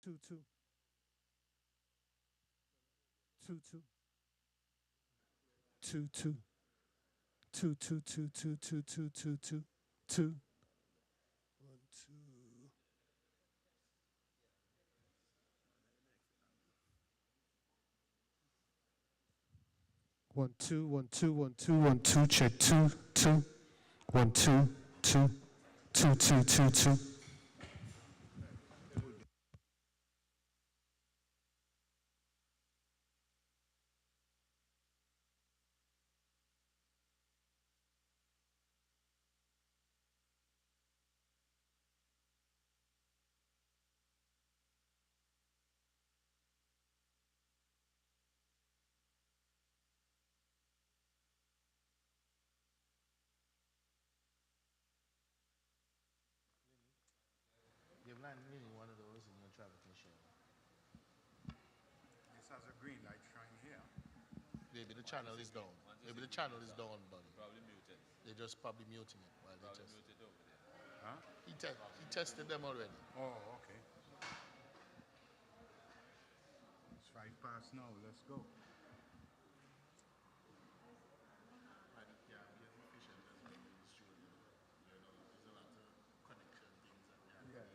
Two, two, two, two, two, two, two, two, two, two, two, two, two, two, two. 1, 2. 1, 2, 1, 2, 1, 2, 1, 2. Check 2, 2. 1, 2, 2, 2, 2, 2, 2. You've not really one of those in your traffic machine. This has a green light shine here. Maybe the channel is down. Maybe the channel is down, buddy. Probably muted. They're just probably muting it while they Probably test. muted over there. Huh? He tested them already. Oh, okay. It's 5 past now. Let's go. Yeah, get efficient as well in the studio. You know, there's a lot of connection things that we have. Yeah.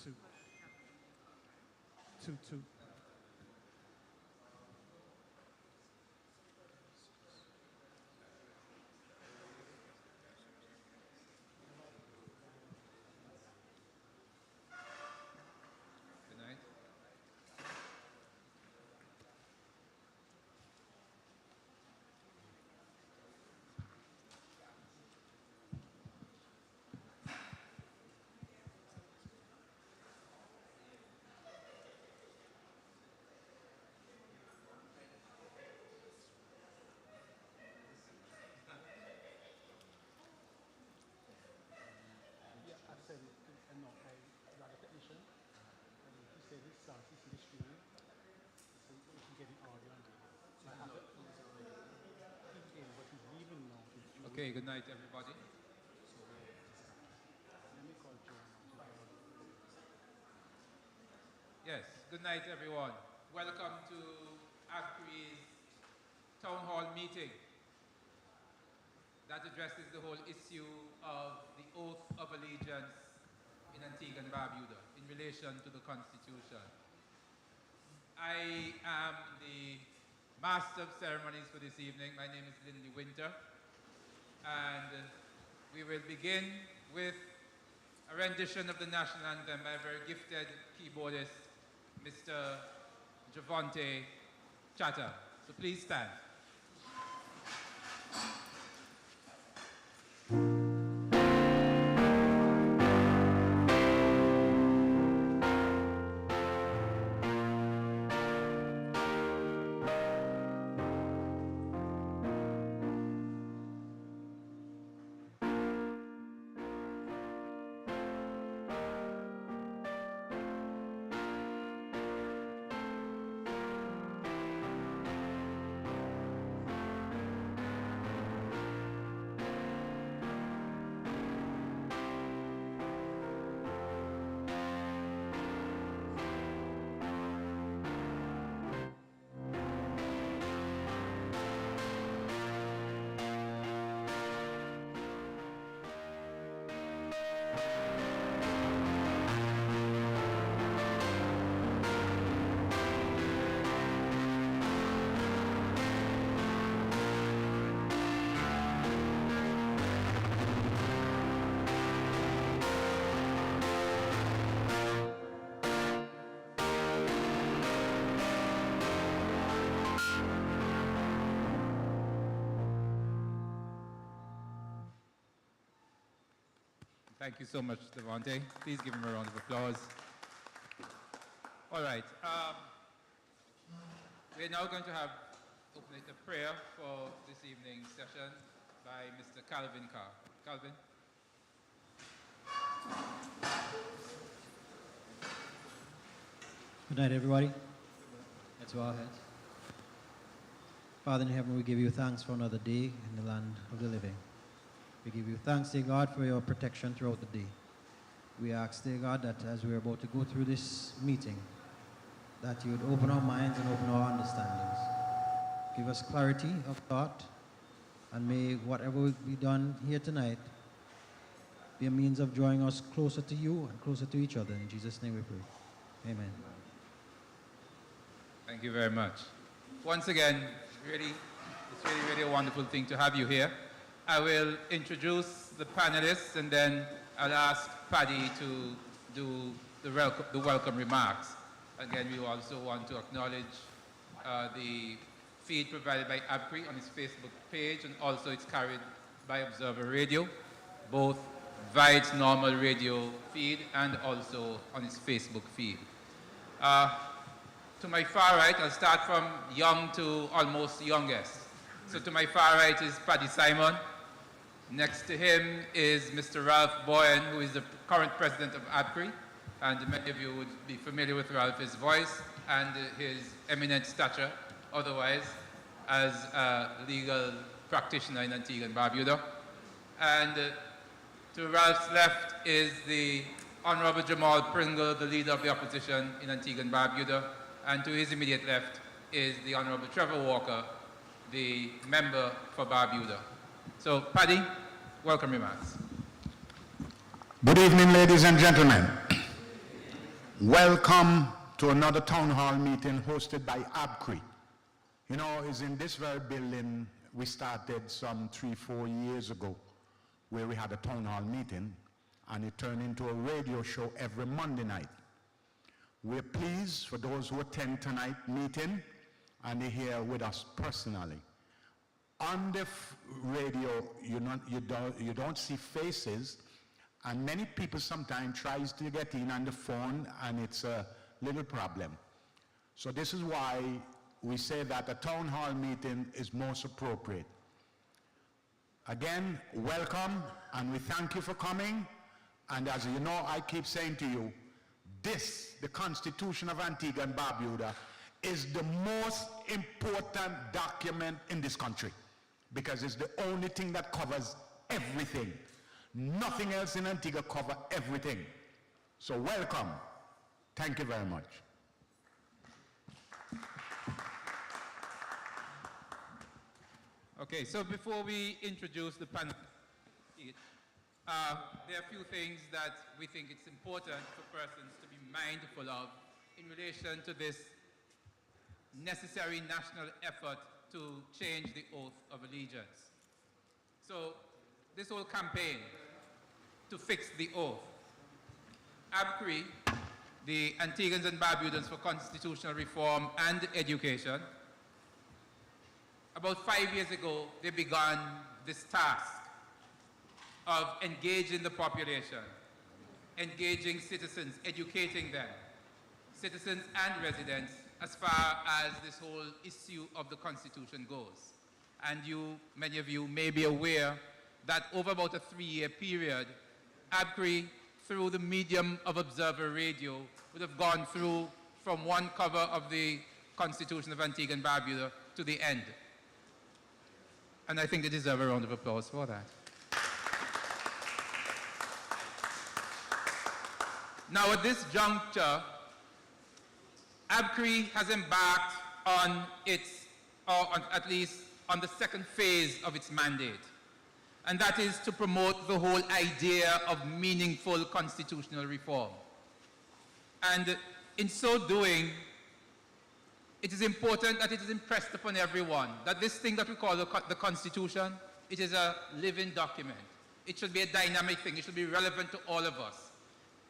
Two, two, two. Good night. Yeah, I said it. I know. I got a technician. And he said his son, he see the stream. So we can get the audio and video. So I have it. He came, but he's leaving now. Okay, good night, everybody. Let me call Joe now. Yes, good night, everyone. Welcome to ABCRE's Town Hall meeting that addresses the whole issue of the oath of allegiance in Antigua and Barbuda in relation to the Constitution. I am the master of ceremonies for this evening. My name is Lindy Winter, and we will begin with a rendition of the national anthem by a very gifted keyboardist, Mr. Javonte Chatter. So please stand. Thank you so much, Devontae. Please give him a round of applause. All right. We're now going to have open it a prayer for this evening's session by Mr. Calvin Carr. Calvin. Good night, everybody. Let's bow our heads. Father in heaven, we give you thanks for another day in the land of the living. We give you thanks, dear God, for your protection throughout the day. We ask, dear God, that as we're about to go through this meeting, that you would open our minds and open our understandings. Give us clarity of thought, and may whatever will be done here tonight be a means of drawing us closer to you and closer to each other. In Jesus' name we pray. Amen. Thank you very much. Once again, it's really a wonderful thing to have you here. I will introduce the panelists, and then I'll ask Paddy to do the welcome remarks. Again, we also want to acknowledge the feed provided by ABCRE on its Facebook page, and also it's carried by Observer Radio, both via its normal radio feed and also on its Facebook feed. To my far right, I'll start from young to almost youngest. So to my far right is Paddy Simon. Next to him is Mr. Ralph Boyan, who is the current president of ABCRE. And many of you would be familiar with Ralph's voice and his eminent stature, otherwise, as a legal practitioner in Antigua and Barbuda. And to Ralph's left is the Honorable Jamal Pringle, the leader of the opposition in Antigua and Barbuda. And to his immediate left is the Honorable Trevor Walker, the member for Barbuda. So, Paddy, welcome remarks. Good evening, ladies and gentlemen. Welcome to another town hall meeting hosted by ABCRE. You know, it's in this very building we started some 3-4 years ago, where we had a town hall meeting, and it turned into a radio show every Monday night. We're pleased for those who attend tonight's meeting and they're here with us personally. On the radio, you don't see faces, and many people sometimes tries to get in on the phone, and it's a little problem. So this is why we say that a town hall meeting is most appropriate. Again, welcome, and we thank you for coming. And as you know, I keep saying to you, the Constitution of Antigua and Barbuda, is the most important document in this country, because it's the only thing that covers everything. Nothing else in Antigua covers everything. So welcome. Thank you very much. Okay, so before we introduce the panel, there are a few things that we think it's important for persons to be mindful of in relation to this necessary national effort to change the oath of allegiance. So this whole campaign to fix the oath, ABCRE, the Antiguans and Barbudans for Constitutional Reform and Education, about 5 years ago, they began this task of engaging the population, engaging citizens, educating them, citizens and residents, as far as this whole issue of the Constitution goes. And many of you may be aware that over about a 3-year period, ABCRE, through the medium of Observer Radio, would have gone through from one cover of the Constitution of Antigua and Barbuda to the end. And I think they deserve a round of applause for that. Now, at this juncture, ABCRE has embarked on at least on the second phase of its mandate, and that is to promote the whole idea of meaningful constitutional reform. And in so doing, it is important that it is impressed upon everyone that this thing that we call the Constitution, it is a living document. It should be a dynamic thing. It should be relevant to all of us.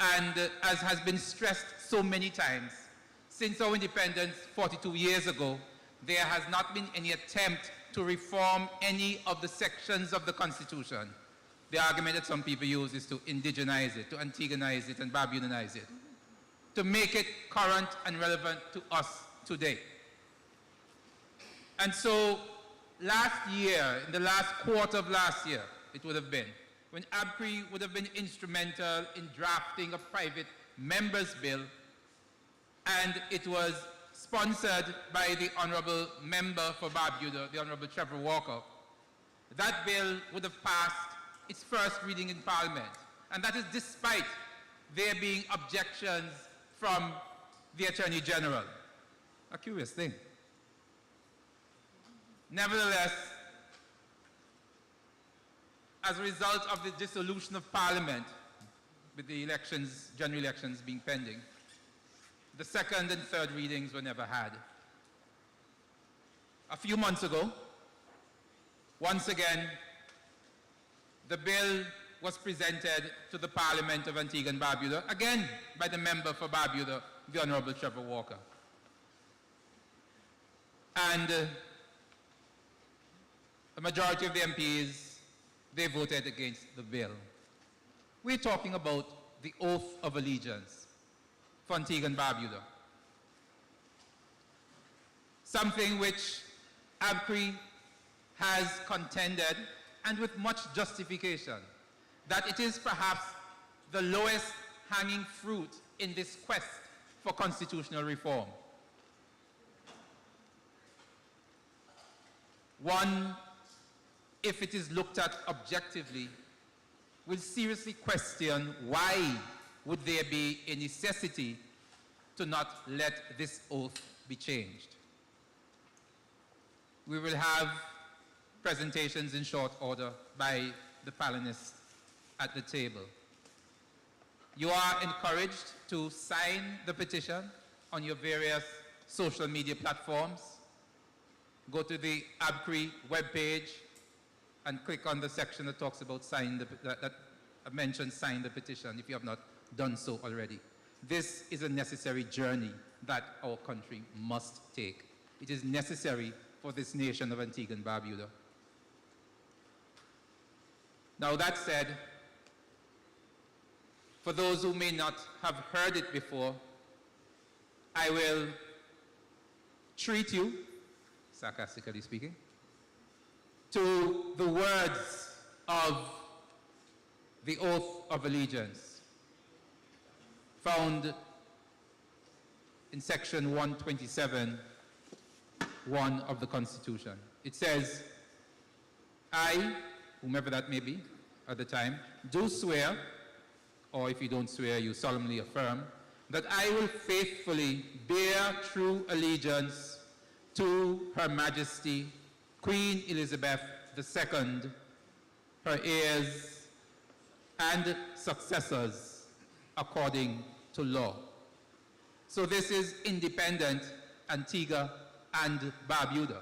And as has been stressed so many times, since our independence 42 years ago, there has not been any attempt to reform any of the sections of the Constitution. The argument that some people use is to indigenize it, to Antiguanize it, and Barbudanize it, to make it current and relevant to us today. And so last year, in the last quarter of last year, it would have been, when ABCRE would have been instrumental in drafting a private members' bill, and it was sponsored by the Honourable Member for Barbuda, the Honourable Trevor Walker, that bill would have passed its first reading in Parliament. And that is despite there being objections from the Attorney General. A curious thing. Nevertheless, as a result of the dissolution of Parliament, with the elections, general elections being pending, the second and third readings were never had. A few months ago, once again, the bill was presented to the Parliament of Antigua and Barbuda, again by the member for Barbuda, the Honourable Trevor Walker. And a majority of the MPs, they voted against the bill. We're talking about the oath of allegiance for Antigua and Barbuda. Something which ABCRE has contended, and with much justification, that it is perhaps the lowest hanging fruit in this quest for constitutional reform. One, if it is looked at objectively, will seriously question why would there be a necessity to not let this oath be changed. We will have presentations in short order by the panelists at the table. You are encouraged to sign the petition on your various social media platforms. Go to the ABCRE webpage and click on the section that talks about that mentions sign the petition if you have not done so already. This is a necessary journey that our country must take. It is necessary for this nation of Antigua and Barbuda. Now that said, for those who may not have heard it before, I will treat you, sarcastically speaking, to the words of the oath of allegiance found in section 127, 1 of the Constitution. It says, I, whomever that may be at the time, do swear, or if you don't swear, you solemnly affirm, that I will faithfully bear true allegiance to Her Majesty, Queen Elizabeth II, her heirs and successors, according to law. So this is independent Antigua and Barbuda.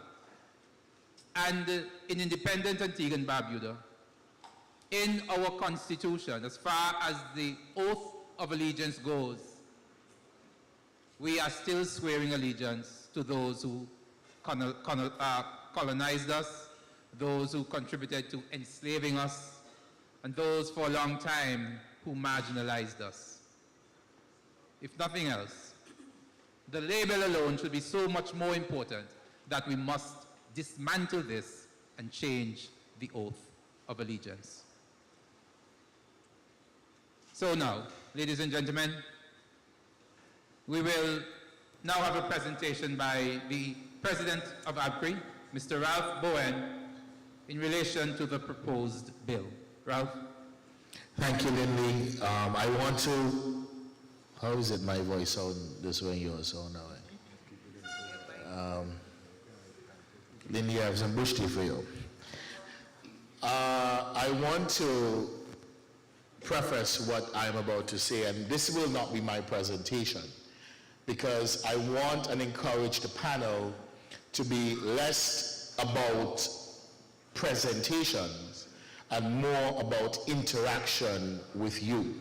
And in independent Antigua and Barbuda, in our Constitution, as far as the oath of allegiance goes, we are still swearing allegiance to those who colonized us, those who contributed to enslaving us, and those for a long time who marginalized us. If nothing else, the label alone should be so much more important that we must dismantle this and change the oath of allegiance. So now, ladies and gentlemen, we will now have a presentation by the President of ABCRE, Mr. Ralph Bowen, in relation to the proposed bill. Ralph? Thank you, Lindy. I want to, how is it my voice sound this way and yours sound now? Lindy, I have some bush tea for you. I want to preface what I'm about to say, and this will not be my presentation, because I want and encourage the panel to be less about presentations and more about interaction with you.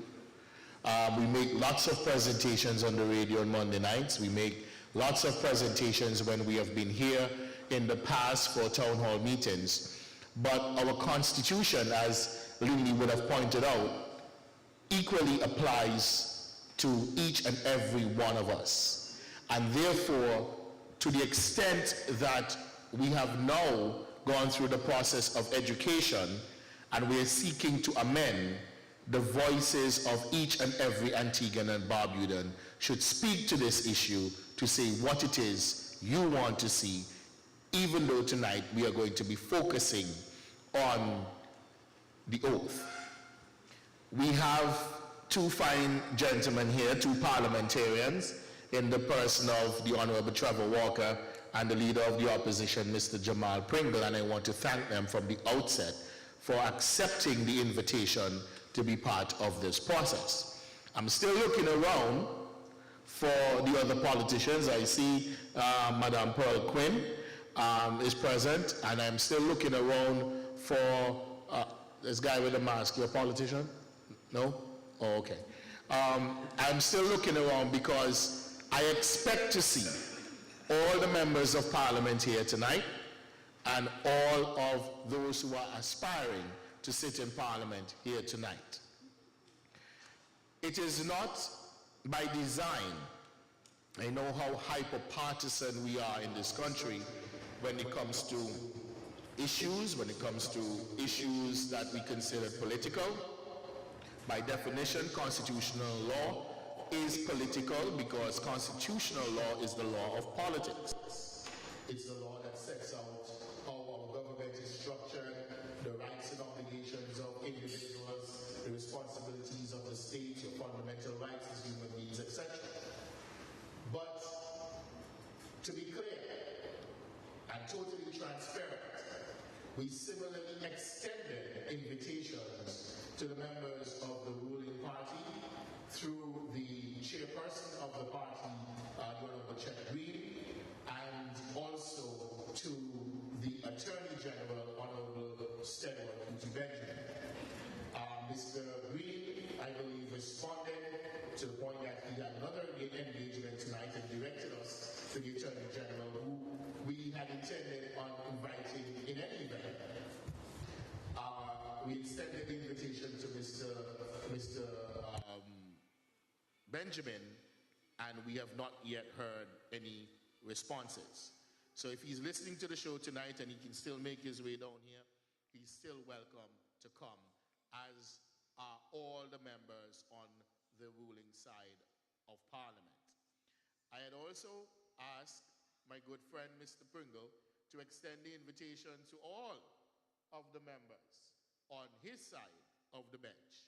We make lots of presentations on the radio on Monday nights. We make lots of presentations when we have been here in the past for town hall meetings. But our Constitution, as Lindy would have pointed out, equally applies to each and every one of us. And therefore, to the extent that we have now gone through the process of education and we are seeking to amend, the voices of each and every Antiguan and Barbudan should speak to this issue to say what it is you want to see, even though tonight we are going to be focusing on the oath. We have two fine gentlemen here, two parliamentarians, in the person of the Honorable Trevor Walker and the Leader of the Opposition, Mr. Jamal Pringle, and I want to thank them from the outset for accepting the invitation to be part of this process. I'm still looking around for the other politicians. I see Madame Pearl Quinn is present, and I'm still looking around for this guy with the mask. You're a politician? No? Oh, okay. I'm still looking around because I expect to see all the members of Parliament here tonight and all of those who are aspiring to sit in Parliament here tonight. It is not by design. I know how hyper-partisan we are in this country when it comes to issues, that we consider political. By definition, constitutional law is political because constitutional law is the law of politics. It's the law that sets out how our government is structured, the rights and obligations of individuals, the responsibilities of the state, your fundamental rights as human beings, etc. But to be clear and totally transparent, we similarly extended invitations to the members of the ruling party through the chairperson of the party, the Honorable Chet Green, and also to the Attorney General, Honorable Stedward Benjamin. Mr. Green, I believe, responded to the point that he had another engagement tonight and directed us to the Attorney General, who we had intended on inviting in any event. We extended the invitation to Mr. Benjamin, and we have not yet heard any responses. So if he's listening to the show tonight and he can still make his way down here, he's still welcome to come, as are all the members on the ruling side of Parliament. I had also asked my good friend Mr. Pringle to extend the invitation to all of the members on his side of the bench.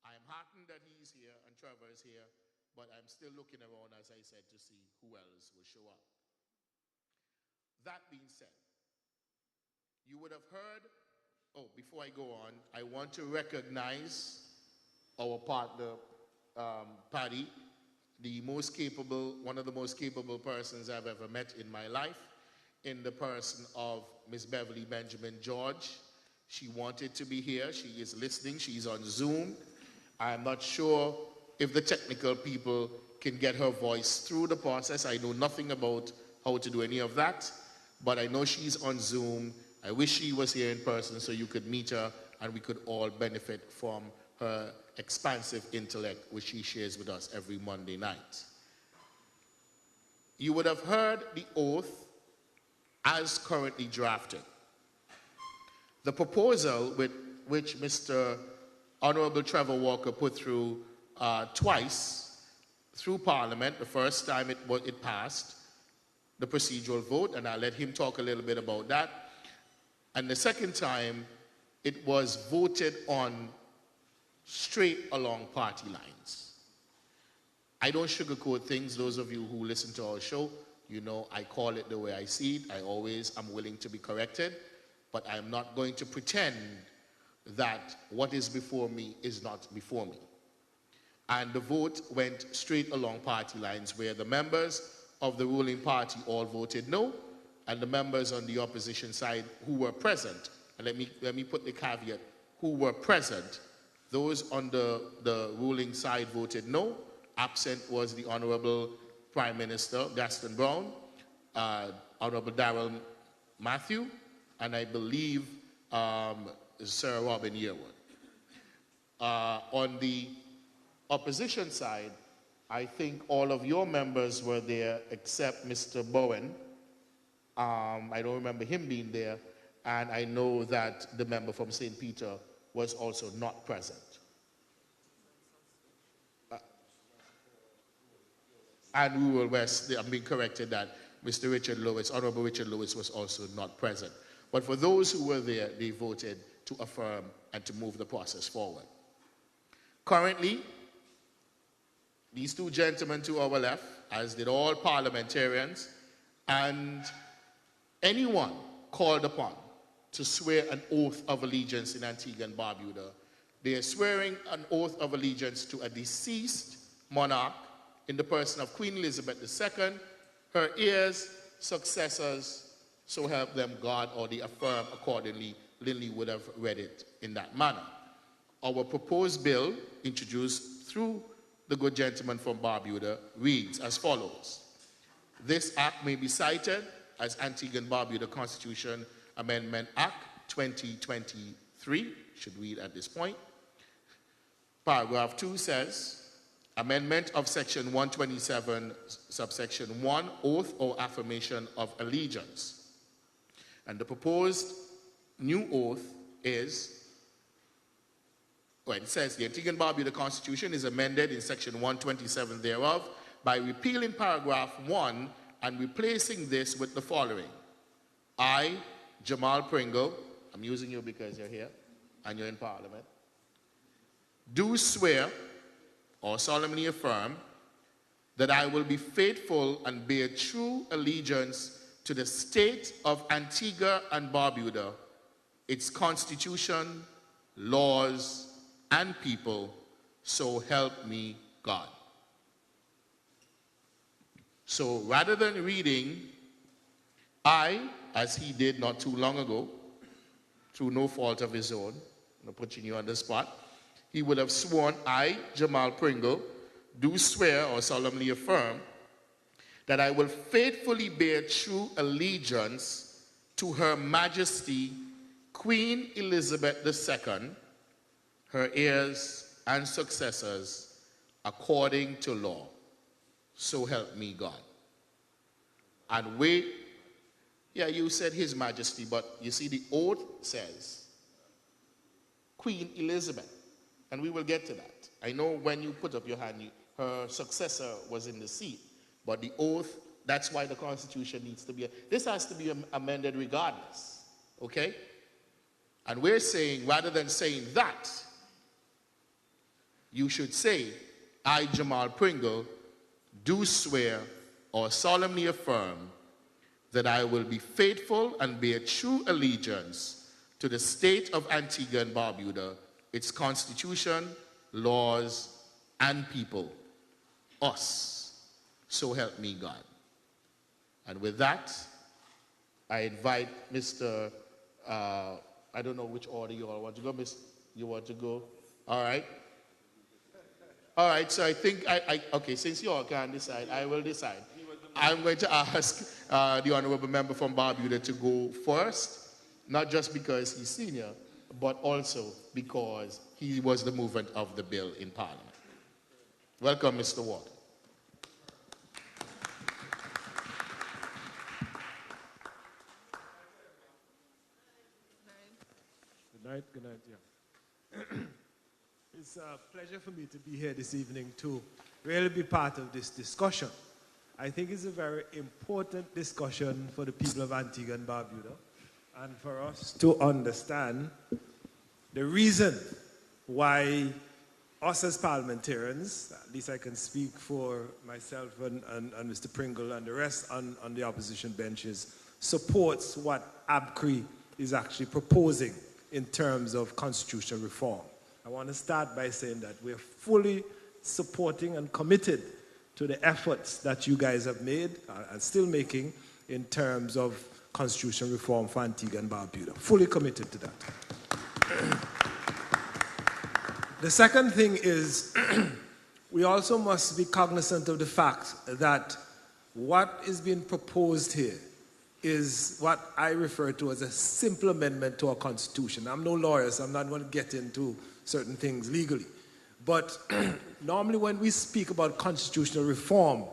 I am heartened that he's here and Trevor is here, but I'm still looking around, as I said, to see who else will show up. That being said, you would have heard, before I go on, I want to recognize our partner, Paddy, one of the most capable persons I've ever met in my life, in the person of Miss Beverly Benjamin George. She wanted to be here. She is listening. She's on Zoom. I'm not sure if the technical people can get her voice through the process. I know nothing about how to do any of that, but I know she's on Zoom. I wish she was here in person so you could meet her and we could all benefit from her expansive intellect, which she shares with us every Monday night. You would have heard the oath as currently drafted. The proposal which Mr. Honorable Trevor Walker put through twice through Parliament, the first time it passed, the procedural vote, and I'll let him talk a little bit about that. And the second time, it was voted on straight along party lines. I don't sugarcoat things. Those of you who listen to our show, you know I call it the way I see it. I always am willing to be corrected, but I am not going to pretend that what is before me is not before me. And the vote went straight along party lines, where the members of the ruling party all voted no, and the members on the opposition side who were present, and let me put the caveat, who were present, those on the ruling side voted no. Absent was the Honorable Prime Minister Gaston Brown, Honorable Darrell Matthew, and I believe Sir Robin Yearwood. On the opposition side, I think all of your members were there except Mr. Bowen. I don't remember him being there, and I know that the member from St. Peter was also not present. And Rural West, I'm being corrected that Mr. Richard Lewis, Honorable Richard Lewis, was also not present. But for those who were there, they voted to affirm and to move the process forward. Currently, these two gentlemen to our left, as did all parliamentarians, and anyone called upon to swear an oath of allegiance in Antigua and Barbuda, they are swearing an oath of allegiance to a deceased monarch in the person of Queen Elizabeth II, her heirs, successors, so help them God, or they affirm accordingly. Lindley would have read it in that manner. Our proposed bill, introduced through the good gentleman from Barbuda, reads as follows. This act may be cited as Antigua and Barbuda Constitution Amendment Act 2023, should read at this point. Paragraph 2 says, Amendment of Section 127, subsection 1, Oath or Affirmation of Allegiance. And the proposed new oath is, well, it says the Antigua and Barbuda Constitution is amended in Section 127 thereof by repealing paragraph 1 and replacing this with the following. I, Jamal Pringle, I'm using you because you're here and you're in Parliament, do swear or solemnly affirm that I will be faithful and bear true allegiance to the state of Antigua and Barbuda, its constitution, laws, and people, so help me God. So rather than reading, I, as he did not too long ago, through no fault of his own, I'm putting you on the spot, he would have sworn, I, Jamal Pringle, do swear or solemnly affirm that I will faithfully bear true allegiance to Her Majesty Queen Elizabeth II, her heirs and successors, according to law. So help me God. And wait, yeah, you said His Majesty, but you see the oath says Queen Elizabeth. And we will get to that. I know when you put up your hand, her successor was in the seat. But the oath, that's why the Constitution needs to be, this has to be amended regardless. Okay? And we're saying, rather than saying that, you should say, I, Jamal Pringle, do swear or solemnly affirm that I will be faithful and bear true allegiance to the state of Antigua and Barbuda, its constitution, laws, and people, us, so help me God. And with that, I invite Mr. I don't know which order you all want to go. You want to go? All right. All right, so I think, okay, since you all can't decide, I will decide. I'm going to ask the Honorable Member from Barbuda to go first, not just because he's senior, but also because he was the movement of the bill in Parliament. Welcome, Mr. Ward. Good night, yeah. It's a pleasure for me to be here this evening to really be part of this discussion. I think it's a very important discussion for the people of Antigua and Barbuda, and for us to understand the reason why us as parliamentarians, at least I can speak for myself and Mr. Pringle and the rest on the opposition benches, supports what ABCRE is actually proposing in terms of constitutional reform. I want to start by saying that we're fully supporting and committed to the efforts that you guys have made and still making in terms of constitutional reform for Antigua and Barbuda. Fully committed to that. The second thing is we also must be cognizant of the fact that what is being proposed here is what I refer to as a simple amendment to our Constitution. I'm no lawyer, so I'm not going to get into certain things legally. But normally when we speak about constitutional reform,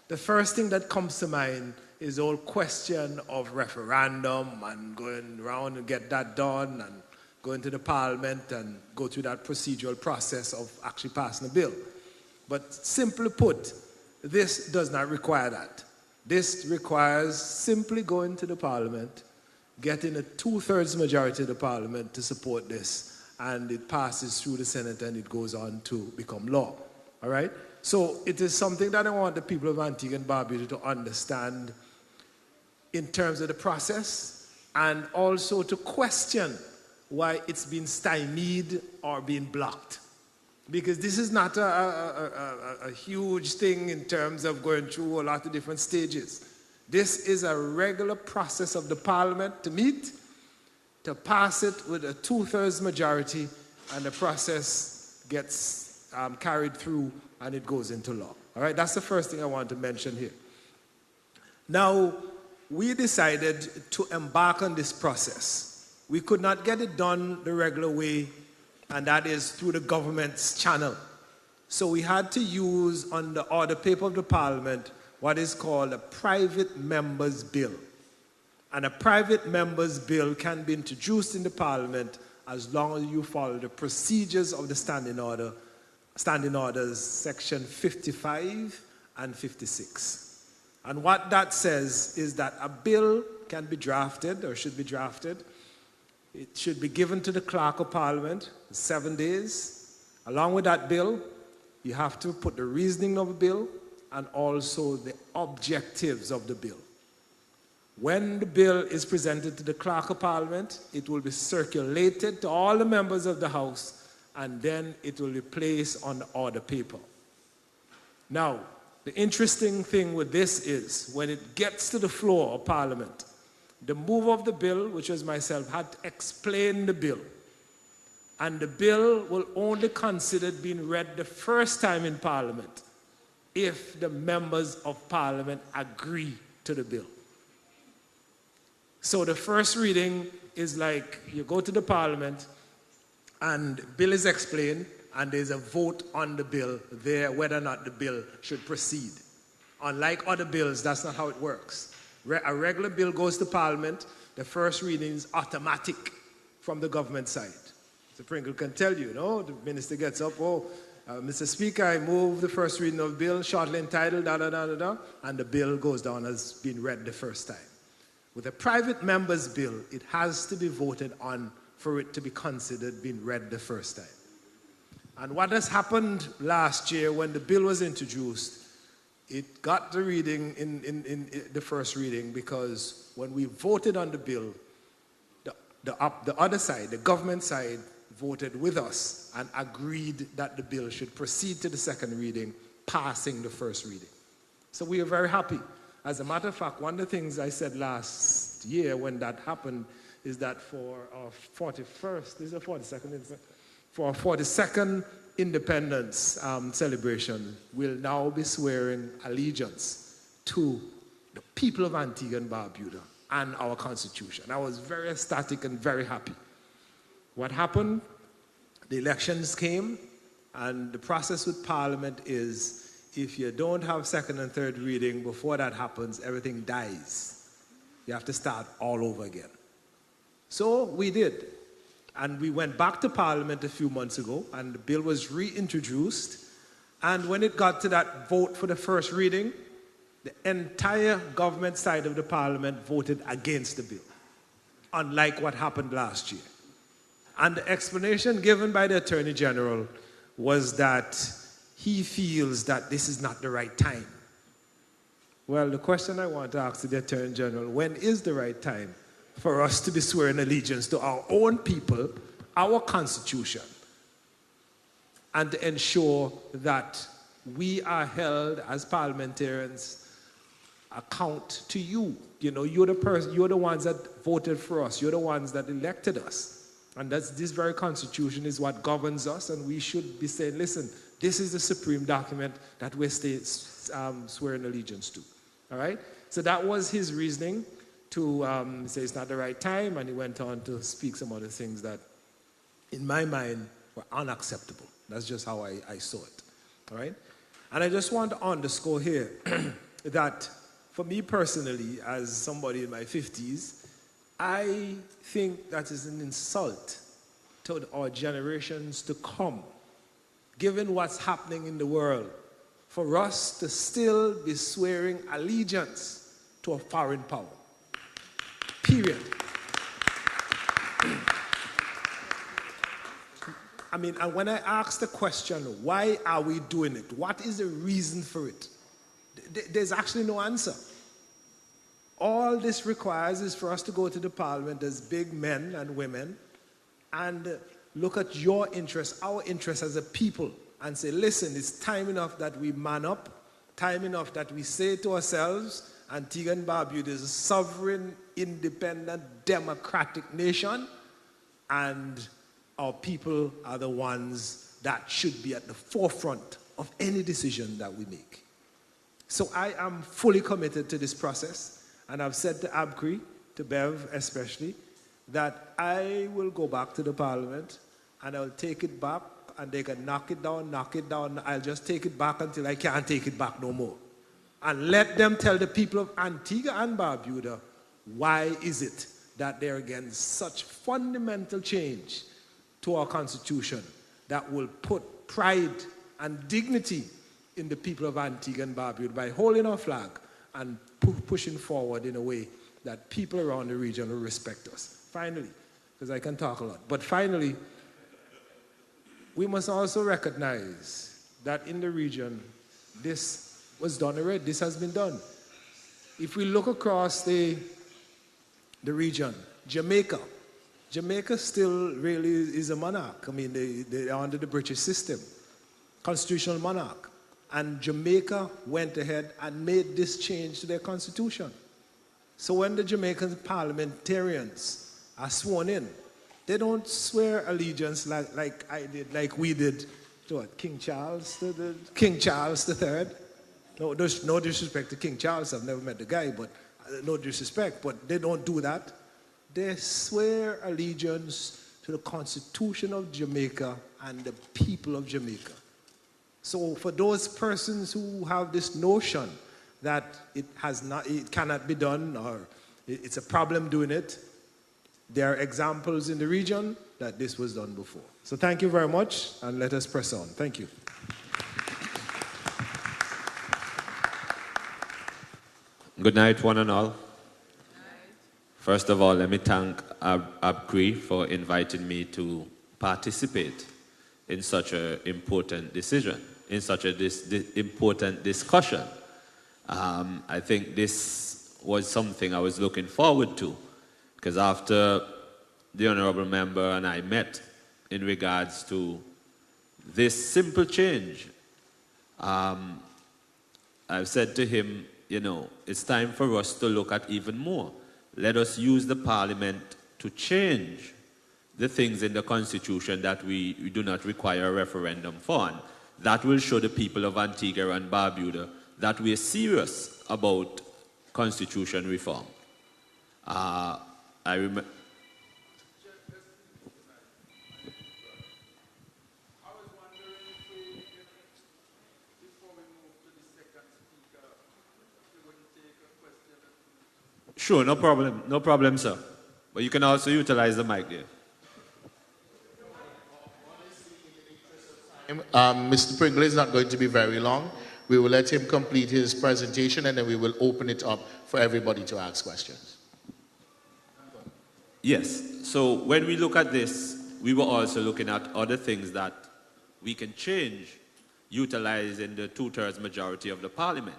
the first thing that comes to mind is the whole question of referendum and going around and get that done and going to the parliament and go through that procedural process of actually passing a bill. But simply put, this does not require that. This requires simply going to the parliament, getting a 2/3 majority of the parliament to support this, and it passes through the Senate and it goes on to become law. All right? So it is something that I want the people of Antigua and Barbuda to understand in terms of the process, and also to question why it's been stymied or been blocked. Because this is not a huge thing in terms of going through a lot of different stages. This is a regular process of the parliament to meet, to pass it with a 2/3 majority, and the process gets carried through and it goes into law. All right, that's the first thing I want to mention here. Now, we decided to embark on this process. We could not get it done the regular way, and that is through the government's channel. So we had to use on the order paper of the parliament what is called a private member's bill. And a private member's bill can be introduced in the parliament as long as you follow the procedures of the standing orders, section 55 and 56. And what that says is that a bill can be drafted or should be drafted. It should be given to the clerk of parliament in 7 days. Along with that bill, you have to put the reasoning of the bill and also the objectives of the bill. When the bill is presented to the clerk of parliament, it will be circulated to all the members of the house, and then it will be placed on the order paper. Now, the interesting thing with this is when it gets to the floor of parliament, the mover of the bill, which was myself, had to explain the bill. And the bill will only consider being read the first time in parliament if the members of parliament agree to the bill. So the first reading is like you go to the parliament and the bill is explained and there's a vote on the bill there whether or not the bill should proceed. Unlike other bills, that's not how it works. A regular bill goes to parliament, the first reading is automatic from the government side. So Pringle can tell you, the minister gets up, Mr. Speaker, I move the first reading of the bill, shortly entitled, and the bill goes down as being read the first time. With a private member's bill, it has to be voted on for it to be considered being read the first time. And what has happened last year when the bill was introduced, it got the reading in the first reading because when we voted on the bill, the other side, the government side, voted with us and agreed that the bill should proceed to the second reading, passing the first reading. So we are very happy. As a matter of fact, one of the things I said last year when that happened is that for our 41st, this is the 42nd, for our 42nd independence celebration, we'll now be swearing allegiance to the people of Antigua and Barbuda and our Constitution. I was very ecstatic and very happy. What happened? The elections came, and the process with Parliament is if you don't have second and third reading before that happens, everything dies. You have to start all over again. So we did. And we went back to Parliament a few months ago, and the bill was reintroduced. And when it got to that vote for the first reading, the entire government side of the Parliament voted against the bill, unlike what happened last year. And the explanation given by the Attorney General was that he feels that this is not the right time. Well, the question I want to ask the Attorney General, when is the right time for us to be swearing allegiance to our own people, our Constitution, and to ensure that we are held as parliamentarians account to you? You know, you're the ones that voted for us. You're the ones that elected us. And this very Constitution is what governs us, and we should be saying, listen, this is the supreme document that we're swearing allegiance to. All right? So that was his reasoning. to say it's not the right time, and he went on to speak some other things that, in my mind, were unacceptable. That's just how I saw it, all right? And I just want to underscore here that for me personally, as somebody in my 50s, I think that is an insult to our generations to come, given what's happening in the world, for us to still be swearing allegiance to a foreign power. Period. I mean, and when I ask the question, why are we doing it? What is the reason for it? There's actually no answer. All this requires is for us to go to the parliament as big men and women and look at your interests, our interests as a people, and say, listen, it's time enough that we man up, time enough that we say to ourselves, Antigua and Barbuda is a sovereign, independent, democratic nation, and our people are the ones that should be at the forefront of any decision that we make. So I am fully committed to this process, and I've said to ABCRE, to Bev especially, that I will go back to the parliament and I'll take it back, and they can knock it down, I'll just take it back until I can't take it back no more. And let them tell the people of Antigua and Barbuda why is it that they're against such fundamental change to our constitution that will put pride and dignity in the people of Antigua and Barbuda by holding our flag and pushing forward in a way that people around the region will respect us. Finally, because I can talk a lot, but finally, we must also recognize that in the region, this was done already. This has been done. If we look across the region, Jamaica still really is a monarch. I mean, they are under the British system, constitutional monarch. And Jamaica went ahead and made this change to their constitution. So when the Jamaican parliamentarians are sworn in, they don't swear allegiance like we did to what, King Charles III. No, there's no disrespect to King Charles. I've never met the guy, but no disrespect. But they don't do that. They swear allegiance to the Constitution of Jamaica and the people of Jamaica. So for those persons who have this notion that it cannot be done, or it's a problem doing it, there are examples in the region that this was done before. So thank you very much, and let us press on. Thank you. Good night, one and all. First of all, let me thank ABCRE for inviting me to participate in such an important decision, in such an important discussion. I think this was something I was looking forward to, because after the Honorable Member and I met in regards to this simple change, I've said to him, you know, it's time for us to look at even more. Let us use the Parliament to change the things in the Constitution that we do not require a referendum for. And that will show the people of Antigua and Barbuda that we are serious about Constitution reform. I remember. Sure, no problem, sir. But you can also utilize the mic there. Mr. Pringle is not going to be very long. We will let him complete his presentation, and then we will open it up for everybody to ask questions. Yes, so when we look at this, we were also looking at other things that we can change, utilizing the two-thirds majority of the Parliament.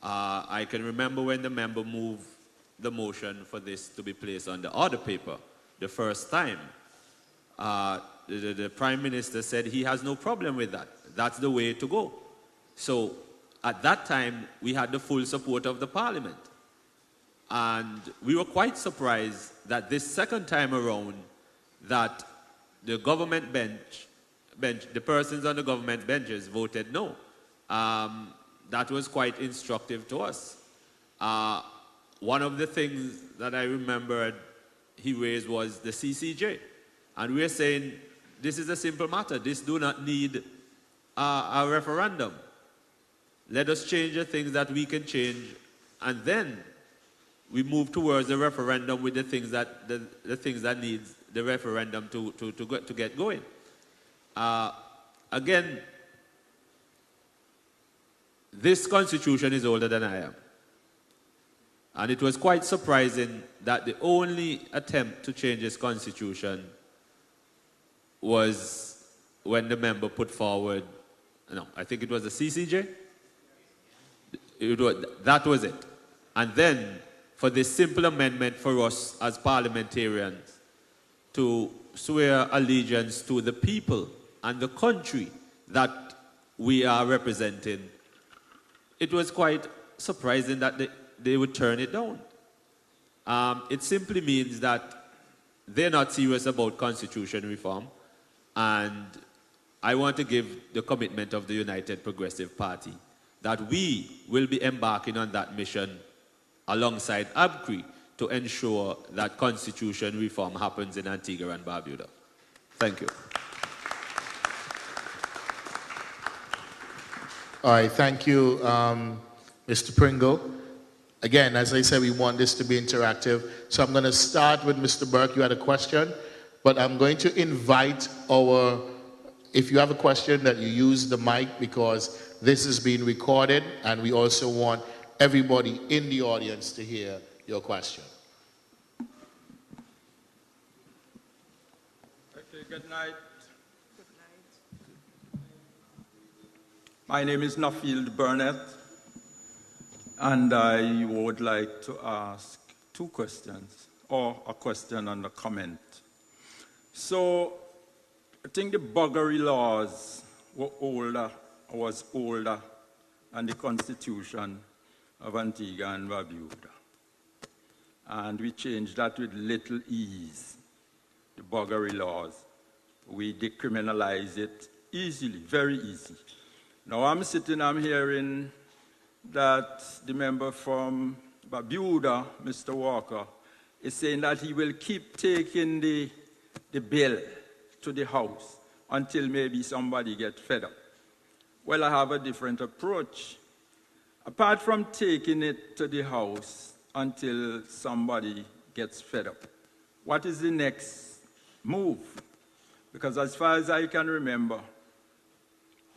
I can remember when the member moved the motion for this to be placed on the order paper the first time. The Prime Minister said he has no problem with that. That's the way to go. So at that time, we had the full support of the Parliament. And we were quite surprised that this second time around, that the government bench, the persons on the government benches voted no. That was quite instructive to us. one of the things that I remembered he raised was the CCJ. And we're saying this is a simple matter. This do not need a referendum. Let us change the things that we can change, and then we move towards the referendum with the things that the things that needs the referendum to get going. Again, this constitution is older than I am. And it was quite surprising that the only attempt to change this constitution was when the member put forward, no, I think it was the CCJ. That was it. And then for this simple amendment for us as parliamentarians to swear allegiance to the people and the country that we are representing, it was quite surprising that they would turn it down. It simply means that they're not serious about constitution reform, and I want to give the commitment of the United Progressive Party that we will be embarking on that mission alongside ABCRE to ensure that constitution reform happens in Antigua and Barbuda. Thank you. All right, thank you, Mr. Pringle. Again, as I said, we want this to be interactive. So I'm going to start with Mr. Burke. You had a question, but I'm going to invite if you have a question, that you use the mic, because this is being recorded, and we also want everybody in the audience to hear your question. Okay, good night. My name is Nuffield Burnett, and I would like to ask two questions, or a question and a comment. So, I think the buggery laws was older than the Constitution of Antigua and Barbuda. And we changed that with little ease, the buggery laws. We decriminalize it easily, very easy. Now I'm hearing that the member from Barbuda, Mr. Walker, is saying that he will keep taking the bill to the House until maybe somebody gets fed up. Well, I have a different approach. Apart from taking it to the House until somebody gets fed up, what is the next move? Because as far as I can remember,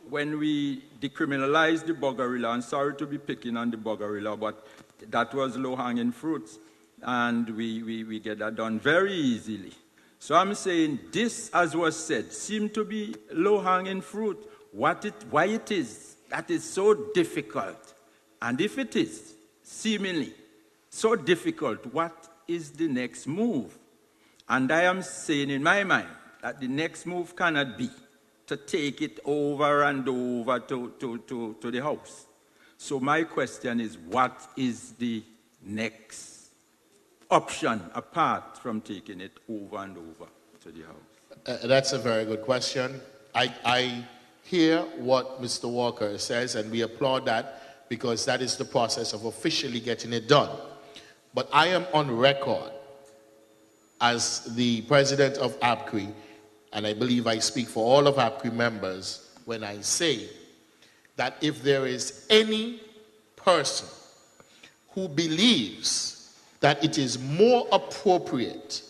when we decriminalized the buggery law, and sorry to be picking on the buggery law, but that was low-hanging fruits, and we get that done very easily. So I'm saying this, as was said, seemed to be low-hanging fruit. Why it is that is so difficult, and if it is seemingly so difficult, what is the next move? And I am saying in my mind that the next move cannot be to take it over and over to the House. So my question is, what is the next option apart from taking it over and over to the House? That's a very good question. I hear what Mr. Walker says, and we applaud that, because that is the process of officially getting it done. But I am on record as the president of ABCRE, and I believe I speak for all of ABCRE members when I say that if there is any person who believes that it is more appropriate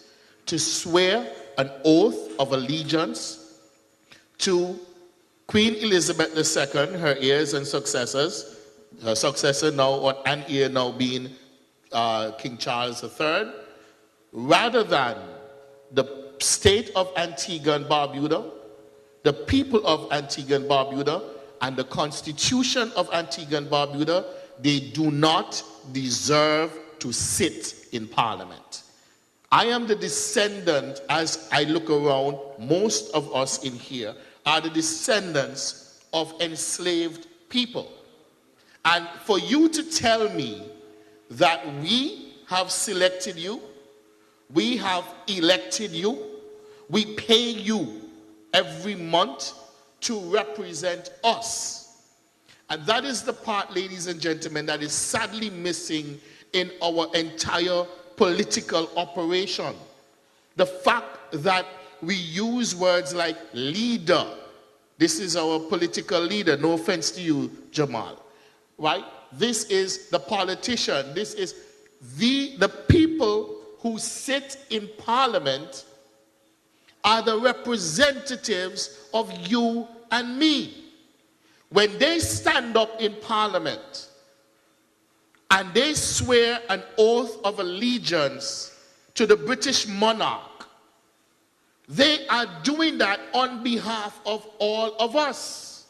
to swear an oath of allegiance to Queen Elizabeth II, her heirs and successors, her successor now, or an heir now being King Charles III, rather than the state of Antigua and Barbuda, the people of Antigua and Barbuda, and the Constitution of Antigua and Barbuda, they do not deserve to sit in Parliament. I am the descendant, as I look around, most of us in here are the descendants of enslaved people. And for you to tell me that we have selected you, we have elected you, we pay you every month to represent us. And that is the part, ladies and gentlemen, that is sadly missing in our entire political operation. The fact that we use words like leader. This is our political leader. No offense to you, Jamal. Right? This is the politician. This is the people who sit in parliament are the representatives of you and me. When they stand up in parliament and they swear an oath of allegiance to the British monarch, they are doing that on behalf of all of us.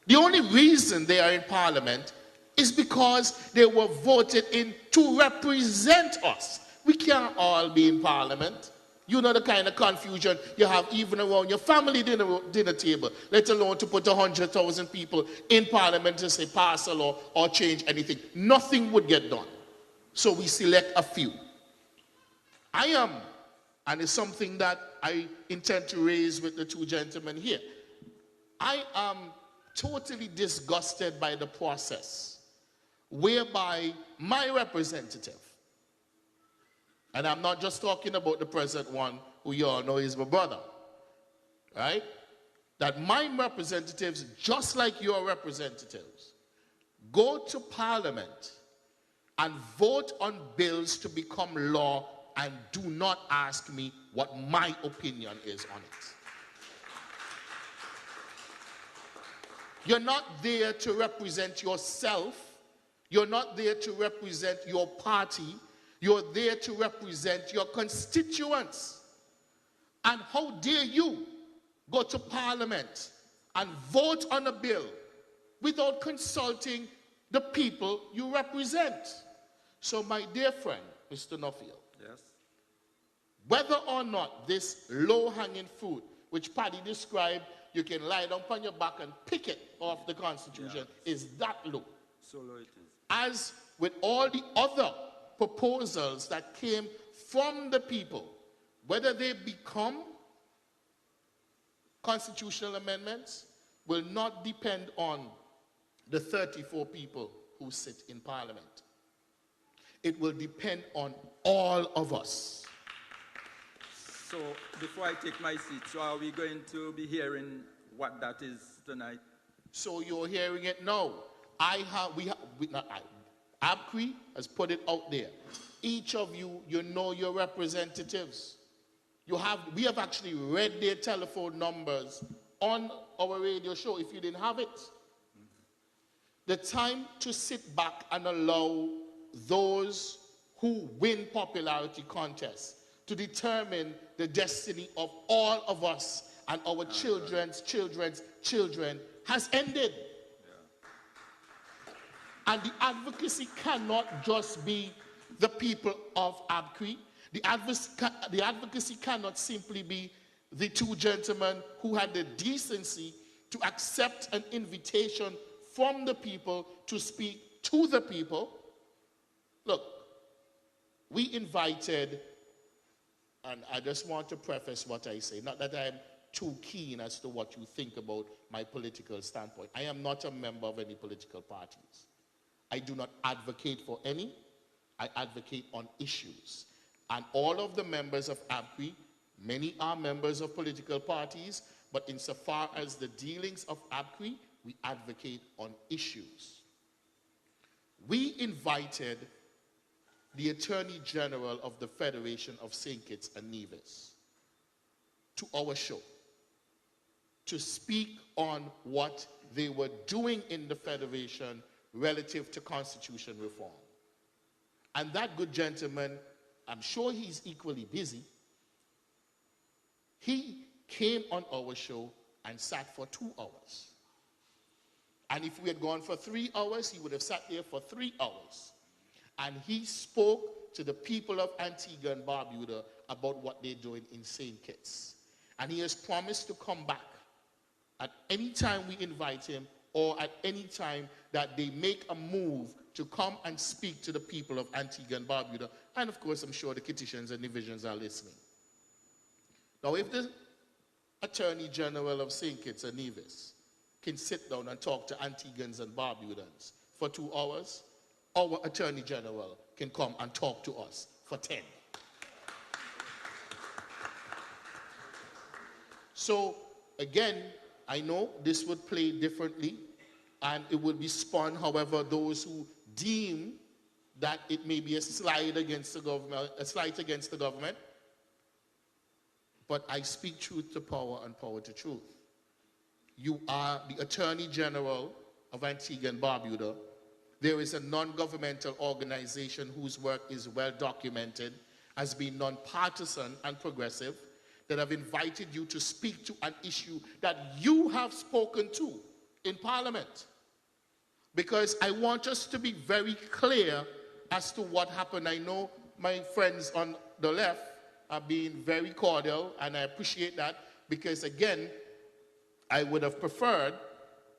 The only reason they are in parliament is because they were voted in to represent us. We can't all be in parliament. You know the kind of confusion you have even around your family dinner table, let alone to put 100,000 people in parliament to say pass a law or change anything. Nothing would get done. So we select a few. And it's something that I intend to raise with the two gentlemen here. I am totally disgusted by the process whereby my representative, and I'm not just talking about the present one who you all know is my brother, right? That my representatives, just like your representatives, go to parliament and vote on bills to become law and do not ask me what my opinion is on it. You're not there to represent yourself. You're not there to represent your party. You're there to represent your constituents. And how dare you go to parliament and vote on a bill without consulting the people you represent? So my dear friend, Mr. Nuffield, Yes. whether or not this low-hanging fruit, which Paddy described, you can lie down on your back and pick it off the Constitution, is that low. So low it is. As with all the other proposals that came from the people, whether they become constitutional amendments, will not depend on the 34 people who sit in Parliament. It will depend on all of us. So before I take my seat, so are we going to be hearing what that is tonight? So you're hearing it now. ABCRE has put it out there. Each of you, you know your representatives. We have actually read their telephone numbers on our radio show if you didn't have it. The time to sit back and allow those who win popularity contests to determine the destiny of all of us and our children's children has ended. And the advocacy cannot just be the people of ABCRE. The advocacy cannot simply be the two gentlemen who had the decency to accept an invitation from the people to speak to the people. Look, we invited, and I just want to preface what I say, not that I'm too keen as to what you think about my political standpoint. I am not a member of any political parties. I do not advocate for any. I advocate on issues. And all of the members of ABCRE, many are members of political parties, but insofar as the dealings of ABCRE, we advocate on issues. We invited the Attorney General of the Federation of St. Kitts and Nevis to our show to speak on what they were doing in the Federation relative to constitution reform. And that good gentleman, I'm sure he's equally busy, he came on our show and sat for 2 hours. And if we had gone for 3 hours, he would have sat there for 3 hours. And he spoke to the people of Antigua and Barbuda about what they're doing in St. Kitts. And he has promised to come back at any time we invite him or at any time that they make a move to come and speak to the people of Antigua and Barbuda. And of course, I'm sure the Kittitians and Divisions are listening. Now, if the Attorney General of St. Kitts and Nevis can sit down and talk to Antiguans and Barbudans for 2 hours, our Attorney General can come and talk to us for 10. So, again, I know this would play differently, and it would be spun however those who deem that it may be a slight against the government, but I speak truth to power and power to truth. You are the Attorney General of Antigua and Barbuda. There is a non-governmental organization whose work is well documented, has been non-partisan and progressive, that have invited you to speak to an issue that you have spoken to in Parliament. Because I want us to be very clear as to what happened. I know my friends on the left are being very cordial, and I appreciate that, because again, I would have preferred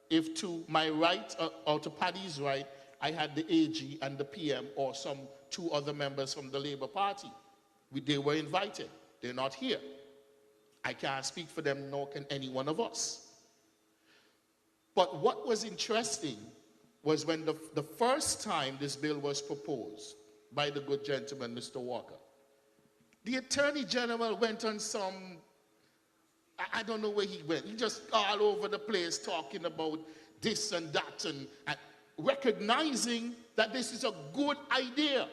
if to my right or to Paddy's right, I had the AG and the PM or some 2 other members from the Labour Party. They were invited. They're not here. I can't speak for them, nor can any one of us. But what was interesting was when the first time this bill was proposed by the good gentleman, Mr. Walker, the Attorney General went on some, I don't know where he went. He just all over the place talking about this and that, and recognizing that this is a good idea.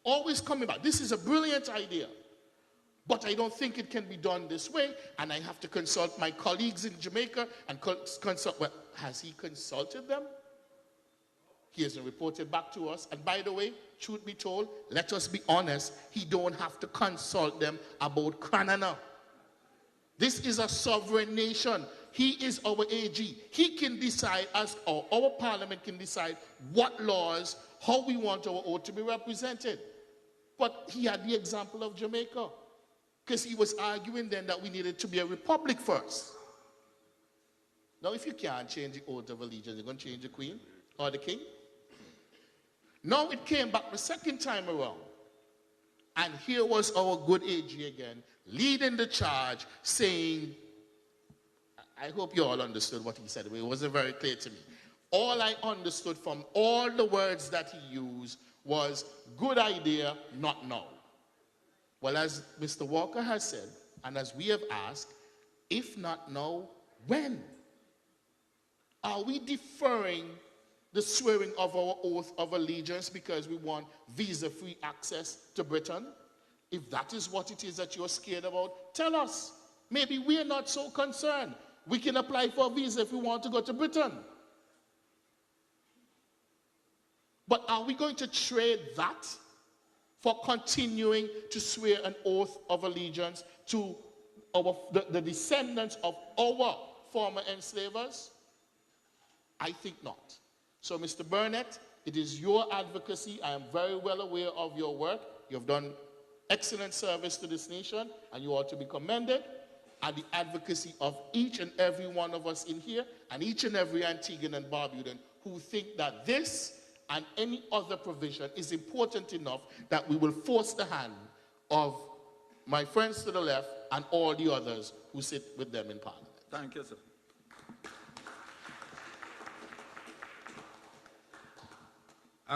Always coming back, this is a brilliant idea. But I don't think it can be done this way, and I have to consult my colleagues in Jamaica and consult. Well, has he consulted them? He hasn't reported back to us. And by the way, truth be told, let us be honest, he don't have to consult them about Cranana. This is a sovereign nation. He is our AG. He can decide, or our parliament can decide what laws, how we want our oath to be represented. But he had the example of Jamaica, because he was arguing then that we needed to be a republic first. Now, if you can't change the oath of allegiance, you're going to change the queen or the king? Now it came back the second time around. And here was our good AG again, leading the charge, saying, I hope you all understood what he said. It wasn't very clear to me. All I understood from all the words that he used was, good idea, not now. Well, as Mr. Walker has said, and as we have asked, if not now, when? Are we deferring the swearing of our oath of allegiance because we want visa-free access to Britain? If that is what it is that you're scared about, tell us. Maybe we're not so concerned. We can apply for a visa if we want to go to Britain. But are we going to trade that for continuing to swear an oath of allegiance to the descendants of our former enslavers? I think not. So, Mr. Burnett, it is your advocacy. I am very well aware of your work. You have done excellent service to this nation, and you ought to be commended. And the advocacy of each and every one of us in here, and each and every Antiguan and Barbudan who think that this and any other provision is important enough that we will force the hand of my friends to the left and all the others who sit with them in Parliament. Thank you, sir.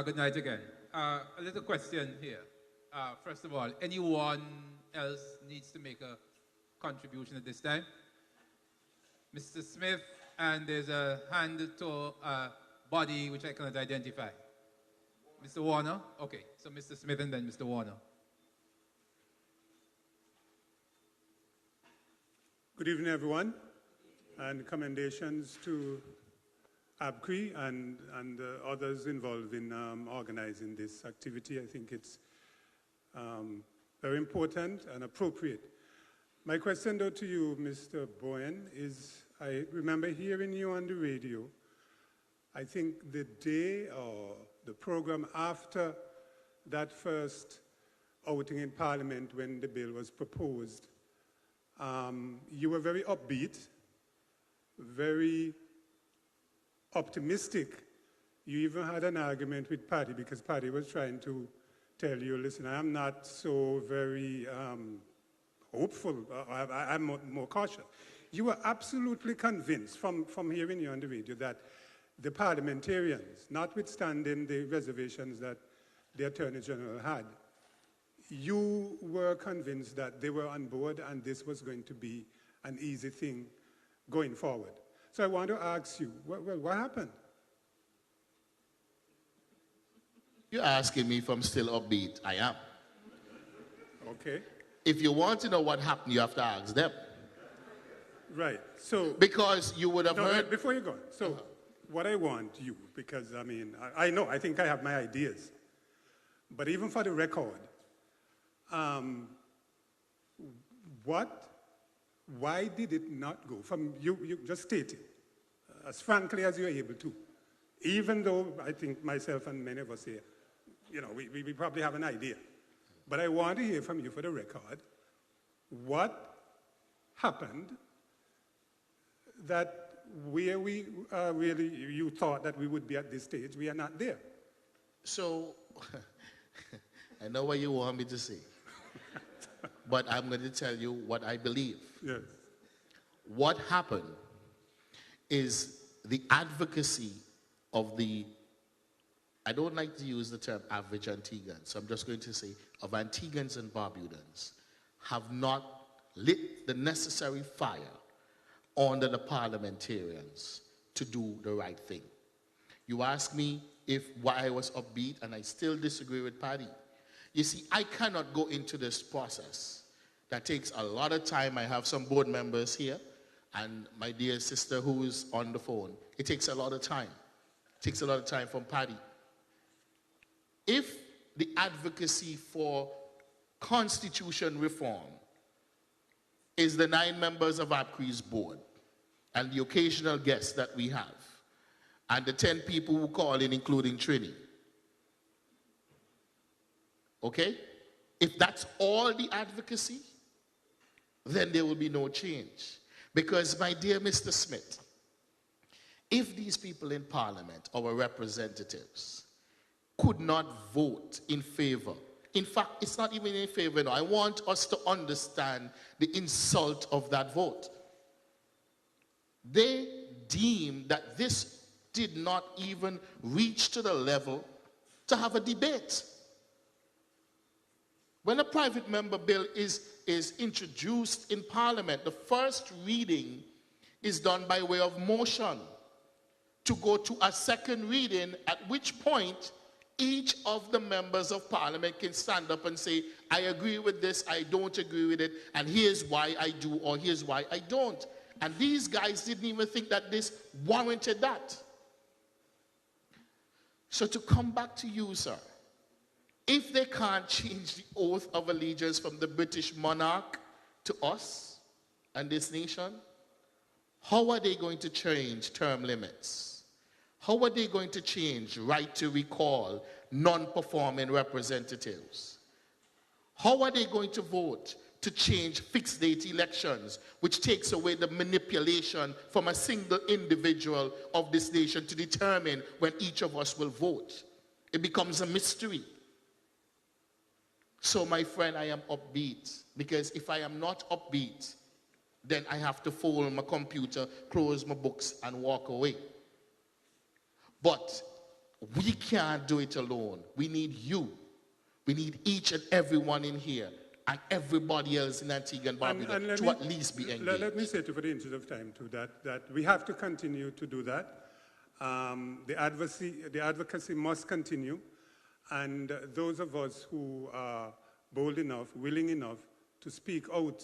Good night again. A little question here. First of all, anyone else needs to make a contribution at this time? Mr. Smith, and there's a hand to a body which I cannot identify. Mr. Warner? Okay, so Mr. Smith and then Mr. Warner. Good evening, everyone, and commendations to ABCRE and others involved in organizing this activity. I think it's very important and appropriate. My question, though, to you, Mr. Bowen, is I remember hearing you on the radio, I think the day or the program after that first outing in Parliament when the bill was proposed, you were very upbeat, very optimistic. You even had an argument with Paddy because Paddy was trying to tell you, listen, I'm not so very hopeful. I'm more cautious. You were absolutely convinced from hearing you on the radio that the parliamentarians, notwithstanding the reservations that the Attorney General had, you were convinced that they were on board and this was going to be an easy thing going forward. So I want to ask you, what happened? You're asking me if I'm still upbeat. I am. Okay. If you want to know what happened, you have to ask them. Right. So Because you would have heard... before you go, so what I want you, because I mean, I know, I think I have my ideas, but even for the record, why did it not go from, you just state it, as frankly as you're able to, even though I think myself and many of us here, you know, we probably have an idea, but I want to hear from you for the record, what happened that where we really, you thought that we would be at this stage, we are not there. So, I know what you want me to say, but I'm going to tell you what I believe. Yes. What happened is the advocacy of the, I don't like to use the term average Antiguans, so I'm just going to say of Antiguans and Barbudans have not lit the necessary fire under the parliamentarians to do the right thing. You ask me why I was upbeat, and I still disagree with Paddy. You see, I cannot go into this process. That takes a lot of time. I have some board members here, and my dear sister who is on the phone. It takes a lot of time. It takes a lot of time from Paddy. If the advocacy for constitution reform is the 9 members of ABCRE's board and the occasional guests that we have, and the 10 people who call in, including Trini. Okay? If that's all the advocacy, then there will be no change. Because, my dear Mr. Smith, if these people in Parliament, our representatives, could not vote in favor, in fact, it's not even in favor, no. I want us to understand the insult of that vote. They deemed that this did not even reach to the level to have a debate. When a private member bill is introduced in Parliament, the first reading is done by way of motion to go to a second reading, at which point each of the members of Parliament can stand up and say, I agree with this, I don't agree with it, and here's why I do, or here's why I don't. And these guys didn't even think that this warranted that. So to come back to you, sir, if they can't change the oath of allegiance from the British monarch to us and this nation, how are they going to change term limits? How are they going to change right to recall non-performing representatives? How are they going to vote to change fixed date elections, which takes away the manipulation from a single individual of this nation to determine when each of us will vote? It becomes a mystery. So, my friend, I am upbeat, because if I am not upbeat, then I have to fold my computer, close my books, and walk away. But we can't do it alone. We need you. We need each and everyone in here and everybody else in Antigua and Barbuda to at least be engaged. Let me say, for the interest of time, too, that we have to continue to do that. The advocacy must continue. And those of us who are bold enough, willing enough to speak out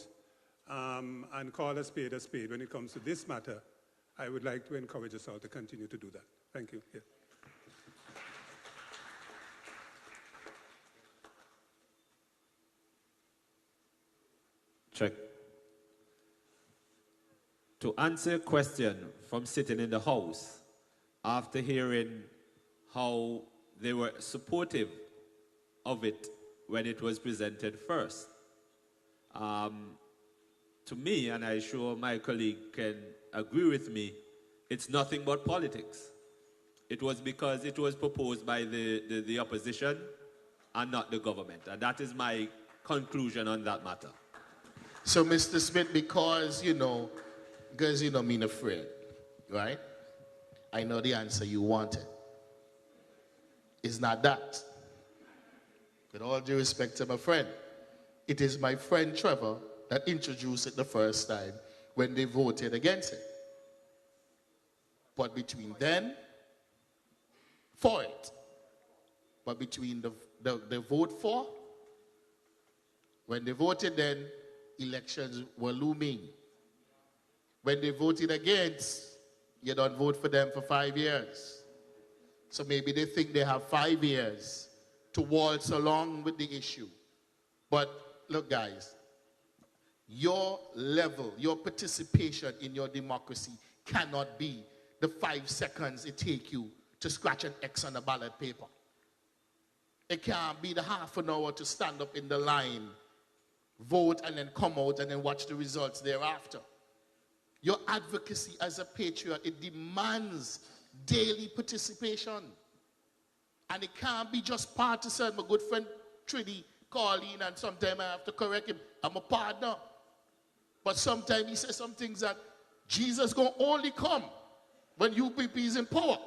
and call a spade when it comes to this matter, I would like to encourage us all to continue to do that. Thank you. Yeah. Check. To answer a question from sitting in the House, after hearing how they were supportive of it when it was presented first, to me, and I'm sure my colleague can agree with me, it's nothing but politics. It was because it was proposed by the opposition and not the government. And that is my conclusion on that matter. So, Mr. Smith, because you know me afraid, right? I know the answer you wanted. It's not that. With all due respect to my friend, it is my friend Trevor that introduced it the first time when they voted against it. But between then, for it. But between the vote for, when they voted then, elections were looming. When they voted against, you don't vote for them for 5 years. So maybe they think they have 5 years to waltz along with the issue. But look, guys, your level, your participation in your democracy cannot be the 5 seconds it takes you to scratch an X on a ballot paper. It can't be the half an hour to stand up in the line, vote, and then come out and then watch the results thereafter. Your advocacy as a patriot, it demands daily participation. And it can't be just partisan. My good friend Tridi called in and sometimes I have to correct him. I'm a partner. But sometimes he says some things that Jesus gonna only come when UPP is in power.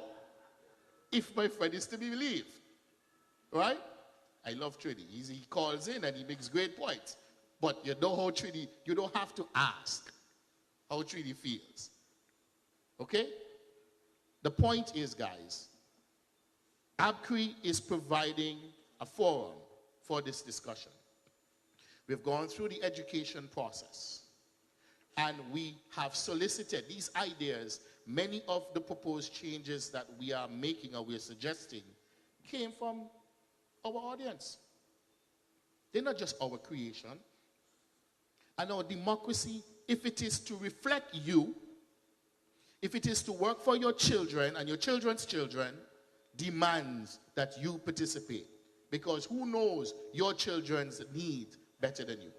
If my friend is to be believed. Right? I love Tridi. He calls in and he makes great points. But you know how Tridi, you don't have to ask how Tridi feels. Okay? The point is, guys, ABCRE is providing a forum for this discussion. We've gone through the education process and we have solicited these ideas. Many of the proposed changes that we are making or we are suggesting came from our audience. They're not just our creation. And our democracy, if it is to reflect you, if it is to work for your children and your children's children, demands that you participate. Because who knows your children's need better than you?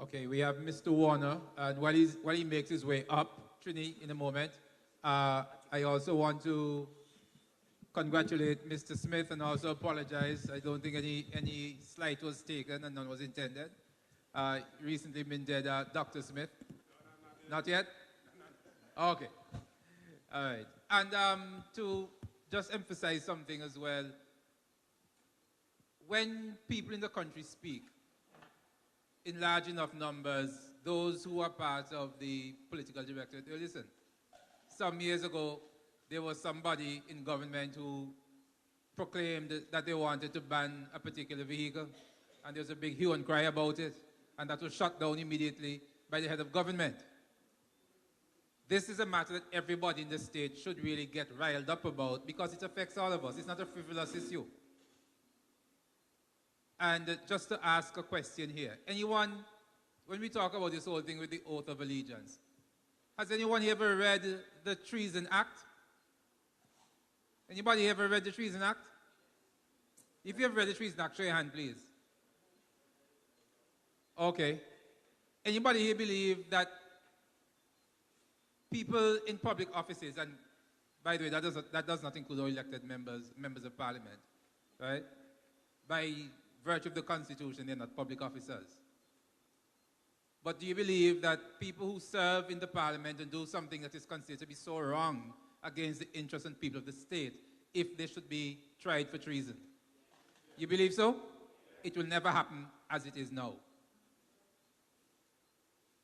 Okay, we have Mr. Warner, and while he makes his way up, Trini, in a moment, I also want to congratulate Mr. Smith and also apologize. I don't think any slight was taken and none was intended. Recently been dead, Dr. Smith. Not yet? Okay. All right. And to just emphasize something as well, when people in the country speak in large enough numbers, those who are part of the political directorate, they listen. Some years ago, there was somebody in government who proclaimed that they wanted to ban a particular vehicle, and there was a big hue and cry about it, and that was shut down immediately by the head of government. This is a matter that everybody in the state should really get riled up about because it affects all of us. It's not a frivolous issue. And just to ask a question here, anyone, when we talk about this whole thing with the oath of allegiance, has anyone ever read the Treason Act? Anybody ever read the Treason Act? If you have read the Treason Act, show your hand, please. Okay. Anybody here believe that people in public offices, and by the way, that does not include our elected members of parliament, right? By virtue of the Constitution, they're not public officers. But do you believe that people who serve in the parliament and do something that is considered to be so wrong against the interests and people of the state, if they should be tried for treason? You believe so? It will never happen as it is now.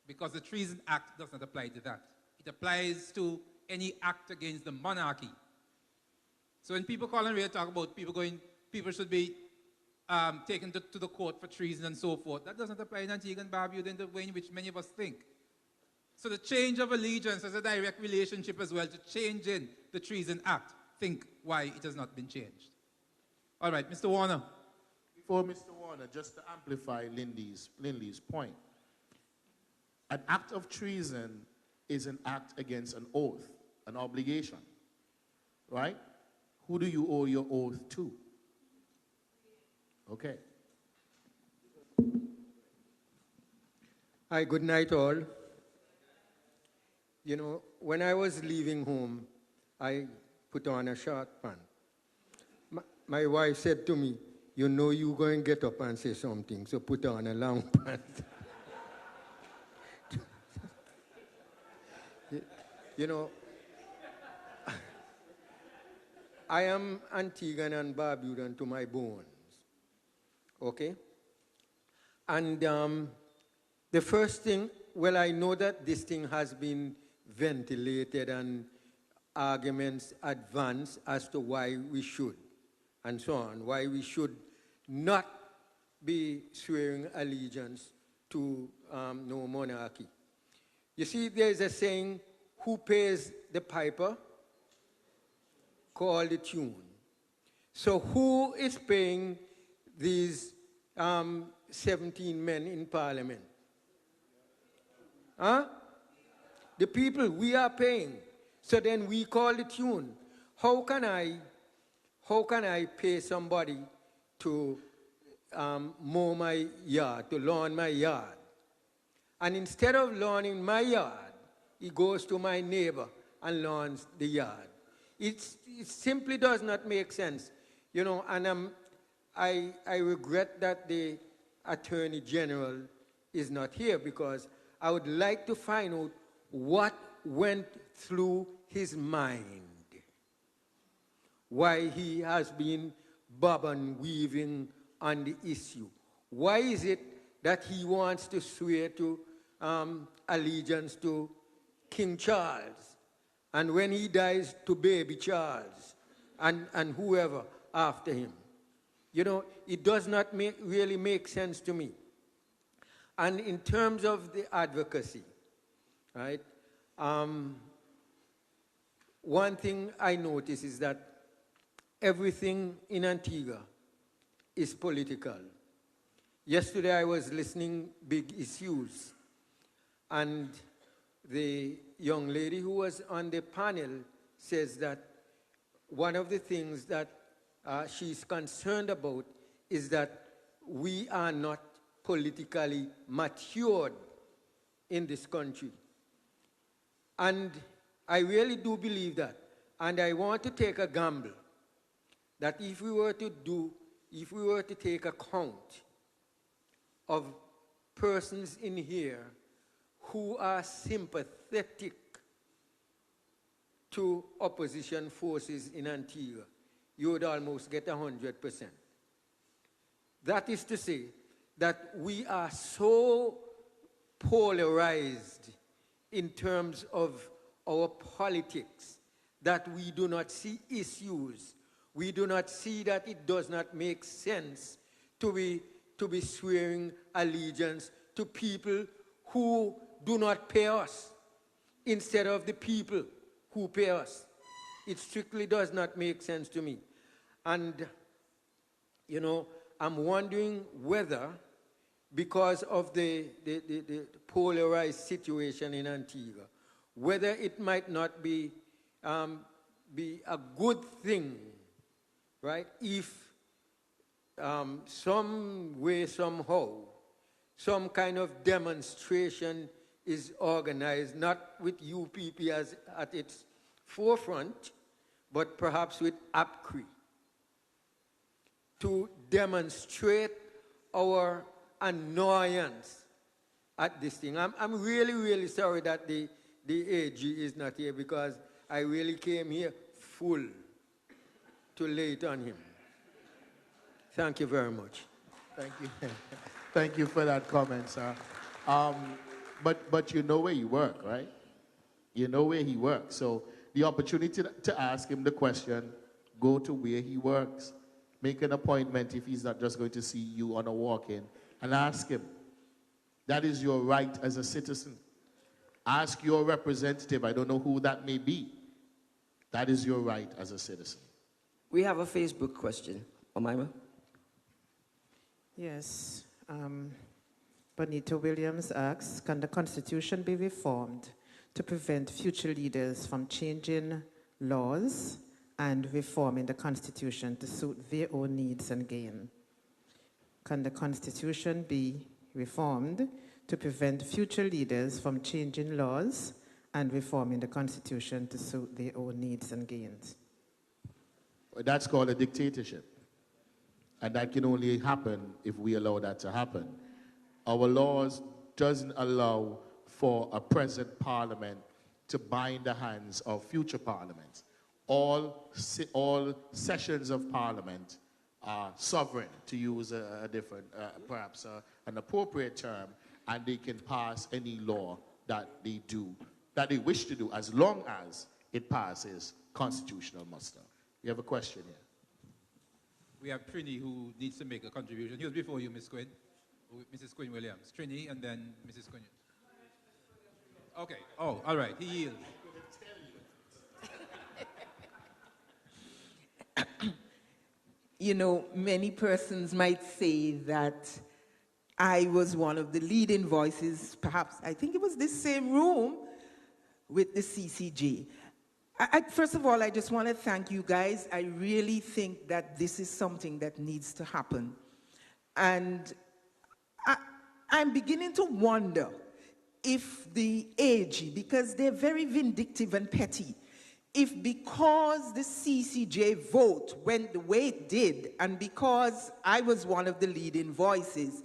Because the Treason Act does not apply to that. It applies to any act against the monarchy. So when people call and really talk about people should be taken to the court for treason and so forth, that doesn't apply in Antigua and Barbuda in the way in which many of us think. So the change of allegiance has a direct relationship as well to changing the Treason Act. Think why it has not been changed. All right, Mr. Warner. Before Mr. Warner, just to amplify Lindy's point, an act of treason is an act against an oath, an obligation, right? Who do you owe your oath to? Okay. Hi, good night all. You know, when I was leaving home, I put on a short pant. My wife said to me, you know you're going to get up and say something, so put on a long pant. You know, I am Antiguan and Barbudan to my bones. Okay? And the first thing, well, I know that this thing has been ventilated and arguments advanced as to why we should, and so on, why we should not be swearing allegiance to no monarchy. You see, there's a saying, who pays the piper? Call the tune. So who is paying these 17 men in parliament? Huh? The people, we are paying. So then we call the tune. How can I pay somebody to mow my yard, to lawn my yard? And instead of lawning my yard, he goes to my neighbor and lawns the yard. It simply does not make sense. You know, and I regret that the Attorney General is not here, because I would like to find out what went through his mind, why he has been bob and weaving on the issue. Why is it that he wants to swear to allegiance to King Charles, and when he dies to baby Charles and whoever after him? You know, it does not really make sense to me. And in terms of the advocacy, right, one thing I notice is that everything in Antigua is political. Yesterday I was listening Big Issues, and the young lady who was on the panel says that one of the things that she's concerned about is that we are not politically matured in this country. And I really do believe that. And I want to take a gamble that if we were to take account of persons in here who are sympathetic to opposition forces in Antigua, you would almost get 100%. That is to say that we are so polarized in terms of our politics that we do not see issues. We do not see that it does not make sense to be swearing allegiance to people who do not pay us instead of the people who pay us. It strictly does not make sense to me. And, you know, I'm wondering whether, because of the polarized situation in Antigua, whether it might not be a good thing, right, if some way, somehow, some kind of demonstration is organized, not with UPP as at its forefront, but perhaps with ABCRE, to demonstrate our annoyance at this thing. I'm really, really sorry that the AG is not here, because I really came here full to lay it on him. Thank you very much. Thank you. Thank you for that comment, sir. But you know where you work, right? You know where he works. So the opportunity to ask him the question, go to where he works. Make an appointment if he's not just going to see you on a walk-in, and ask him. That is your right as a citizen. Ask your representative. I don't know who that may be. That is your right as a citizen. We have a Facebook question. Omaima? Yes. Bonita Williams asks, can the Constitution be reformed to prevent future leaders from changing laws and reforming the Constitution to suit their own needs and gain? Can the Constitution be reformed to prevent future leaders from changing laws and reforming the Constitution to suit their own needs and gains? That's called a dictatorship. And that can only happen if we allow that to happen. Our laws doesn't allow for a present parliament to bind the hands of future parliaments. All sessions of parliament are sovereign, to use a different, perhaps an appropriate term, and they can pass any law that they wish to do, as long as it passes constitutional muster. You have a question here? We have Trini who needs to make a contribution. He was before you, Ms. Quinn. Mrs. Quinn Williams. Trini and then Mrs. Quinn. Okay. Oh, all right. He yields. You know, many persons might say that I was one of the leading voices, perhaps, I think it was this same room with the CCJ. First of all, I just want to thank you guys. I really think that this is something that needs to happen. And I'm beginning to wonder if the AG, because they're very vindictive and petty, if because the CCJ vote went the way it did, and because I was one of the leading voices,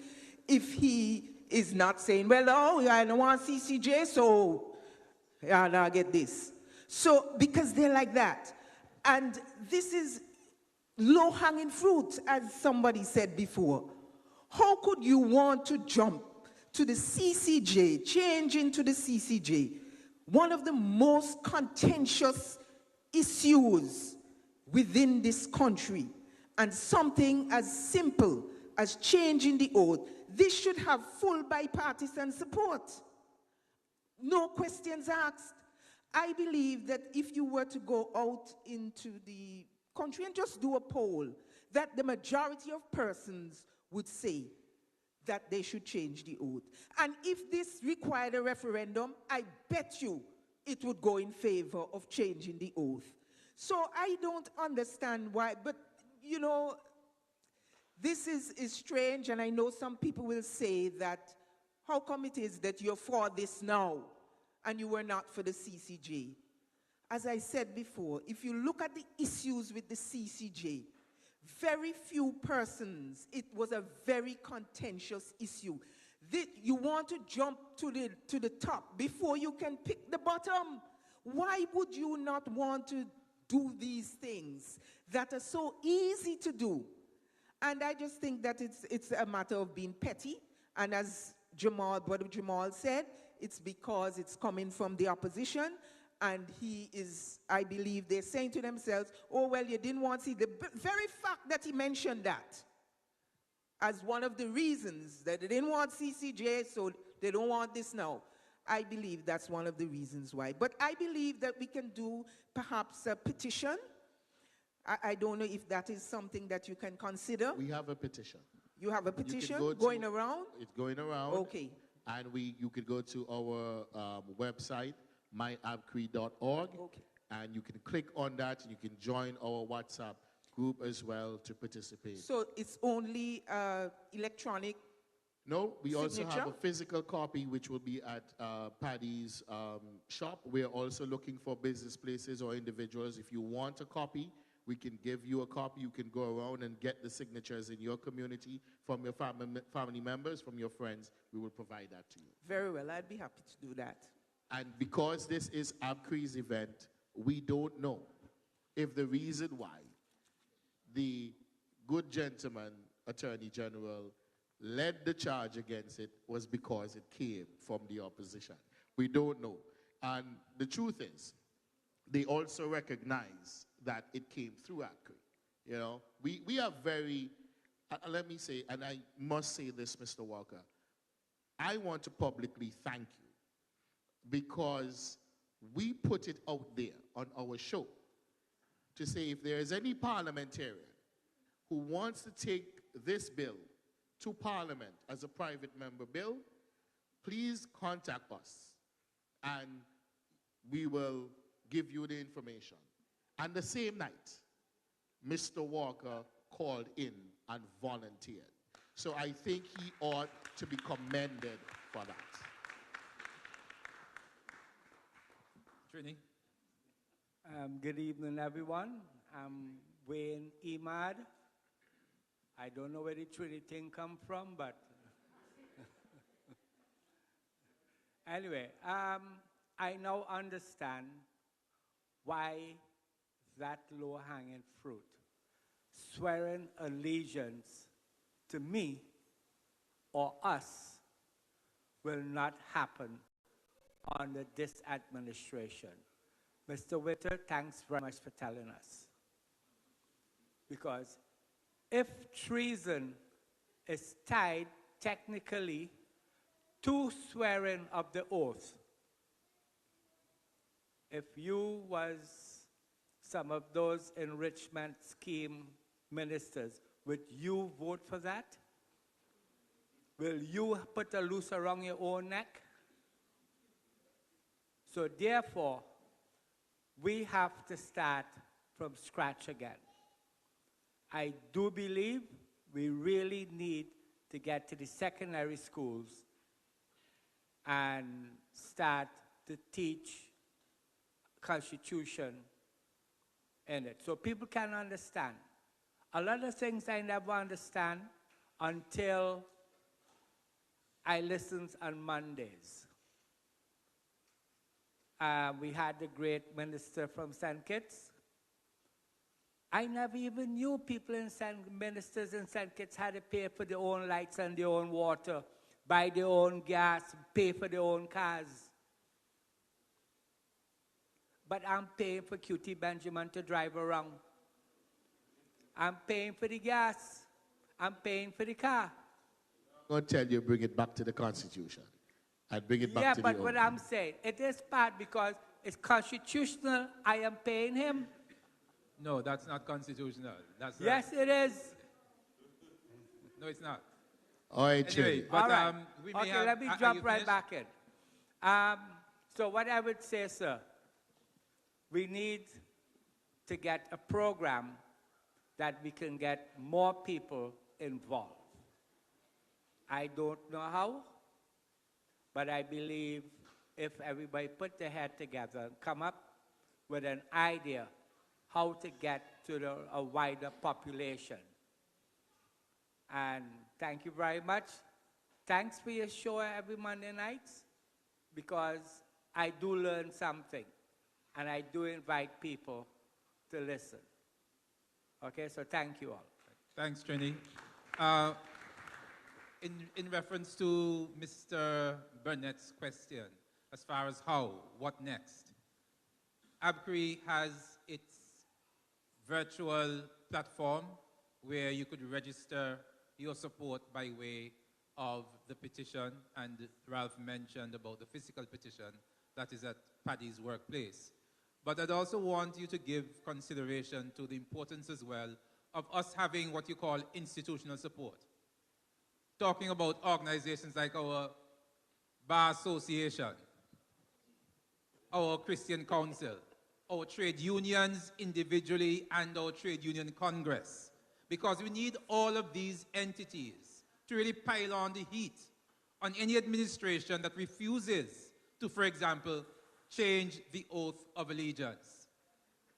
if he is not saying, well, oh, I don't want CCJ, so I'll get this. So, because they're like that. And this is low-hanging fruit, as somebody said before. How could you want to jump to the CCJ, change into the CCJ, one of the most contentious issues within this country, and something as simple as changing the oath? This should have full bipartisan support. No questions asked. I believe that if you were to go out into the country and just do a poll, that the majority of persons would say that they should change the oath. And if this required a referendum, I bet you it would go in favor of changing the oath. So I don't understand why, but you know, this is strange, and I know some people will say that, how come it is that you're for this now and you were not for the CCJ? As I said before, if you look at the issues with the CCJ, very few persons, it was a very contentious issue. You want to jump to the top before you can pick the bottom. Why would you not want to do these things that are so easy to do? And I just think that it's a matter of being petty. And as Brother Jamal said, it's because it's coming from the opposition. And I believe they're saying to themselves, oh, well, you didn't want to see. The very fact that he mentioned that as one of the reasons that they didn't want CCJ, so they don't want this now, I believe that's one of the reasons why. But I believe that we can do perhaps a petition. I don't know if that is something that you can consider. We have a petition. You have a petition going around? It's going around. Okay. And you could go to our website, myabcre.org, okay, and you can click on that, and you can join our WhatsApp group as well to participate. So it's only electronic? No, we signature? also have a physical copy, which will be at Paddy's shop. We're also looking for business places or individuals. If you want a copy, we can give you a copy. You can go around and get the signatures in your community from your family members, from your friends. We will provide that to you. Very well. I'd be happy to do that. And because this is ABCRE's event, we don't know if the reason why the good gentleman, Attorney General, led the charge against it was because it came from the opposition. We don't know. And the truth is, they also recognize that it came through ABCRE. You know, we are very, let me say, and I must say this, Mr. Walker, I want to publicly thank you because we put it out there on our show to say if there is any parliamentarian who wants to take this bill to Parliament as a private member bill, please contact us and we will give you the information. And the same night, Mr. Walker called in and volunteered. So I think he ought to be commended for that. Trini. Good evening, everyone. I'm Wayne Emad. I don't know where the Trini thing come from, but anyway, I now understand why that low-hanging fruit, swearing allegiance to me or us, will not happen under this administration. Mr. Witter, thanks very much for telling us. Because if treason is tied technically to swearing of the oath, if you was some of those enrichment scheme ministers, would you vote for that? Will you put a noose around your own neck? So therefore, we have to start from scratch again. I do believe we really need to get to the secondary schools and start to teach Constitution in it, so people can understand. A lot of things I never understand until I listened on Mondays. We had the great minister from St. Kitts. I never even knew people in ministers in St. Kitts had to pay for their own lights and their own water, buy their own gas, pay for their own cars. But I'm paying for QT Benjamin to drive around. I'm paying for the gas. I'm paying for the car. I'm going to tell you, bring it back to the Constitution. I'd bring it back to the Yeah, but what I'm saying, it is part because it's constitutional. I am paying him. No, that's not constitutional. That's yes, it is. No, it's not. All right, anyway, but, all right. we may okay, have, let me jump right back in. So what I would say, sir, we need to get a program that we can get more people involved. I don't know how, but I believe if everybody put their head together and come up with an idea how to get to a wider population. And thank you very much. Thanks for your show every Monday nights, because I do learn something, and I do invite people to listen. Okay, so thank you all. Thanks, Trini. In reference to Mr. Burnett's question, as far as how, what next, ABCRE has its virtual platform where you could register your support by way of the petition, and Ralph mentioned about the physical petition that is at Paddy's workplace. But I'd also want you to give consideration to the importance as well of us having what you call institutional support. Talking about organizations like our Bar Association, our Christian Council, our trade unions individually, and our Trade Union Congress. Because we need all of these entities to really pile on the heat on any administration that refuses to, for example, change the oath of allegiance.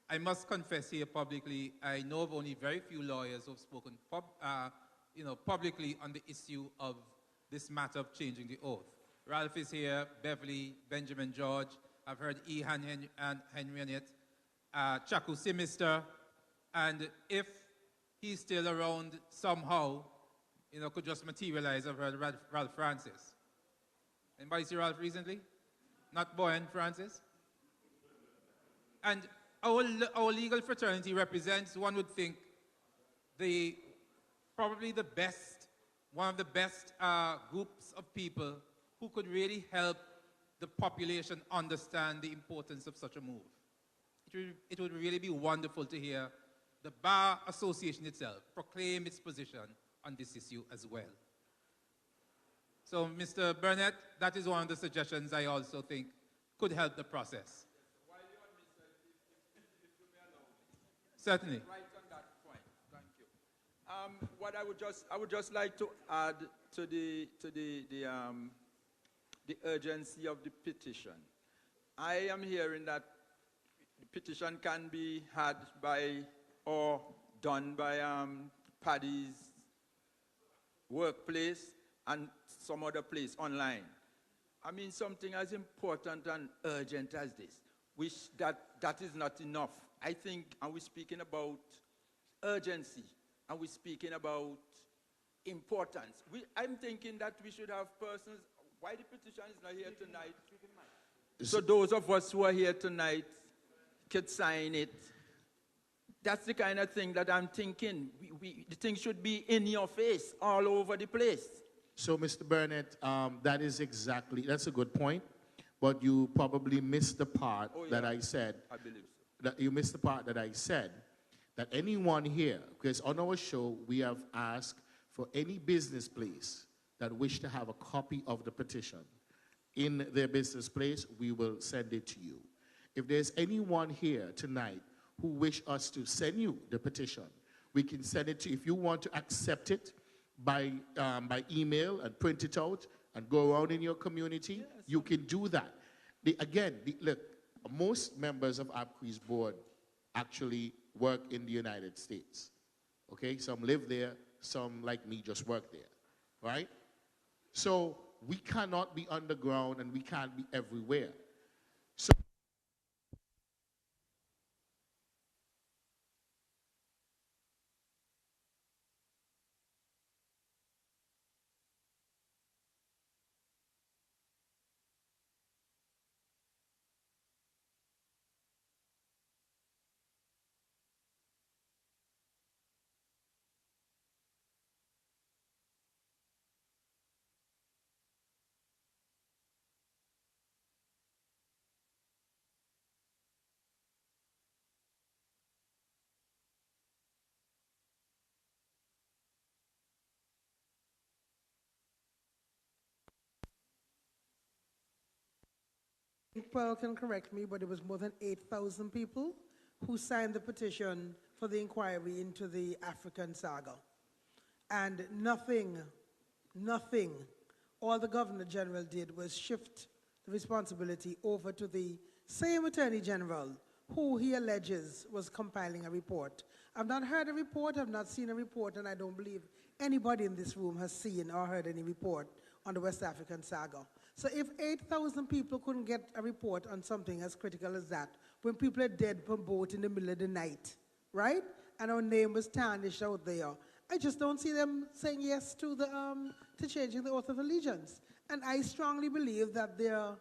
I must confess here publicly, I know of only very few lawyers who have spoken publicly on the issue of this matter of changing the oath. Ralph is here, Beverly, Benjamin George, I've heard Henriette, Chaku Simister, and if he's still around somehow, could just materialize. I've heard Ralph Francis. Anybody see Ralph recently? Not Boyan Francis? And our legal fraternity represents, one would think, probably the best, one of the best groups of people who could really help the population understand the importance of such a move. It would really be wonderful to hear the Bar Association itself proclaim its position on this issue as well. So, Mr. Burnett, that is one of the suggestions I also think could help the process. While you're on, if you may allow me. Certainly. Right on that point. Thank you. What I would just like to add to the urgency of the petition. I am hearing that the petition can be had by or done by Paddy's workplace and some other place online. I mean, something as important and urgent as this, that is not enough. I think, and we're speaking about urgency, and we're speaking about importance. I'm thinking that we should have persons, why the petition is not here tonight? So those of us who are here tonight could sign it. That's the kind of thing that I'm thinking. The thing should be in your face, all over the place. So, Mr. Burnett, that's a good point, but you probably missed the part that I said. I believe so. That you missed the part that I said, that anyone here, because on our show, we have asked for any business place that wish to have a copy of the petition in their business place, we will send it to you. If there's anyone here tonight who wish us to send you the petition, we can send it to you. If you want to accept it by email and print it out and go around in your community, you can do that. Look, most members of ABCRE's board actually work in the United States. Okay, some live there, some like me just work there, right? So we cannot be underground and we can't be everywhere. So Pearl can correct me, but it was more than 8,000 people who signed the petition for the inquiry into the African saga. And nothing, all the Governor General did was shift the responsibility over to the same Attorney General who he alleges was compiling a report. I've not heard a report, I've not seen a report, and I don't believe anybody in this room has seen or heard any report on the West African saga. So if 8,000 people couldn't get a report on something as critical as that, when people are dead from boat in the middle of the night, right? And our name was tarnished out there, I just don't see them saying yes to changing the oath of allegiance. And I strongly believe that their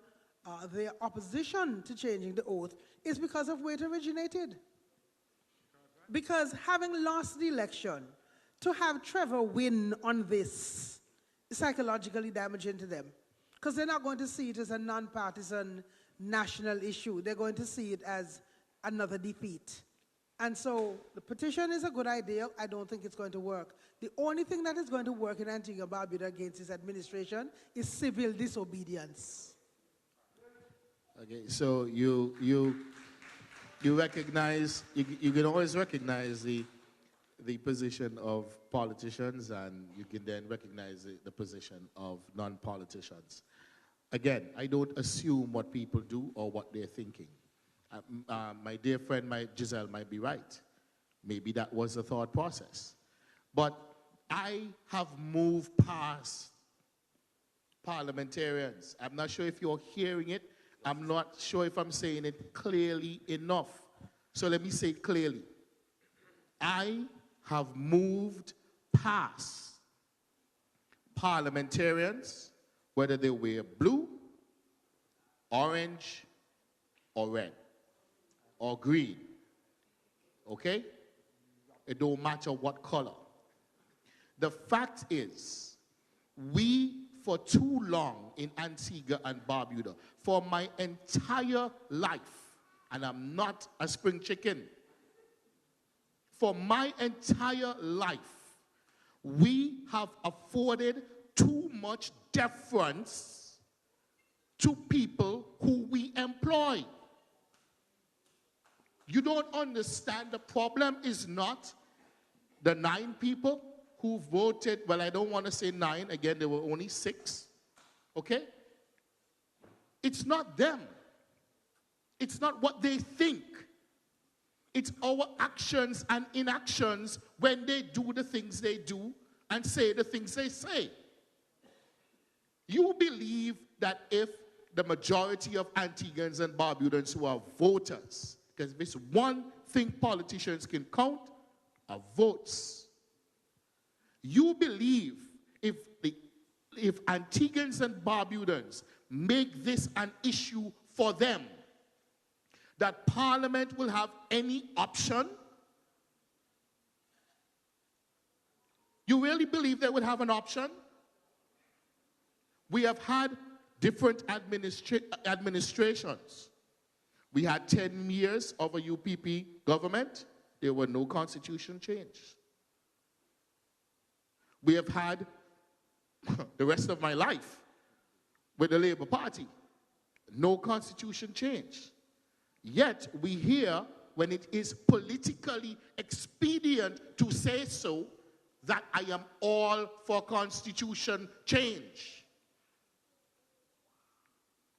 opposition to changing the oath is because of where it originated. Because having lost the election, to have Trevor win on this is psychologically damaging to them. Because they're not going to see it as a nonpartisan national issue. They're going to see it as another defeat. And so the petition is a good idea. I don't think it's going to work. The only thing that is going to work in Antigua and Barbuda against this administration is civil disobedience. Okay, so you recognize, you can always recognize the position of politicians, and you can then recognize the position of non-politicians. Again, I don't assume what people do or what they're thinking. My dear friend, Giselle, might be right. Maybe that was the thought process. But I have moved past parliamentarians. I'm not sure if you're hearing it. I'm not sure if I'm saying it clearly enough. So let me say it clearly. I have moved past parliamentarians, whether they wear blue, orange, or red, or green, okay? It don't matter what color. The fact is, we, for too long in Antigua and Barbuda, for my entire life, and I'm not a spring chicken, for my entire life, we have afforded too much deference to people who we employ. You don't understand. The problem is not the 9 people who voted. Well, I don't want to say 9. Again, there were only 6. Okay? It's not them. It's not what they think. It's our actions and inactions when they do the things they do and say the things they say. you believe that if the majority of Antiguans and Barbudans who are voters, because this one thing politicians can count are votes. You believe if Antiguans and Barbudans make this an issue for them, that Parliament will have any option? You really believe they would have an option? We have had different administrations. We had 10 years of a UPP government. There were no constitution change. We have had the rest of my life with the Labour Party. No constitution change. Yet we hear, when it is politically expedient to say so, that I am all for constitution change.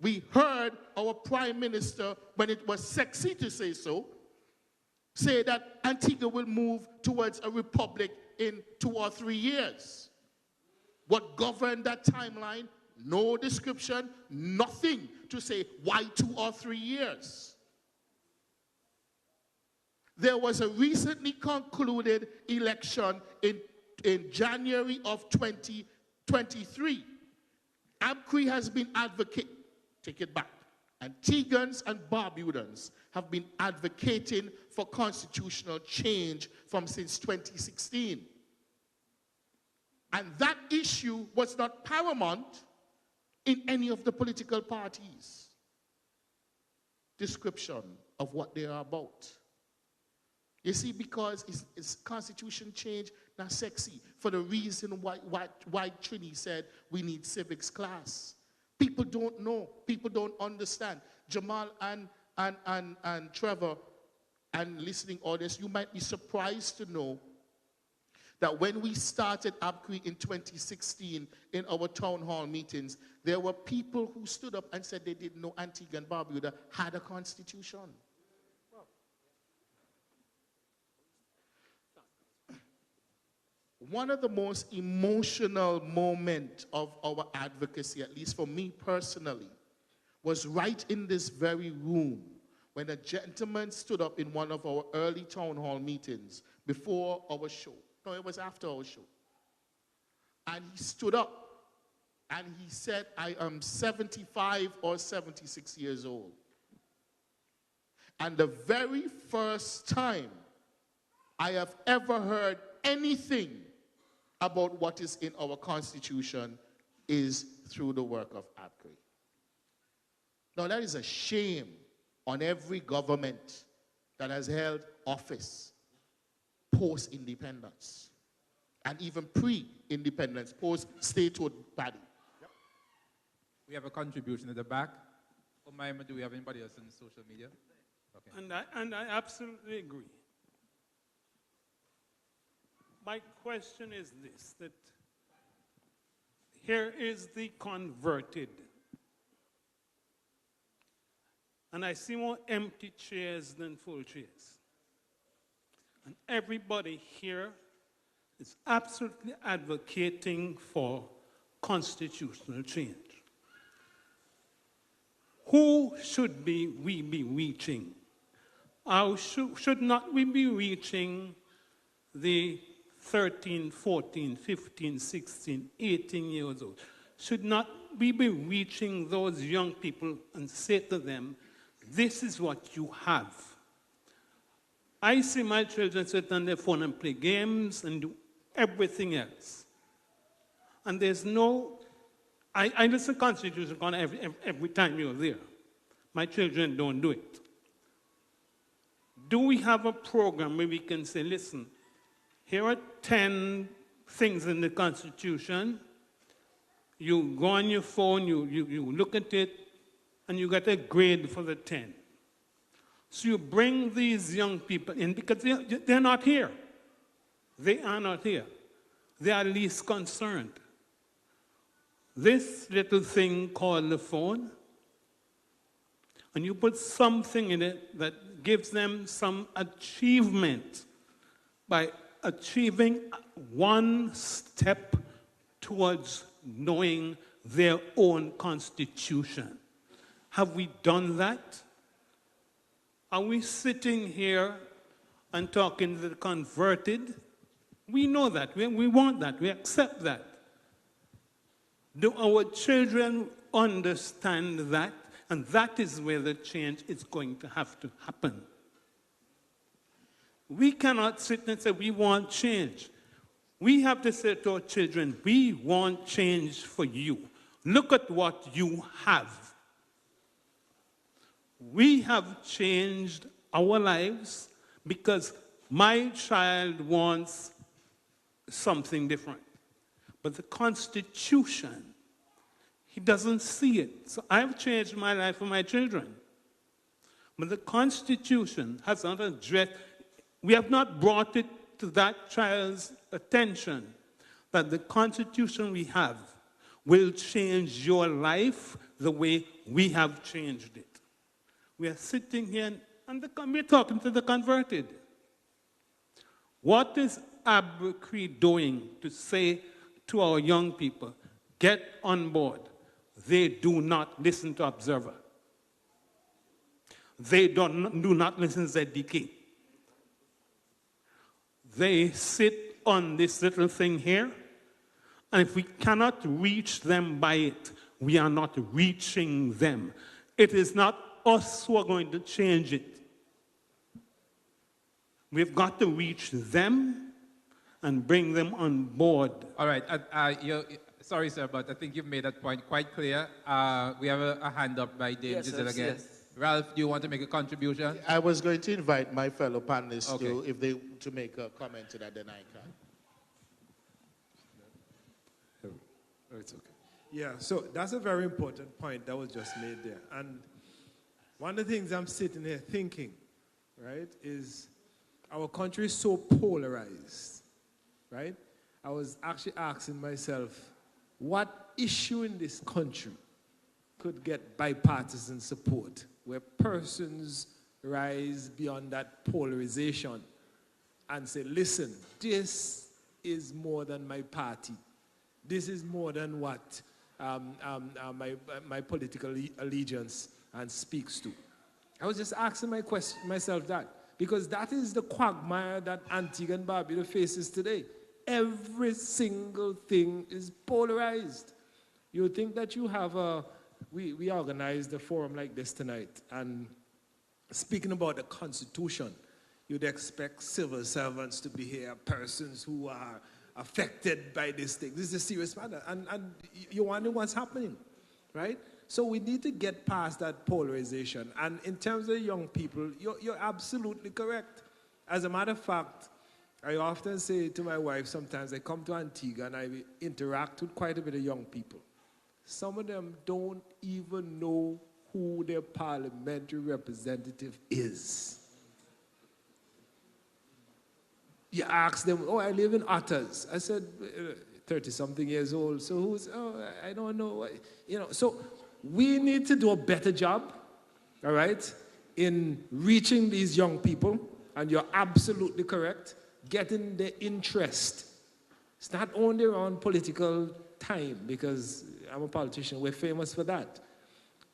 We heard our Prime Minister, when it was sexy to say so, say that Antigua will move towards a republic in 2 or 3 years. What governed that timeline? No description, nothing to say why 2 or 3 years. There was a recently concluded election in January of 2023. ABCRE has been advocating, take it back, Antiguans and Barbudans have been advocating for constitutional change since 2016. And that issue was not paramount in any of the political parties' description of what they are about. You see, because it's constitution change, not sexy, for the reason why Trini said we need civics class. People don't know. People don't understand. Jamal and Trevor and listening audience, you might be surprised to know that when we started ABCRE in 2016 in our town hall meetings, there were people who stood up and said they didn't know Antigua and Barbuda had a constitution. One of the most emotional moments of our advocacy, at least for me personally, was right in this very room when a gentleman stood up in one of our early town hall meetings before our show. No, it was after our show. And he stood up and he said, I am 75 or 76 years old. And the very first time I have ever heard anything about what is in our Constitution is through the work of ABCRE. Now, that is a shame on every government that has held office post-independence and even pre-independence, post-statehood body. Yep. We have a contribution at the back. Omaima, do we have anybody else on social media? Okay. And I absolutely agree. My question is this, that here is the converted. And I see more empty chairs than full chairs. And everybody here is absolutely advocating for constitutional change. Who should we be reaching? Should not we be reaching the 13, 14, 15, 16, 18 years old? Should not we be reaching those young people and say to them, this is what you have? I see my children sit on their phone and play games and do everything else. And there's no, I listen to Constitution every time you're there. My children don't do it. Do we have a program where we can say, listen, here are 10 things in the Constitution. You go on your phone, you look at it, and you get a grade for the 10. So you bring these young people in because they're not here. They are not here. They are least concerned. This little thing called the phone, and you put something in it that gives them some achievement by achieving one step towards knowing their own constitution. Have we done that? Are we sitting here and talking to the converted? We know that. We want that. We accept that. Do our children understand that? And that is where the change is going to have to happen. We cannot sit and say we want change. We have to say to our children, we want change for you. Look at what you have. We have changed our lives because my child wants something different. But the Constitution, he doesn't see it. So I've changed my life for my children. But the Constitution has not addressed, we have not brought it to that child's attention that the Constitution we have will change your life the way we have changed it. We are sitting here and we're talking to the converted. What is ABCRE doing to say to our young people, get on board? They do not listen to Observer. They do not listen to ZDK. They sit on this little thing here, and if we cannot reach them by it, we are not reaching them. It is not us who are going to change it. We've got to reach them and bring them on board. All right. Sorry, sir, but I think you've made that point quite clear. We have a hand up by Dave Giselle again. Yes. Ralph, do you want to make a contribution? I was going to invite my fellow panelists to make a comment to that, then I can. Oh, it's okay. Yeah, so that's a very important point that was just made there. And one of the things I'm sitting here thinking, right, is our country is so polarized, right? I was actually asking myself, what issue in this country could get bipartisan support, where persons rise beyond that polarization and say, listen, this is more than my party. This is more than what my political allegiance and speaks to. I was just asking myself that, because that is the quagmire that Antigua and Barbuda faces today. Every single thing is polarized. You think that you have we organized a forum like this tonight, and speaking about the Constitution, you'd expect civil servants to be here, persons who are affected by this thing. This is a serious matter, and you wonder what's happening, right? So we need to get past that polarization. And in terms of young people, you're absolutely correct. As a matter of fact, I often say to my wife, sometimes I come to Antigua and I interact with quite a bit of young people. Some of them don't even know who their parliamentary representative is. You ask them, oh, I live in Otters. I said, 30-something years old. So who's, I don't know. So we need to do a better job, all right, in reaching these young people, and you're absolutely correct, getting their interest. It's not only around political time, because I'm a politician, we're famous for that.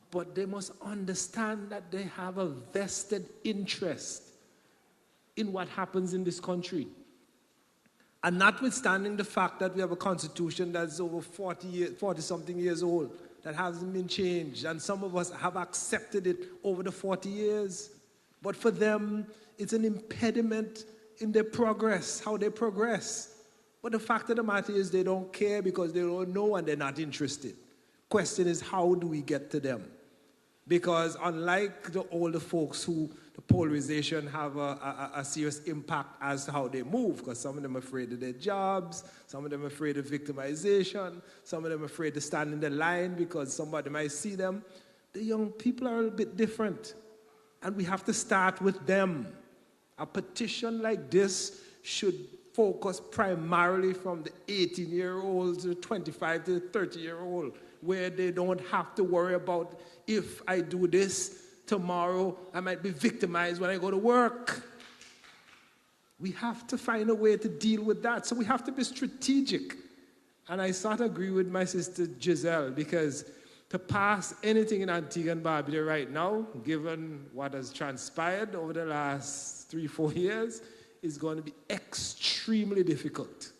But they must understand that they have a vested interest in what happens in this country. And notwithstanding the fact that we have a constitution that's over 40-something years old, that hasn't been changed, and some of us have accepted it over the 40 years. But for them, it's an impediment in their progress, how they progress. But the fact of the matter is they don't care because they don't know and they're not interested. Question is, how do we get to them? Because unlike the older folks who the polarization have a serious impact as to how they move, because some of them are afraid of their jobs, some of them are afraid of victimization, some of them are afraid to stand in the line because somebody might see them. The young people are a bit different, and we have to start with them. A petition like this should focus primarily from the 18-year-olds to the 25 to the 30-year-old, where they don't have to worry about, if I do this tomorrow, I might be victimized when I go to work. We have to find a way to deal with that. So we have to be strategic And I sort of agree with my sister Giselle, because to pass anything in Antigua and Barbuda right now, given what has transpired over the last 3-4 years, is going to be extremely difficult.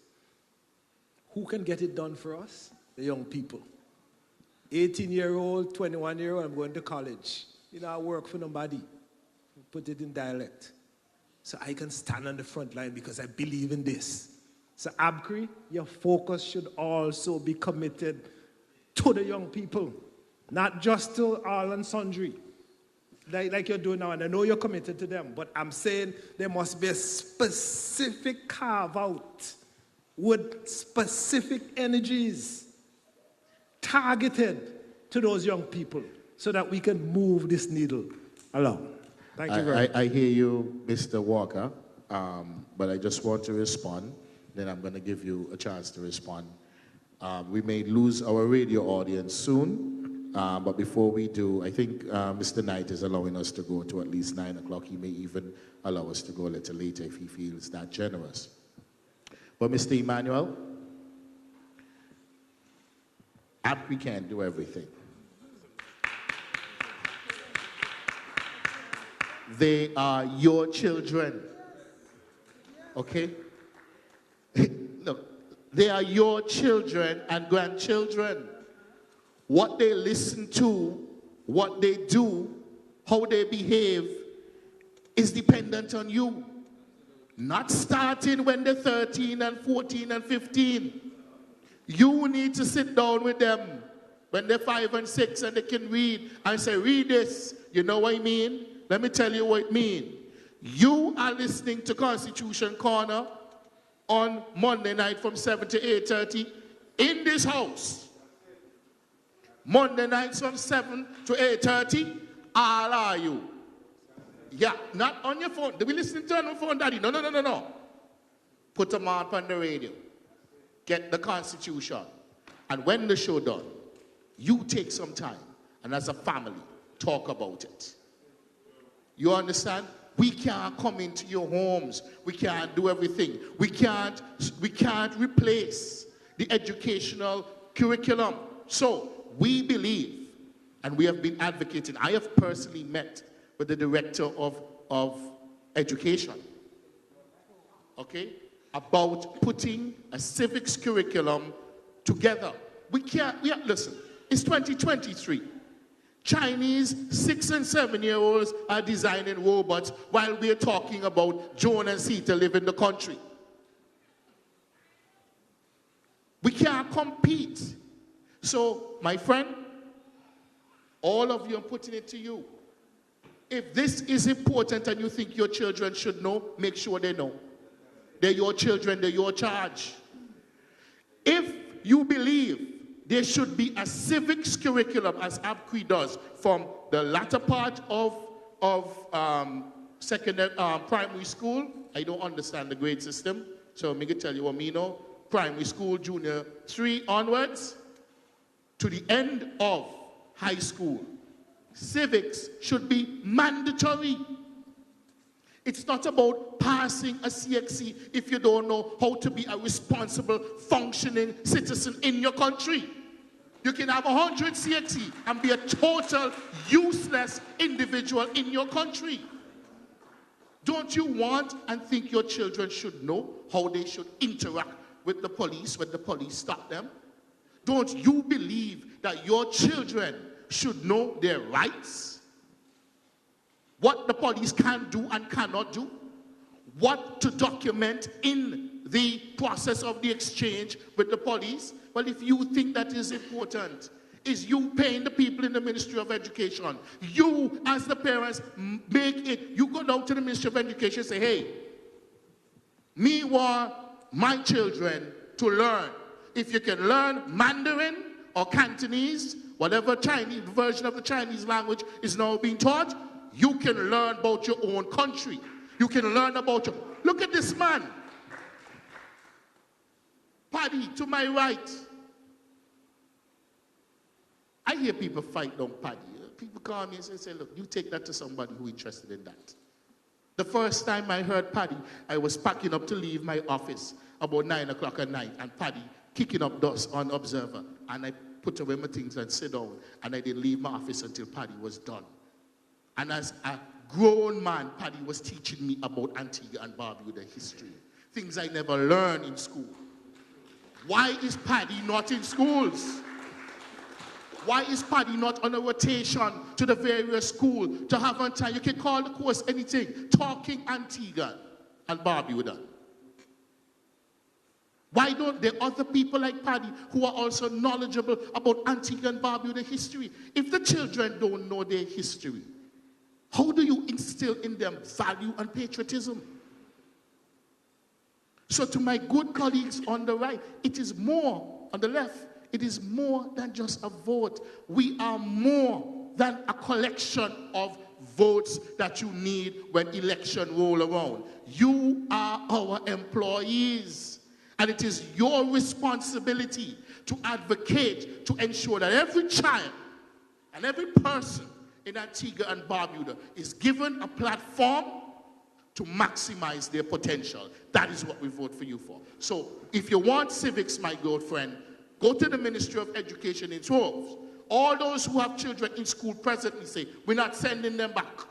Who can get it done for us? The young people. 18-year-old, 21-year-old, I'm going to college. You know, I work for nobody. Put it in dialect. So I can stand on the front line because I believe in this. So ABCRE, your focus should also be committed to the young people, not just to all and sundry, like you're doing now. And I know you're committed to them, but I'm saying there must be a specific carve-out with specific energies targeted to those young people so that we can move this needle along. Thank you very much. I hear you, Mr. Walker, but I just want to respond. Then I'm going to give you a chance to respond. We may lose our radio audience soon, but before we do, I think Mr. Knight is allowing us to go to at least 9 o'clock. He may even allow us to go a little later if he feels that generous. But Mr. Emmanuel, ABCRE can't do everything. They are your children, okay? Look, they are your children and grandchildren. What they listen to, what they do, how they behave is dependent on you. Not starting when they're 13 and 14 and 15. You need to sit down with them when they're 5 and 6 and they can read and say, read this. You know what I mean? Let me tell you what it means. You are listening to Constitution Corner on Monday night from 7 to 8:30 in this house. Monday nights from 7 to 8:30, all are you? Yeah, not on your phone. Do we listen to on your phone, Daddy? No. Put them on the radio. Get the Constitution. And when the show done, you take some time and as a family, talk about it. You understand? We can't come into your homes. We can't do everything. We can't replace the educational curriculum. So we believe, and we have been advocating, I have personally met with the director of education, okay, about putting a civics curriculum together. Listen, it's 2023. Chinese 6 and 7-year-olds are designing robots while we're talking about Joan and Sita live in the country. We can't compete. So, my friend, all of you, I'm putting it to you. If this is important and you think your children should know, make sure they know. They're your children, they're your charge. If you believe there should be a civics curriculum, as ABCRE does, from the latter part of primary school. I don't understand the grade system, so I'm going to tell you what I know. Primary school, junior 3 onwards, to the end of high school. Civics should be mandatory. It's not about passing a CXC if you don't know how to be a responsible, functioning citizen in your country. You can have 100 CXC and be a total useless individual in your country. Don't you want and think your children should know how they should interact with the police when the police stop them? Don't you believe that your children should know their rights? What the police can do and cannot do? What to document in the process of the exchange with the police? Well, if you think that is important, is you paying the people in the Ministry of Education. You, as the parents, make it. You go down to the Ministry of Education and say, hey, me want my children to learn. If you can learn Mandarin or Cantonese, whatever Chinese version of the Chinese language is now being taught, you can learn about your own country. You can learn about your... Look at this man. Paddy, to my right. I hear people fight down Paddy. People call me and say, look, you take that to somebody who's interested in that. The first time I heard Paddy, I was packing up to leave my office about 9 o'clock at night, and Paddy kicking up dust on Observer, and I put away my things and sit down, and I didn't leave my office until Paddy was done. And as a grown man, Paddy was teaching me about Antigua and Barbuda history, things I never learned in school. Why is Paddy not in schools? Why is Paddy not on a rotation to the various schools to have on time? You can call the course anything, talking Antigua and Barbuda. Why don't there other people like Paddy who are also knowledgeable about Antigua and Barbuda history? If the children don't know their history, how do you instill in them value and patriotism? So to my good colleagues on the right, it is more, on the left, it is more than just a vote. We are more than a collection of votes that you need when election roll around. You are our employees. And it is your responsibility to advocate to ensure that every child and every person in Antigua and Barbuda is given a platform to maximize their potential. That is what we vote for you for. So if you want civics, my good friend, go to the Ministry of Education in Troves. All those who have children in school presently say, we're not sending them back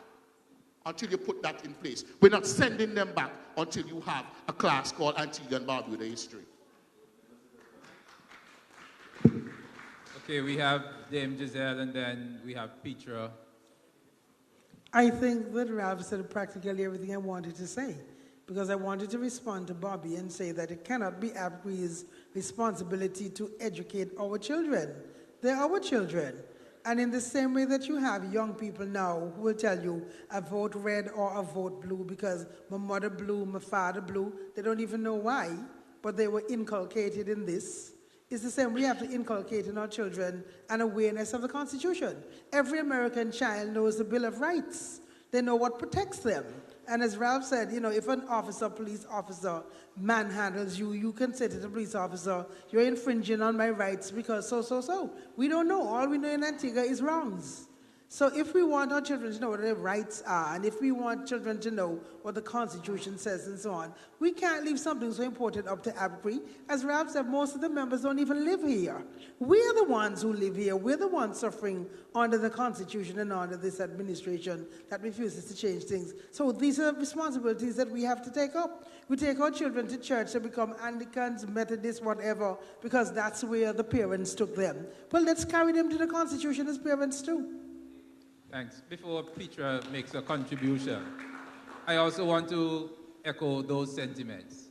until you put that in place. We're not sending them back until you have a class called Antigua and Barbuda history. Okay, we have Dame Giselle, and then we have Petra. I think that Ralph said practically everything I wanted to say, because I wanted to respond to Bobby and say that it cannot be ABCRE's responsibility to educate our children. They're our children. And in the same way that you have young people now who will tell you, I vote red or I vote blue because my mother blue, my father blue, they don't even know why, but they were inculcated in this. It's the same. We have to inculcate in our children an awareness of the Constitution. Every American child knows the Bill of Rights. They know what protects them. And as Ralph said, you know, if an officer, police officer, manhandles you, you can say to the police officer, you're infringing on my rights because so. We don't know. All we know in Antigua is wrongs. So if we want our children to know what their rights are, and if we want children to know what the Constitution says and so on, we can't leave something so important up to ABCRE. As Ralph said, most of the members don't even live here. We're the ones who live here. We're the ones suffering under the Constitution and under this administration that refuses to change things. So these are responsibilities that we have to take up. We take our children to church to become Anglicans, Methodists, whatever, because that's where the parents took them. Well, let's carry them to the Constitution as parents too. Thanks. Before Petra makes a contribution, I also want to echo those sentiments.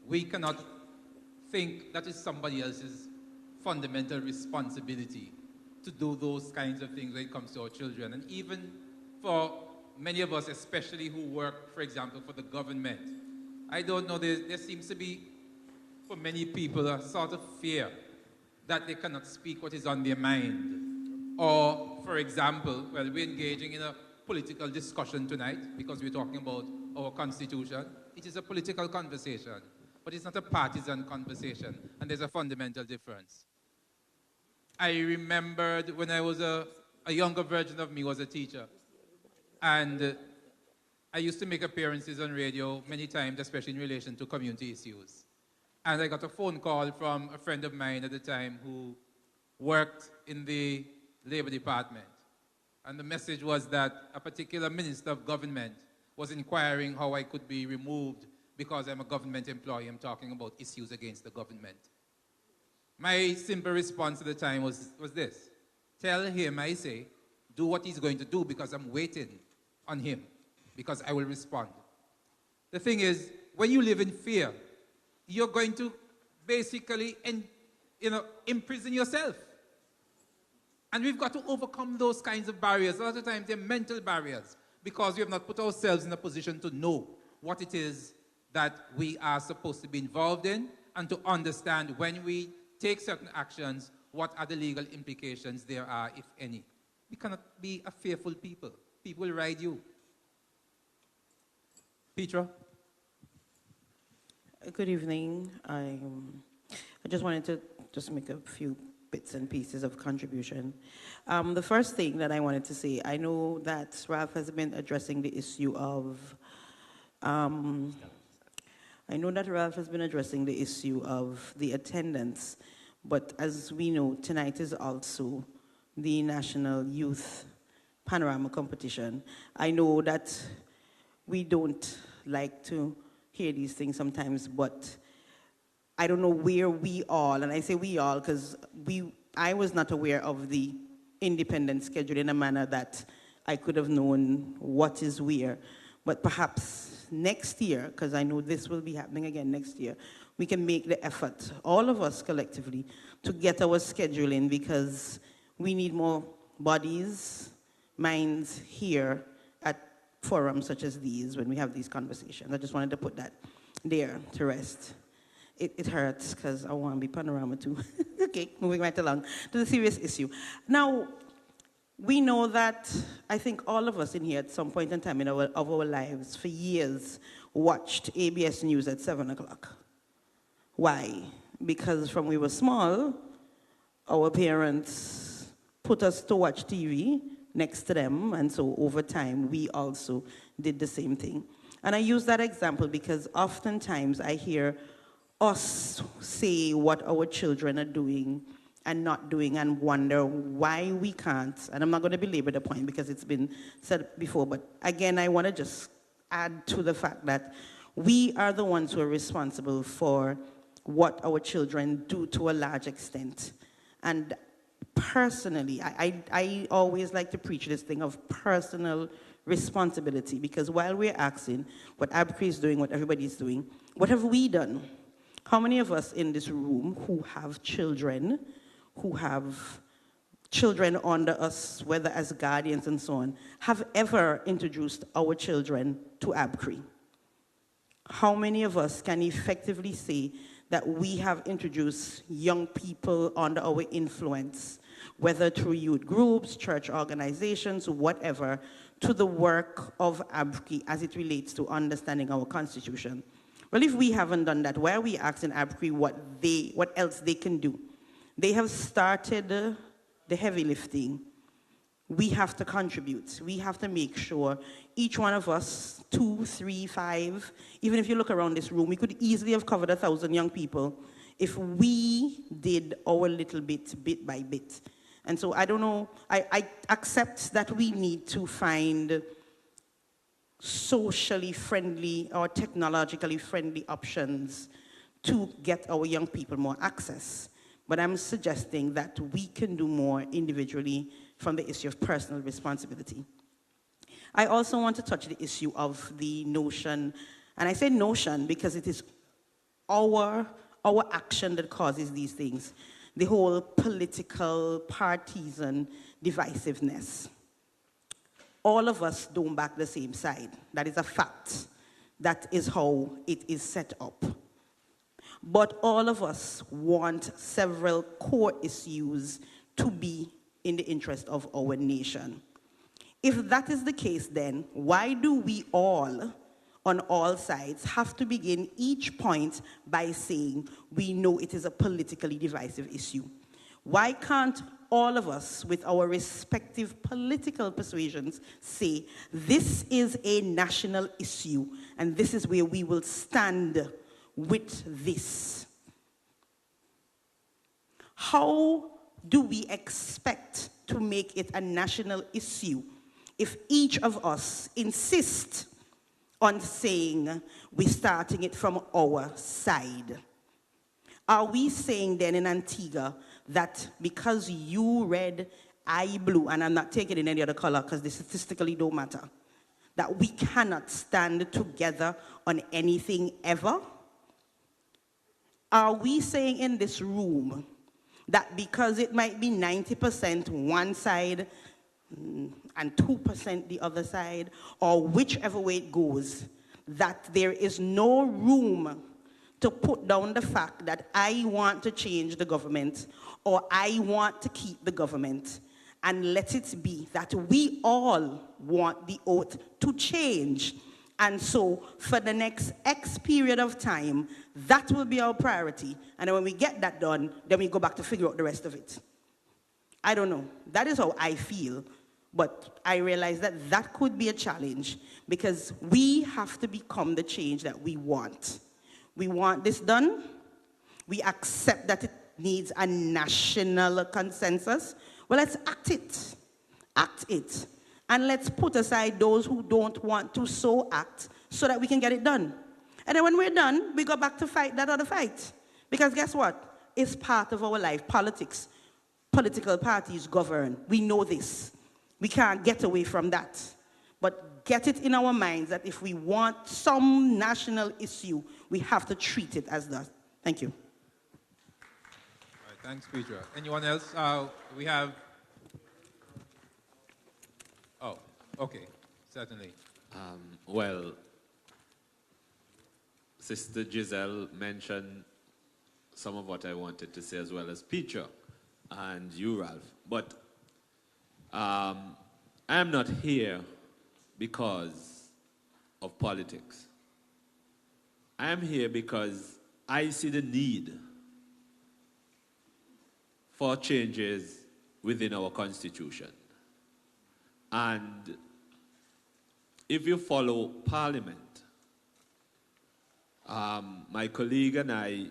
We cannot think that is somebody else's fundamental responsibility to do those kinds of things when it comes to our children. And even for many of us, especially who work, for example, for the government, I don't know, there seems to be, for many people, a sort of fear that they cannot speak what is on their mind. Or, for example, well, we're engaging in a political discussion tonight because we're talking about our Constitution. It is a political conversation, but it's not a partisan conversation, and there's a fundamental difference. I remembered when I was a younger version of me was a teacher, and I used to make appearances on radio many times, especially in relation to community issues. And I got a phone call from a friend of mine at the time who worked in the Labor Department. And the message was that a particular minister of government was inquiring how I could be removed because I'm a government employee. I'm talking about issues against the government. My simple response at the time was this. Tell him, I say, do what he's going to do because I'm waiting on him because I will respond. The thing is, when you live in fear, you're going to basically imprison yourself. And we've got to overcome those kinds of barriers. A lot of times they're mental barriers because we have not put ourselves in a position to know what it is that we are supposed to be involved in and to understand when we take certain actions, what are the legal implications there are, if any. We cannot be a fearful people. People will ride you. Petra? Good evening. I just wanted to make a few bits and pieces of contribution. The first thing that I wanted to say, I know that Ralph has been addressing the issue of I know that Ralph has been addressing the issue of the attendance, but as we know, tonight is also the National Youth Panorama Competition. I know that we don't like to hear these things sometimes, but I don't know where we all, and I say we all because I was not aware of the independent schedule in a manner that I could have known what is where. But perhaps next year, because I know this will be happening again next year, we can make the effort, all of us collectively, to get our schedule in, because we need more bodies, minds here at forums such as these when we have these conversations. I just wanted to put that there to rest. It hurts because I want to be panorama too. Okay, moving right along to the serious issue. Now, we know that I think all of us in here at some point in time of our lives for years watched ABS News at 7 o'clock. Why? Because from we were small, our parents put us to watch TV next to them, and so over time we also did the same thing. And I use that example because oftentimes I hear us say what our children are doing and not doing and wonder why we can't. And I'm not going to belabor the point because it's been said before, but again, I want to just add to the fact that we are the ones who are responsible for what our children do to a large extent. And personally, I always like to preach this thing of personal responsibility, because while we're asking what ABCRE is doing, what everybody's doing, what have we done? How many of us in this room who have children under us, whether as guardians and so on, have ever introduced our children to ABCRE? How many of us can effectively say that we have introduced young people under our influence, whether through youth groups, church organizations, whatever, to the work of ABCRE as it relates to understanding our Constitution? Well, if we haven't done that, why are we asking ABCRE what else they can do? They have started the heavy lifting. We have to contribute. We have to make sure each one of us, 2, 3, 5, even if you look around this room, we could easily have covered 1,000 young people if we did our little bit by bit. And so I don't know, I accept that we need to find socially friendly or technologically friendly options to get our young people more access. But I'm suggesting that we can do more individually from the issue of personal responsibility. I also want to touch the issue of the notion, and I say notion because it is our action that causes these things, the whole political, partisan divisiveness. All of us don't back the same side. That is a fact. That is how it is set up. But all of us want several core issues to be in the interest of our nation. If that is the case, then why do we all, on all sides, have to begin each point by saying we know it is a politically divisive issue? Why can't all of us, with our respective political persuasions, say this is a national issue and this is where we will stand with this? How do we expect to make it a national issue if each of us insists on saying we're starting it from our side? Are we saying then in Antigua that because you red, I blue, and I'm not taking in any other color because they statistically don't matter, that we cannot stand together on anything ever? Are we saying in this room that because it might be 90% one side and 2% the other side, or whichever way it goes, that there is no room to put down the fact that I want to change the government or I want to keep the government, and let it be that we all want the oath to change? And so for the next X period of time, that will be our priority. And then when we get that done, then we go back to figure out the rest of it. I don't know. That is how I feel. But I realize that that could be a challenge because we have to become the change that we want. We want this done. We accept that it needs a national consensus. Well, let's act it. Act it. And let's put aside those who don't want to so act so that we can get it done. And then when we're done, we go back to fight that other fight. Because guess what? It's part of our life. Politics. Political parties govern. We know this. We can't get away from that. But get it in our minds that if we want some national issue, we have to treat it as that. Thank you. All right, thanks, Petra. Anyone else? We have... Oh, okay, certainly. Well, Sister Giselle mentioned some of what I wanted to say as well as Petra and you, Ralph. But I am not here because of politics. I am here because I see the need for changes within our Constitution. And if you follow Parliament, my colleague and I,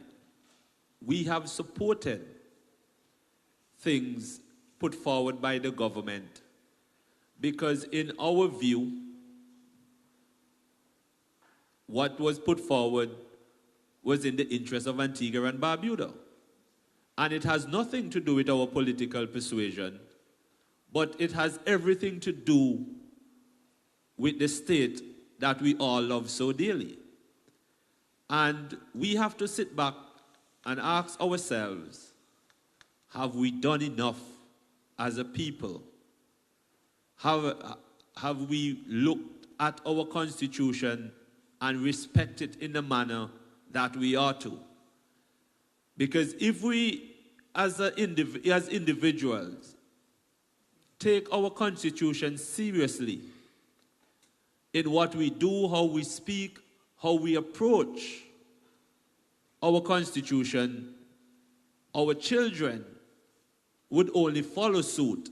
we have supported things put forward by the government because in our view, what was put forward was in the interest of Antigua and Barbuda. And it has nothing to do with our political persuasion, but it has everything to do with the state that we all love so dearly. And we have to sit back and ask ourselves, have we done enough as a people? Have we looked at our Constitution and respect it in the manner that we ought to? Because if we, as individuals, take our Constitution seriously in what we do, how we speak, how we approach our Constitution, our children would only follow suit.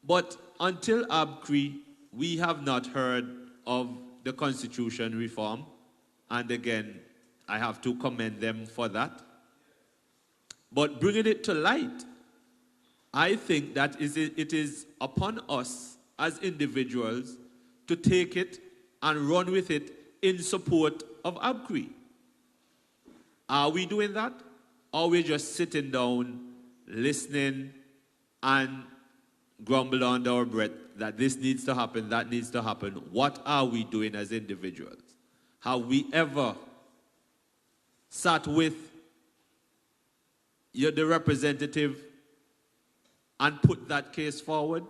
But until ABCRE, we have not heard of the Constitution reform. And again, I have to commend them for that. But bringing it to light, I think that it is upon us as individuals to take it and run with it in support of ABCRE. Are we doing that? Or are we just sitting down, listening, and grumble under our breath that this needs to happen, that needs to happen? What are we doing as individuals? Have we ever sat with the representative and put that case forward?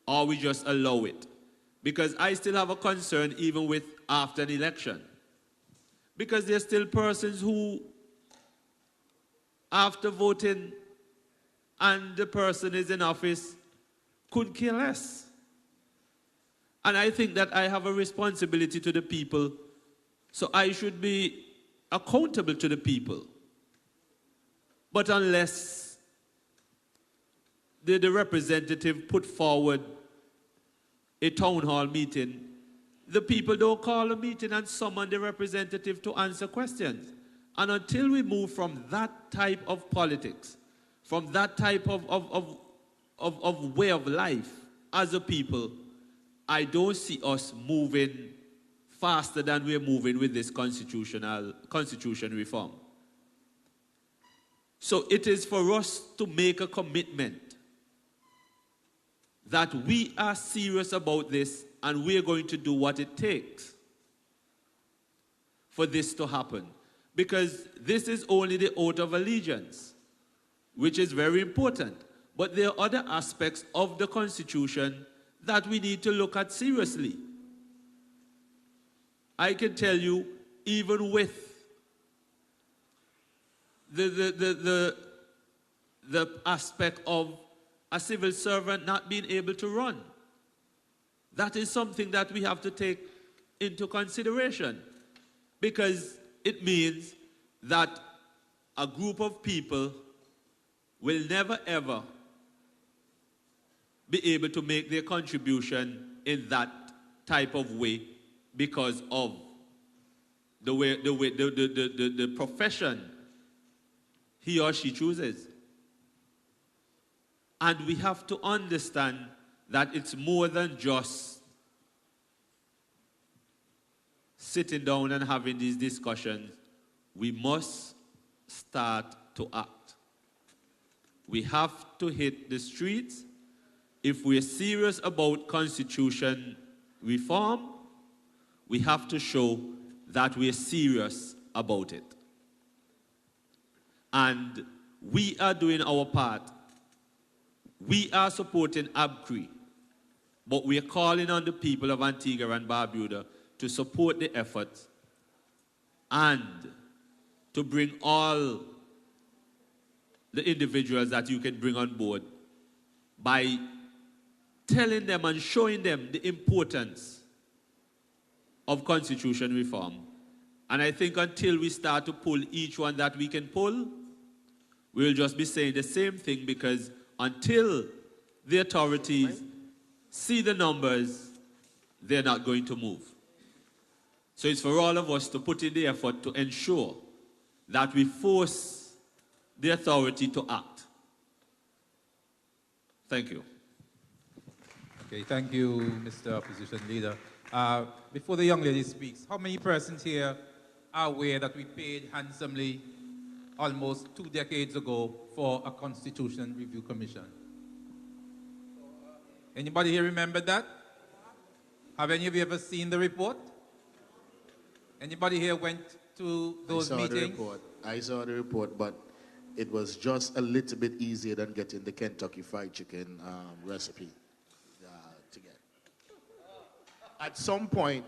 Or we just allow it? Because I still have a concern even with after an election. Because there's still persons who, after voting and the person is in office, could care less. And I think that I have a responsibility to the people, so I should be accountable to the people. But unless the representative put forward a town hall meeting, the people don't call a meeting and summon the representative to answer questions. And until we move from that type of politics, from that type of way of life as a people, I don't see us moving faster than we're moving with this constitution reform. So it is for us to make a commitment that we are serious about this and we're going to do what it takes for this to happen. Because this is only the oath of allegiance, which is very important. But there are other aspects of the Constitution that we need to look at seriously. I can tell you, even with the aspect of a civil servant not being able to run, that is something that we have to take into consideration, because it means that a group of people will never ever be able to make their contribution in that type of way because of the profession he or she chooses. And we have to understand that it's more than just sitting down and having these discussions. We must start to act. We have to hit the streets. If we're serious about constitution reform, we have to show that we're serious about it. And we are doing our part. We are supporting ABCRE, but we are calling on the people of Antigua and Barbuda to support the efforts and to bring all the individuals that you can bring on board by telling them and showing them the importance of constitution reform. And I think until we start to pull each one that we can pull, we'll just be saying the same thing, because until the authorities see the numbers, they're not going to move. So it's for all of us to put in the effort to ensure that we force the authority to act. Thank you. Okay, thank you, Mr. Opposition Leader. Before the young lady speaks, how many persons here are aware that we paid handsomely almost 2 decades ago for a Constitution Review Commission? Anybody here remember that? Have any of you ever seen the report? Anybody here went to those meetings? I saw the report, but it was just a little bit easier than getting the Kentucky Fried Chicken recipe to get. At some point,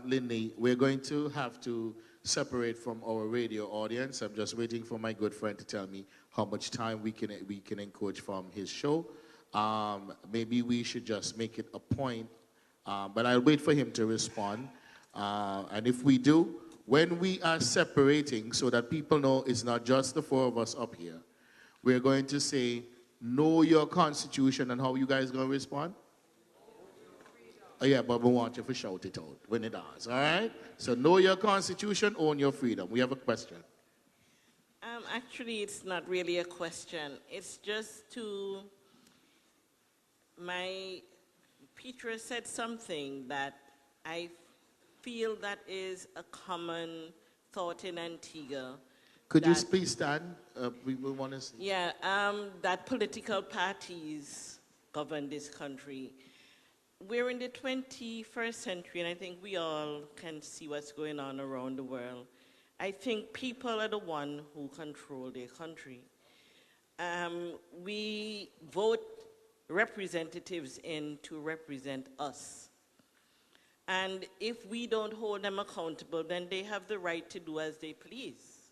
Lindy, we're going to have to separate from our radio audience. I'm just waiting for my good friend to tell me how much time we can encourage from his show. Maybe we should just make it a point, but I'll wait for him to respond. And if we do, when we are separating, so that people know it's not just the 4 of us up here, we're going to say, know your constitution, and how you guys going to respond? Oh, yeah, but we want you to shout it out when it does, all right? So know your constitution, own your freedom. We have a question. Actually, it's not really a question. It's just to Peter said something that I feel that is a common thought in Antigua. Could you please stand? We want to see. Yeah, that political parties govern this country. We're in the 21st century, and I think we all can see what's going on around the world. I think people are the one who control their country. We vote representatives in to represent us. And if we don't hold them accountable, then they have the right to do as they please.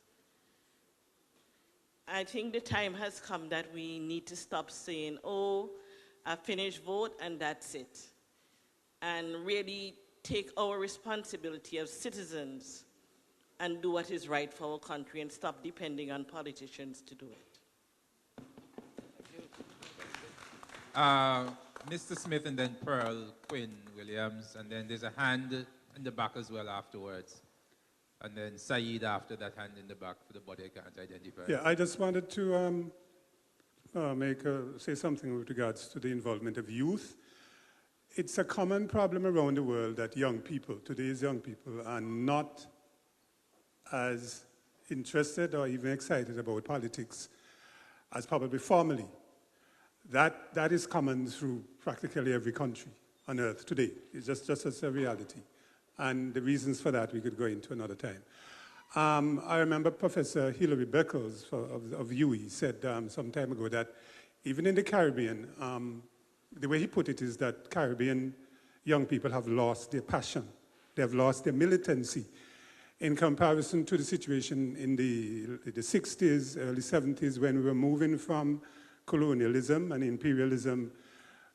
I think the time has come that we need to stop saying, oh, I finished vote and that's it. And really take our responsibility as citizens and do what is right for our country and stop depending on politicians to do it. Mr. Smith and then Pearl Quinn Williams, and then there's a hand in the back as well afterwards. And then Saeed after that hand in the back for the body I can't identify. Yeah, I just wanted to say something with regards to the involvement of youth. It's a common problem around the world that young people, today's young people, are not as interested or even excited about politics as probably formerly. That is common through practically every country on earth today. It's just as a reality. And the reasons for that we could go into another time. I remember Professor Hilary Beckles of UWI said some time ago that even in the Caribbean, the way he put it is that Caribbean young people have lost their passion. They have lost their militancy in comparison to the situation in the 60s, early 70s, when we were moving from colonialism and imperialism,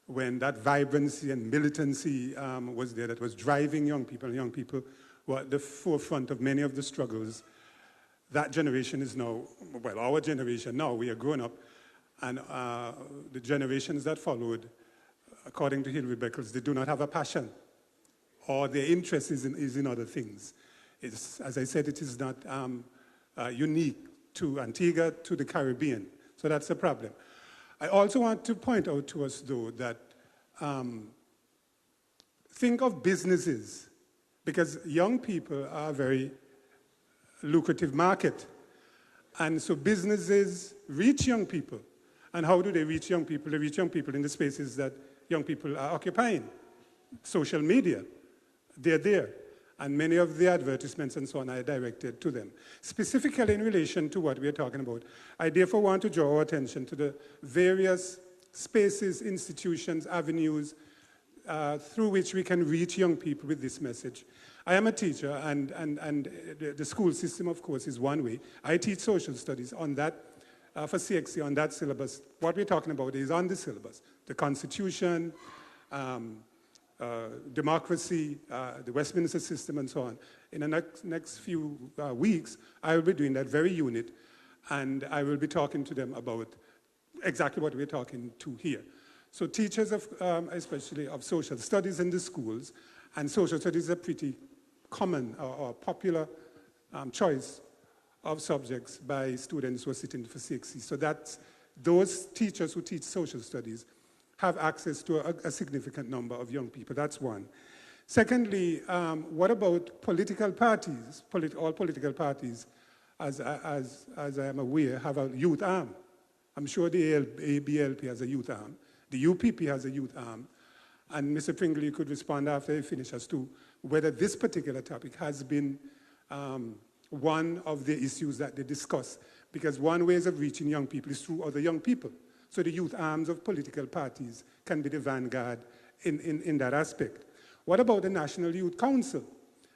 when that vibrancy and militancy was there, that was driving young people, and young people were at the forefront of many of the struggles. That generation is now, well, our generation now, we are grown up, and the generations that followed, according to Hilary Beckles, they do not have a passion, or their interest is in other things. It's, as I said, it is not unique to Antigua, to the Caribbean. So that's a problem. I also want to point out to us, though, that think of businesses, because young people are a very lucrative market. And so businesses reach young people. And how do they reach young people? They reach young people in the spaces that young people are occupying. Social media, they're there. And many of the advertisements and so on are directed to them. Specifically in relation to what we are talking about, I therefore want to draw our attention to the various spaces, institutions, avenues through which we can reach young people with this message. I am a teacher, and the school system, of course, is one way. I teach social studies on that, for CXC, on that syllabus. What we're talking about is on the syllabus. The Constitution, democracy, the Westminster system, and so on. In the next few weeks, I will be doing that very unit, and I will be talking to them about exactly what we're talking to here. So teachers, especially of social studies in the schools, and social studies is a pretty common or popular choice of subjects by students who are sitting for CXC. So that's those teachers who teach social studies have access to a significant number of young people. That's one. Secondly, what about political parties? All political parties, as I am aware, have a youth arm. I'm sure the ABLP has a youth arm. The UPP has a youth arm. And Mr. Pringle, you could respond after I finish as to whether this particular topic has been one of the issues that they discuss. Because one way of reaching young people is through other young people. So the youth arms of political parties can be the vanguard in that aspect. What about the National Youth Council?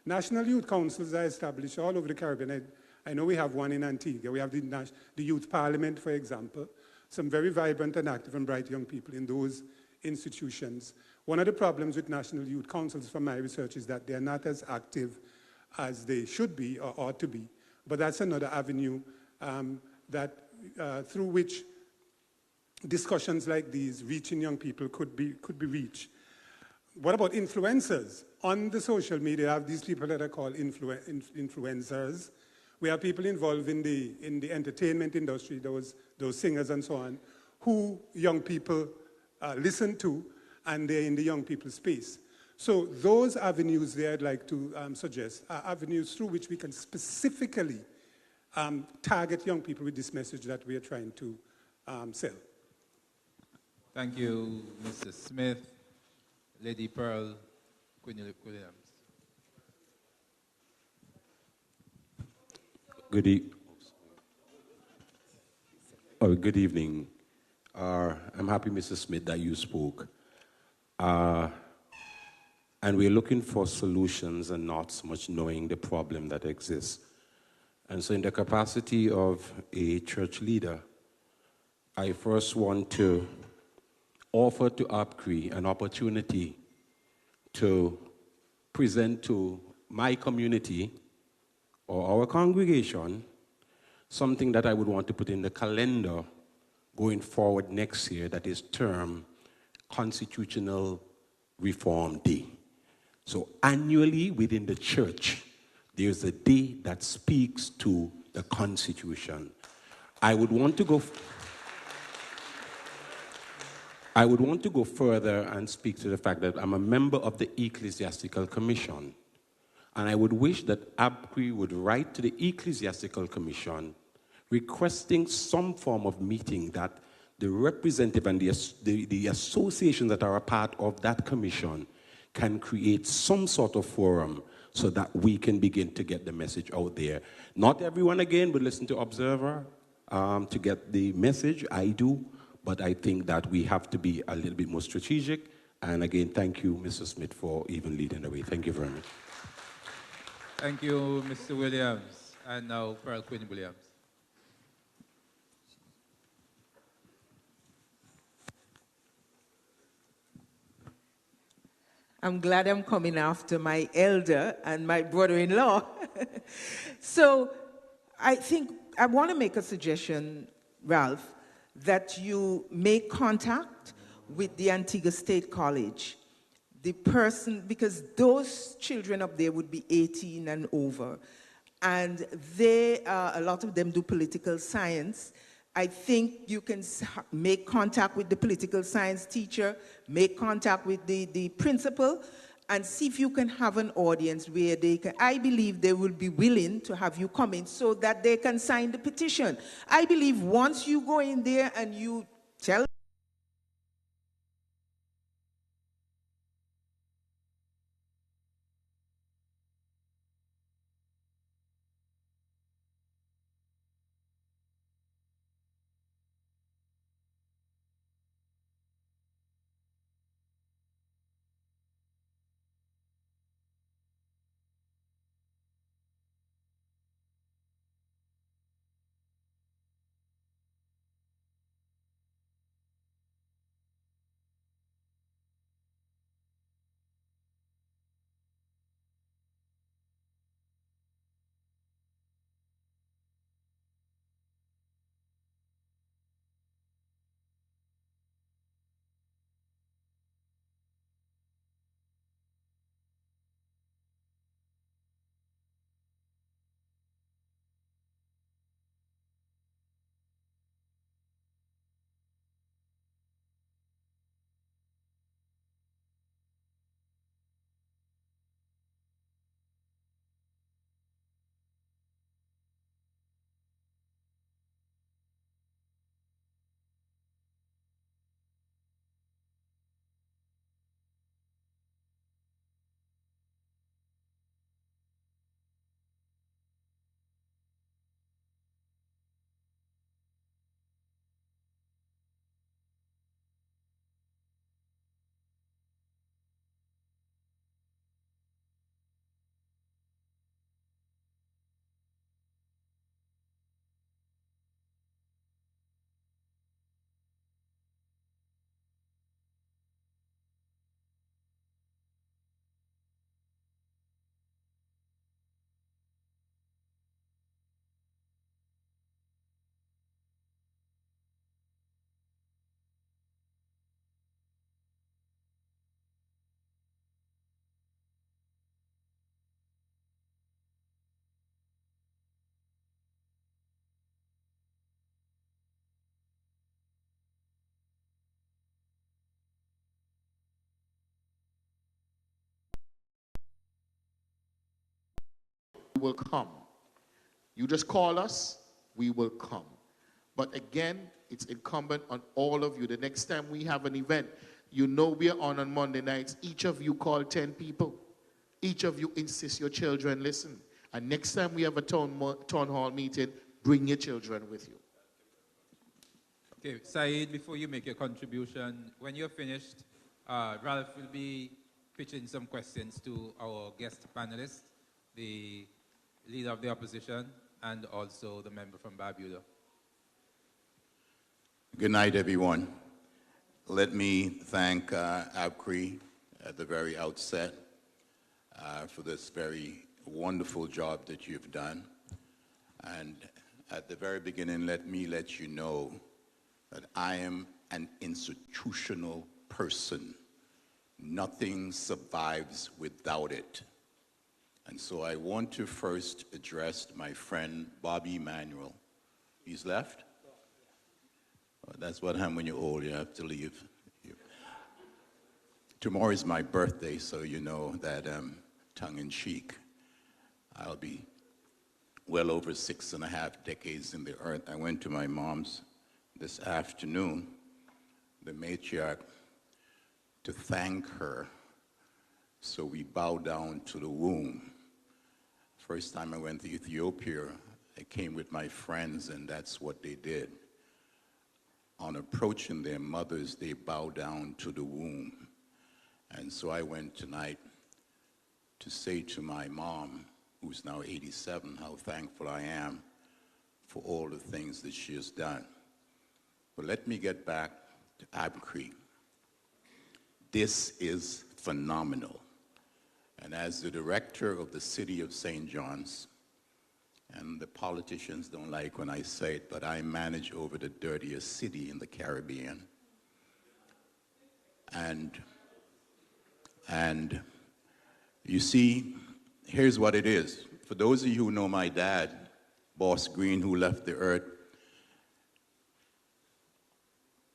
National Youth Councils are established all over the Caribbean. I know we have one in Antigua. We have the Youth Parliament, for example. Some very vibrant and active and bright young people in those institutions. One of the problems with National Youth Councils from my research is that they're not as active as they should be or ought to be. But that's another avenue through which discussions like these, reaching young people, could be reached. What about influencers? On the social media, I have these people that are called influencers. We have people involved in the entertainment industry, those singers and so on, who young people listen to, and they're in the young people space. So those avenues there I'd like to suggest are avenues through which we can specifically target young people with this message that we are trying to sell. Thank you, Mr. Smith. Lady Pearl Williams. Good evening. I'm happy, Mr. Smith, that you spoke. And we're looking for solutions and not so much knowing the problem that exists. And so in the capacity of a church leader, I first want to offer to ABCRE an opportunity to present to my community or our congregation something that I would want to put in the calendar going forward next year, that is termed Constitutional Reform Day. So annually within the church, there's a day that speaks to the Constitution. I would want to go further and speak to the fact that I'm a member of the Ecclesiastical Commission. And I would wish that ABCRE would write to the Ecclesiastical Commission requesting some form of meeting that the representative and the associations that are a part of that commission can create some sort of forum so that we can begin to get the message out there. Not everyone, again, would listen to Observer to get the message. I do. But I think that we have to be a little bit more strategic. And again, thank you, Mr. Smith, for even leading the way. Thank you very much. Thank you, Mr. Williams. And now, Pearl Quinn Williams. I'm glad I'm coming after my elder and my brother-in-law. So I think I want to make a suggestion, Ralph, that you make contact with the Antigua State College. the person, because those children up there would be 18 and over, and a lot of them do political science. I think you can make contact with the political science teacher, make contact with the principal, and see if you can have an audience where they can, I believe they will be willing to have you come in so that they can sign the petition. I believe once you go in there and you tell will come. You just call us, we will come. But again, it's incumbent on all of you. The next time we have an event, you know we're on Monday nights. Each of you call 10 people. Each of you insist your children listen. And next time we have a town hall meeting, bring your children with you. Okay, Saeed, before you make your contribution, when you're finished, Ralph will be pitching some questions to our guest panelists, the leader of the opposition, and also the member from Barbuda. Good night, everyone. Let me thank ABCRE at the very outset for this very wonderful job that you've done. And at the very beginning, let me let you know that I am an institutional person. Nothing survives without it. And so I want to first address my friend Bobby Emanuel. He's left? Well, that's what happens when you're old, you have to leave. Tomorrow is my birthday, so you know that tongue-in-cheek. I'll be well over 6.5 decades in the earth. I went to my mom's this afternoon, the matriarch, to thank her. So we bow down to the womb. First time I went to Ethiopia, I came with my friends, and that's what they did. On approaching their mothers, they bow down to the womb. And so I went tonight to say to my mom, who's now 87, how thankful I am for all the things that she has done. But let me get back to ABCRE. This is phenomenal. And as the director of the city of St. John's, and the politicians don't like when I say it, but I manage over the dirtiest city in the Caribbean. And And you see, here's what it is. For those of you who know my dad, Boss Green, who left the earth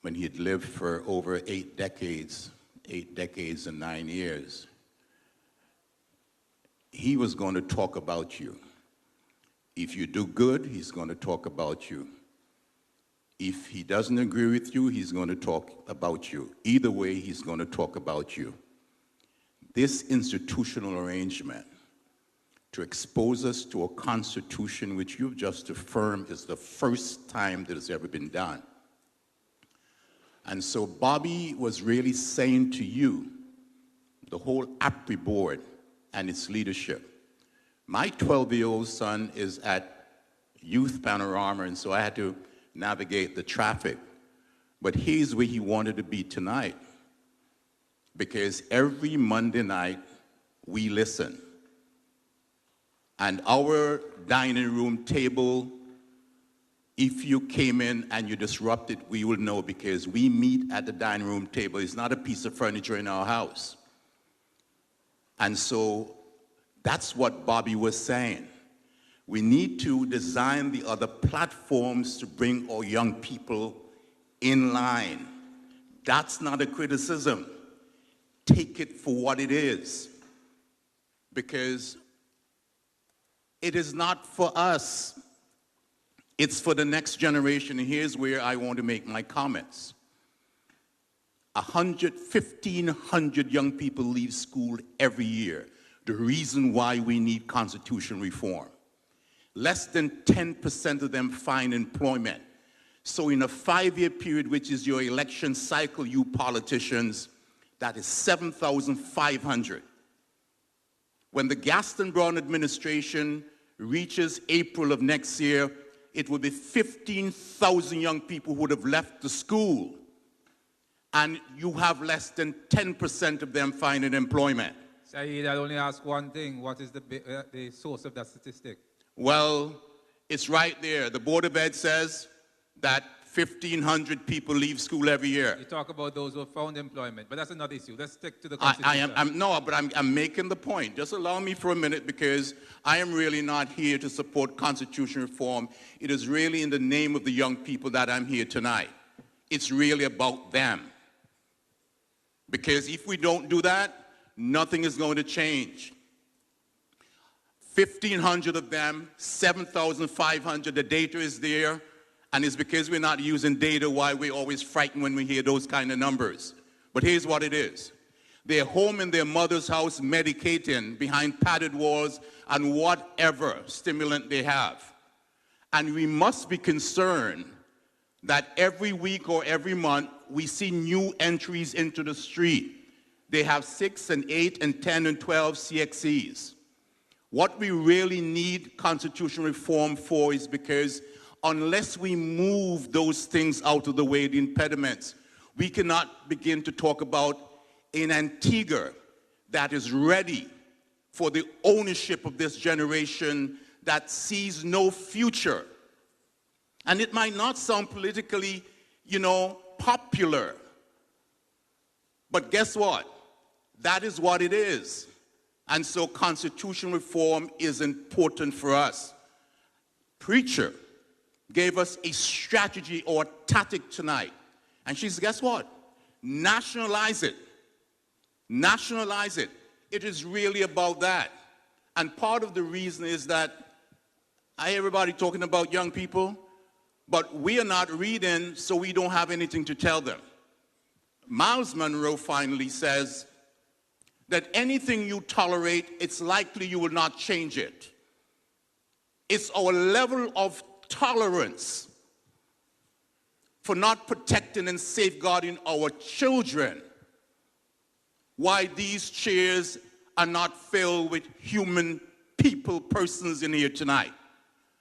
when he had lived for over 8 decades and 9 years, he was going to talk about you. If you do good, he's going to talk about you. If he doesn't agree with you, he's going to talk about you. Either way, he's going to talk about you. This institutional arrangement to expose us to a constitution which you've just affirmed is the first time that it's ever been done. And so Bobby was really saying to you, the whole ABCRE board and its leadership, my 12-year-old son is at Youth Panorama, and so I had to navigate the traffic. But here's where he wanted to be tonight, because every Monday night we listen. And our dining room table, if you came in and you disrupted, we will know, because we meet at the dining room table. It's not a piece of furniture in our house. And so that's what Bobby was saying. We need to design the other platforms to bring our young people in line. That's not a criticism. Take it for what it is. Because it is not for us. It's for the next generation. And here's where I want to make my comments. 1,500 young people leave school every year. The reason why we need constitution reform. Less than 10% of them find employment. So in a 5-year period, which is your election cycle, you politicians, that is 7,500. When the Gaston Brown administration reaches April of next year, it will be 15,000 young people who would have left the school. And you have less than 10% of them finding employment. Saeed, I'll only ask one thing. What is the source of that statistic? Well, it's right there. The Board of Ed says that 1,500 people leave school every year. You talk about those who have found employment, but that's another issue. Let's stick to the Constitution. I'm making the point. Just allow me for a minute, because I am really not here to support constitution reform. It is really in the name of the young people that I'm here tonight. It's really about them. Because if we don't do that, nothing is going to change. 1,500 of them, 7,500, the data is there, and it's because we're not using data why we're always frightened when we hear those kind of numbers. But here's what it is. They're home in their mother's house medicating behind padded walls and whatever stimulant they have. And we must be concerned that every week or every month we see new entries into the street. They have 6 and 8 and 10 and 12 CXCs. What we really need constitutional reform for is because unless we move those things out of the way, the impediments, we cannot begin to talk about an Antigua that is ready for the ownership of this generation that sees no future. And it might not sound politically, popular. But guess what? That is what it is. And so constitutional reform is important for us. Preacher gave us a strategy or a tactic tonight. And she said, guess what? Nationalize it. Nationalize it. It is really about that. And part of the reason is that I hear everybody talking about young people, but we are not reading, so we don't have anything to tell them. Miles Monroe finally says that anything you tolerate, it's likely you will not change it. It's our level of tolerance for not protecting and safeguarding our children why these chairs are not filled with human persons in here tonight.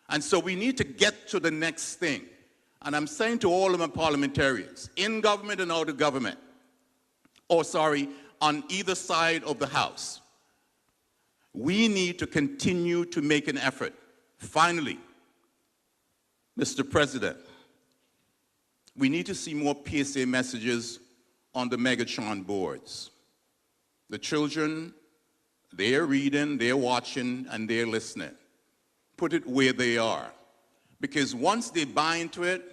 And so we need to get to the next thing. And I'm saying to all of my parliamentarians, in government and out of government, on either side of the House, we need to continue to make an effort. Finally, Mr. President, we need to see more PSA messages on the Megatron boards. The children, they're reading, they're watching, and they're listening. Put it where they are. Because once they buy into it,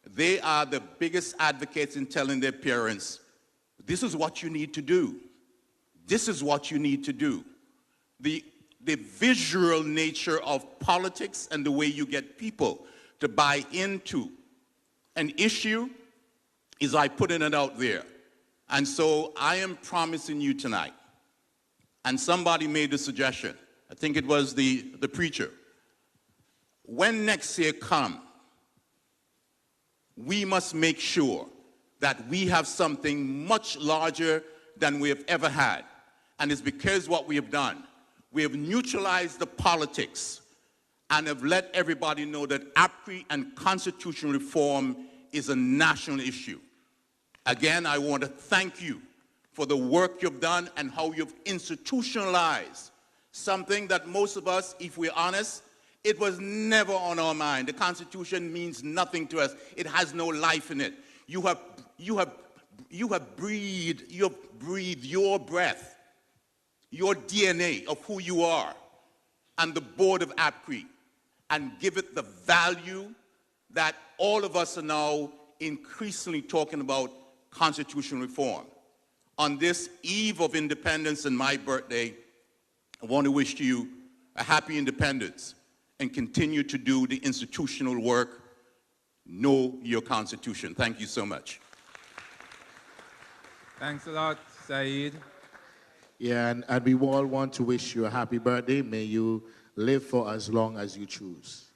they are the biggest advocates in telling their parents, this is what you need to do. This is what you need to do. The visual nature of politics and the way you get people to buy into an issue is by putting it out there. And so I am promising you tonight, and somebody made the suggestion, I think it was the preacher, when next year comes, we must make sure that we have something much larger than we have ever had. And it's because what we have done, we have neutralized the politics and have let everybody know that ABCRE and constitutional reform is a national issue. Again, I want to thank you for the work you've done and how you've institutionalized something that most of us, if we're honest, it was never on our mind. The Constitution means nothing to us. It has no life in it. You have breathed your breath, your DNA of who you are, and the board of ABCRE, and give it the value that all of us are now increasingly talking about constitutional reform. On this eve of independence and my birthday, I want to wish you a happy independence and continue to do the institutional work. Know your Constitution. Thank you so much. Thanks a lot, Saeed. Yeah, and we all want to wish you a happy birthday. May you live for as long as you choose.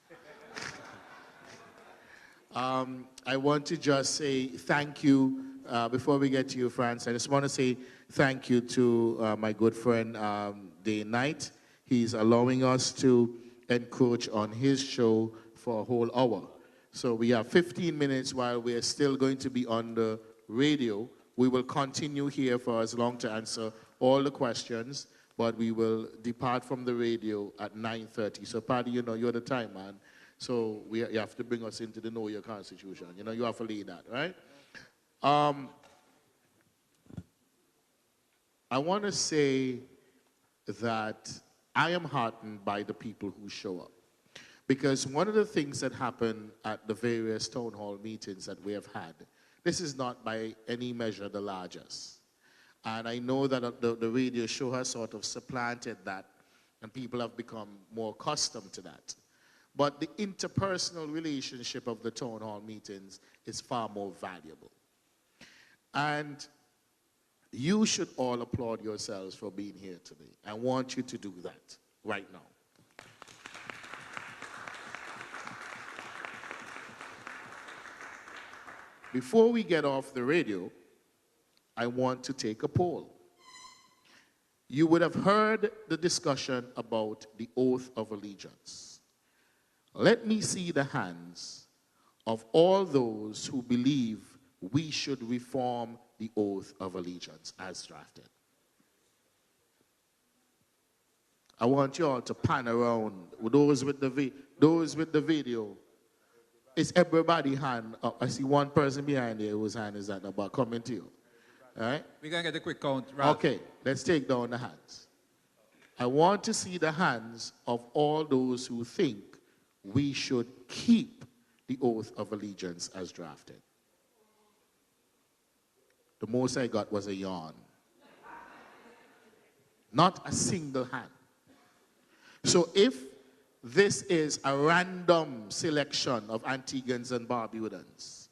I want to just say thank you. Before we get to you, France, I just want to say thank you to my good friend Day Knight. He's allowing us to encroach on his show for a whole hour. So we have 15 minutes while we're still going to be on the radio. We will continue here for as long to answer all the questions, but we will depart from the radio at 9:30. So, Paddy, you know, you're the time man. So you have to bring us into the Know Your Constitution. You know, you have to lead that, right? I want to say that I am heartened by the people who show up. Because one of the things that happened at the various town hall meetings that we have had, this is not by any measure the largest. And I know that the radio show has sort of supplanted that, and people have become more accustomed to that. But the interpersonal relationship of the town hall meetings is far more valuable. And you should all applaud yourselves for being here today. I want you to do that right now. Before we get off the radio, I want to take a poll. You would have heard the discussion about the oath of allegiance. Let me see the hands of all those who believe we should reform the oath of allegiance as drafted. I want you all to pan around. Those with the video. Is everybody hand up? I see one person behind there whose hand is at the back coming to you. All right? We're going to get a quick count. Ralph. Okay, let's take down the hands. I want to see the hands of all those who think we should keep the oath of allegiance as drafted. The most I got was a yawn. Not a single hand. So if this is a random selection of Antiguans and Barbudans,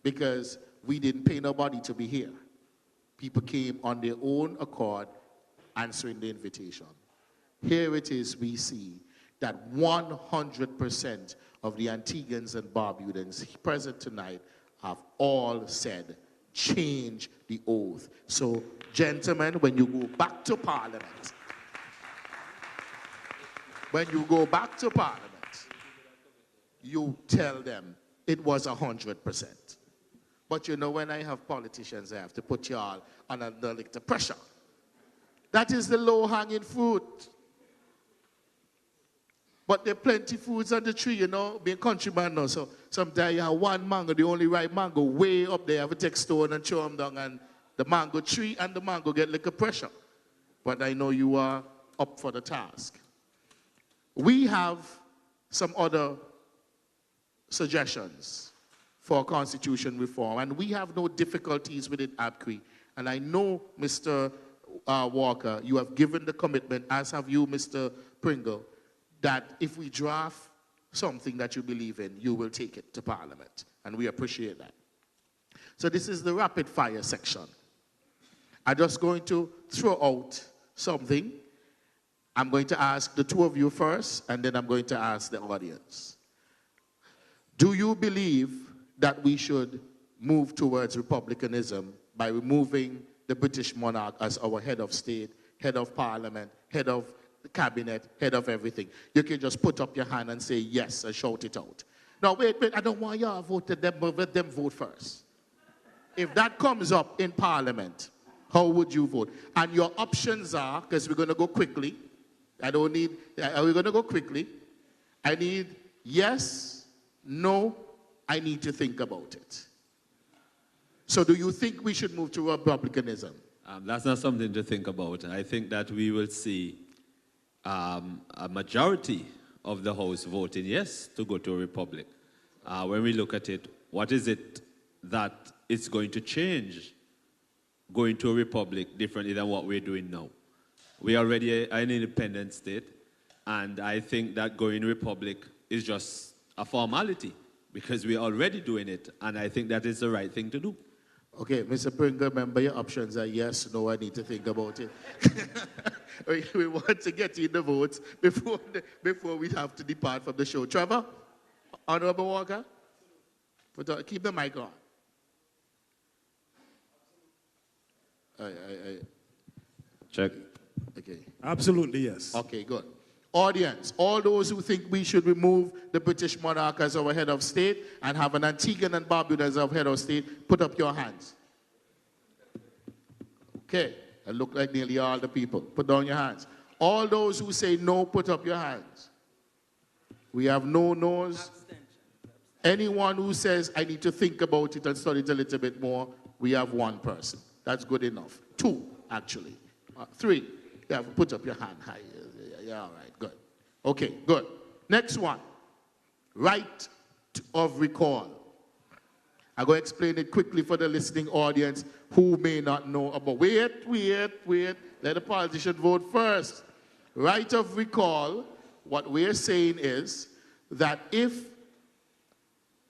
because we didn't pay nobody to be here. People came on their own accord answering the invitation. Here it is, we see that 100% of the Antiguans and Barbudans present tonight have all said, change the oath. So, gentlemen, when you go back to Parliament, you tell them it was 100%. But you know, when I have politicians, I have to put you all under a little pressure. That is the low-hanging fruit. But there are plenty fruits on the tree, you know, being countryman now. So sometimes you have one mango, the only ripe mango, way up there. You have to take stone and throw them down and the mango tree and the mango get liquor pressure. But I know you are up for the task. We have some other suggestions for constitution reform, and we have no difficulties with it, ABCRE. And I know, Mr. Walker, you have given the commitment, as have you, Mr. Pringle, that if we draft something that you believe in, you will take it to Parliament, and we appreciate that. So this is the rapid fire section. I'm just going to throw out something. I'm going to ask the two of you first, and then I'm going to ask the audience. Do you believe that we should move towards republicanism by removing the British monarch as our head of state, head of parliament, head of the cabinet, head of everything? You can just put up your hand and say yes and shout it out. No, wait, I don't want y'all to vote them, but let them vote first. If that comes up in Parliament, how would you vote? And your options are, because we're going to go quickly. Are we going to go quickly? I need yes, no, I need to think about it. So do you think we should move to republicanism? That's not something to think about. I think that we will see a majority of the House voting yes to go to a republic. When we look at it, what is it that it's going to change going to a republic differently than what we're doing now? We are already an independent state, and I think that going republic is just a formality because we're already doing it, and I think that is the right thing to do. Okay, Mr. Pringle, remember your options are yes, no, I need to think about it. We want to get in the votes before we have to depart from the show. Trevor? Honorable Walker? Keep the mic on. Check. Okay. Absolutely, yes. Okay, good. Audience, all those who think we should remove the British monarch as our head of state and have an Antiguan and Barbuda as our head of state, put up your hands. Okay, I look like nearly all the people. Put down your hands. All those who say no, put up your hands. We have no no's. Anyone who says, I need to think about it and study it a little bit more, we have one person. That's good enough. Two, actually. Three. Yeah, put up your hand high. Yeah, all right, good. Okay, good. Next one. Right of recall. I'm going to explain it quickly for the listening audience who may not know about. Wait. Let the politician vote first. Right of recall, what we're saying is that if,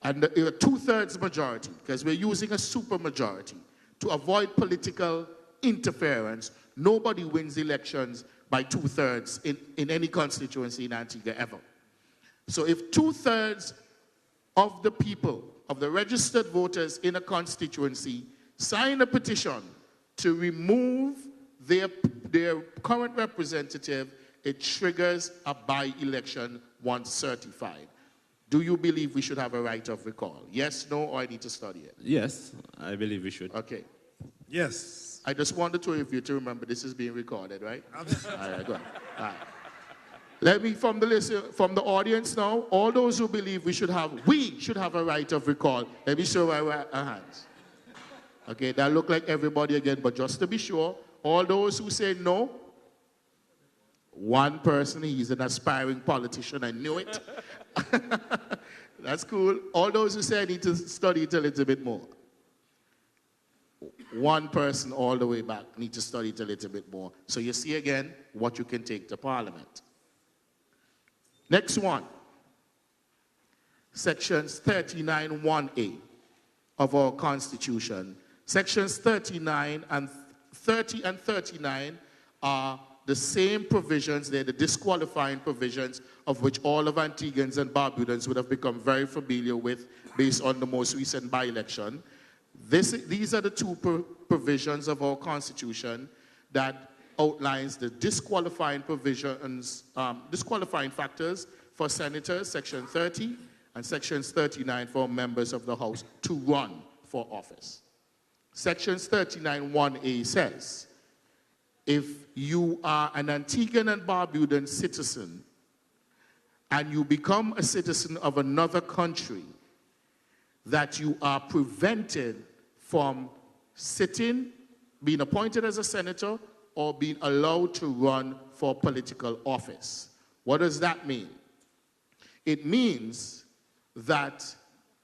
and a 2/3 majority, because we're using a supermajority to avoid political interference, nobody wins elections by 2/3 in any constituency in Antigua ever. So if 2/3 of the people, of the registered voters in a constituency, sign a petition to remove their current representative, it triggers a by-election once certified. Do you believe we should have a right of recall? Yes, no, or I need to study it? Yes, I believe we should. Okay. Yes. I just want the two of you to remember this is being recorded, right? All right, go ahead. All right. Let me, from the audience now, all those who believe we should have a right of recall, let me show our hands. Okay, that look like everybody again, but just to be sure, all those who say no, one person, he's an aspiring politician, I knew it. That's cool. All those who say I need to study it a little bit more. One person all the way back need to study it a little bit more. So you see again what you can take to Parliament. Next one. Sections 39(1)(a) of our Constitution. Sections 39 and 30 and 39 are the same provisions. They're the disqualifying provisions of which all of Antiguans and Barbudans would have become very familiar with based on the most recent by-election. These are the two provisions of our Constitution that outlines the disqualifying provisions, disqualifying factors for senators, Section 30, and Sections 39 for members of the House to run for office. Sections 39(1)(a) says, if you are an Antiguan and Barbudan citizen and you become a citizen of another country, that you are prevented from sitting being appointed as a senator or being allowed to run for political office. What does that mean? It means that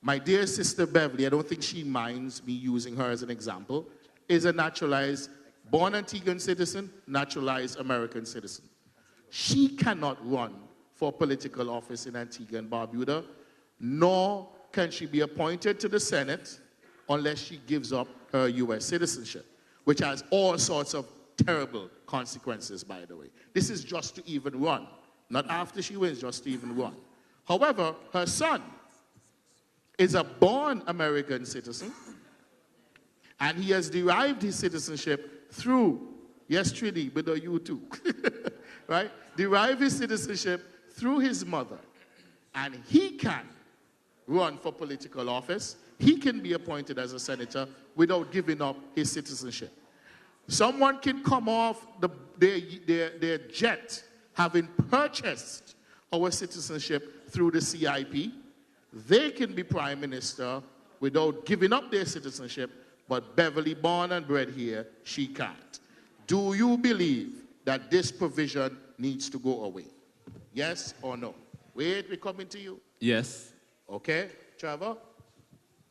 my dear sister Beverly, I don't think she minds me using her as an example, is a naturalized, born Antiguan citizen, naturalized American citizen. She cannot run for political office in Antigua and Barbuda, nor can she be appointed to the Senate unless she gives up her U.S. citizenship, which has all sorts of terrible consequences, by the way. This is just to even run, not after she wins, just to even run. However, her son is a born American citizen, and he has derived his citizenship through, yes, Trini, but you too, right? Derived his citizenship through his mother, and he can run for political office. He can be appointed as a senator without giving up his citizenship. Someone can come off their jet having purchased our citizenship through the CIP. They can be prime minister without giving up their citizenship, but Beverly, born and bred here, she can't. Do you believe that this provision needs to go away? Yes or no? Wait, we're coming to you. Yes. Okay, Trevor?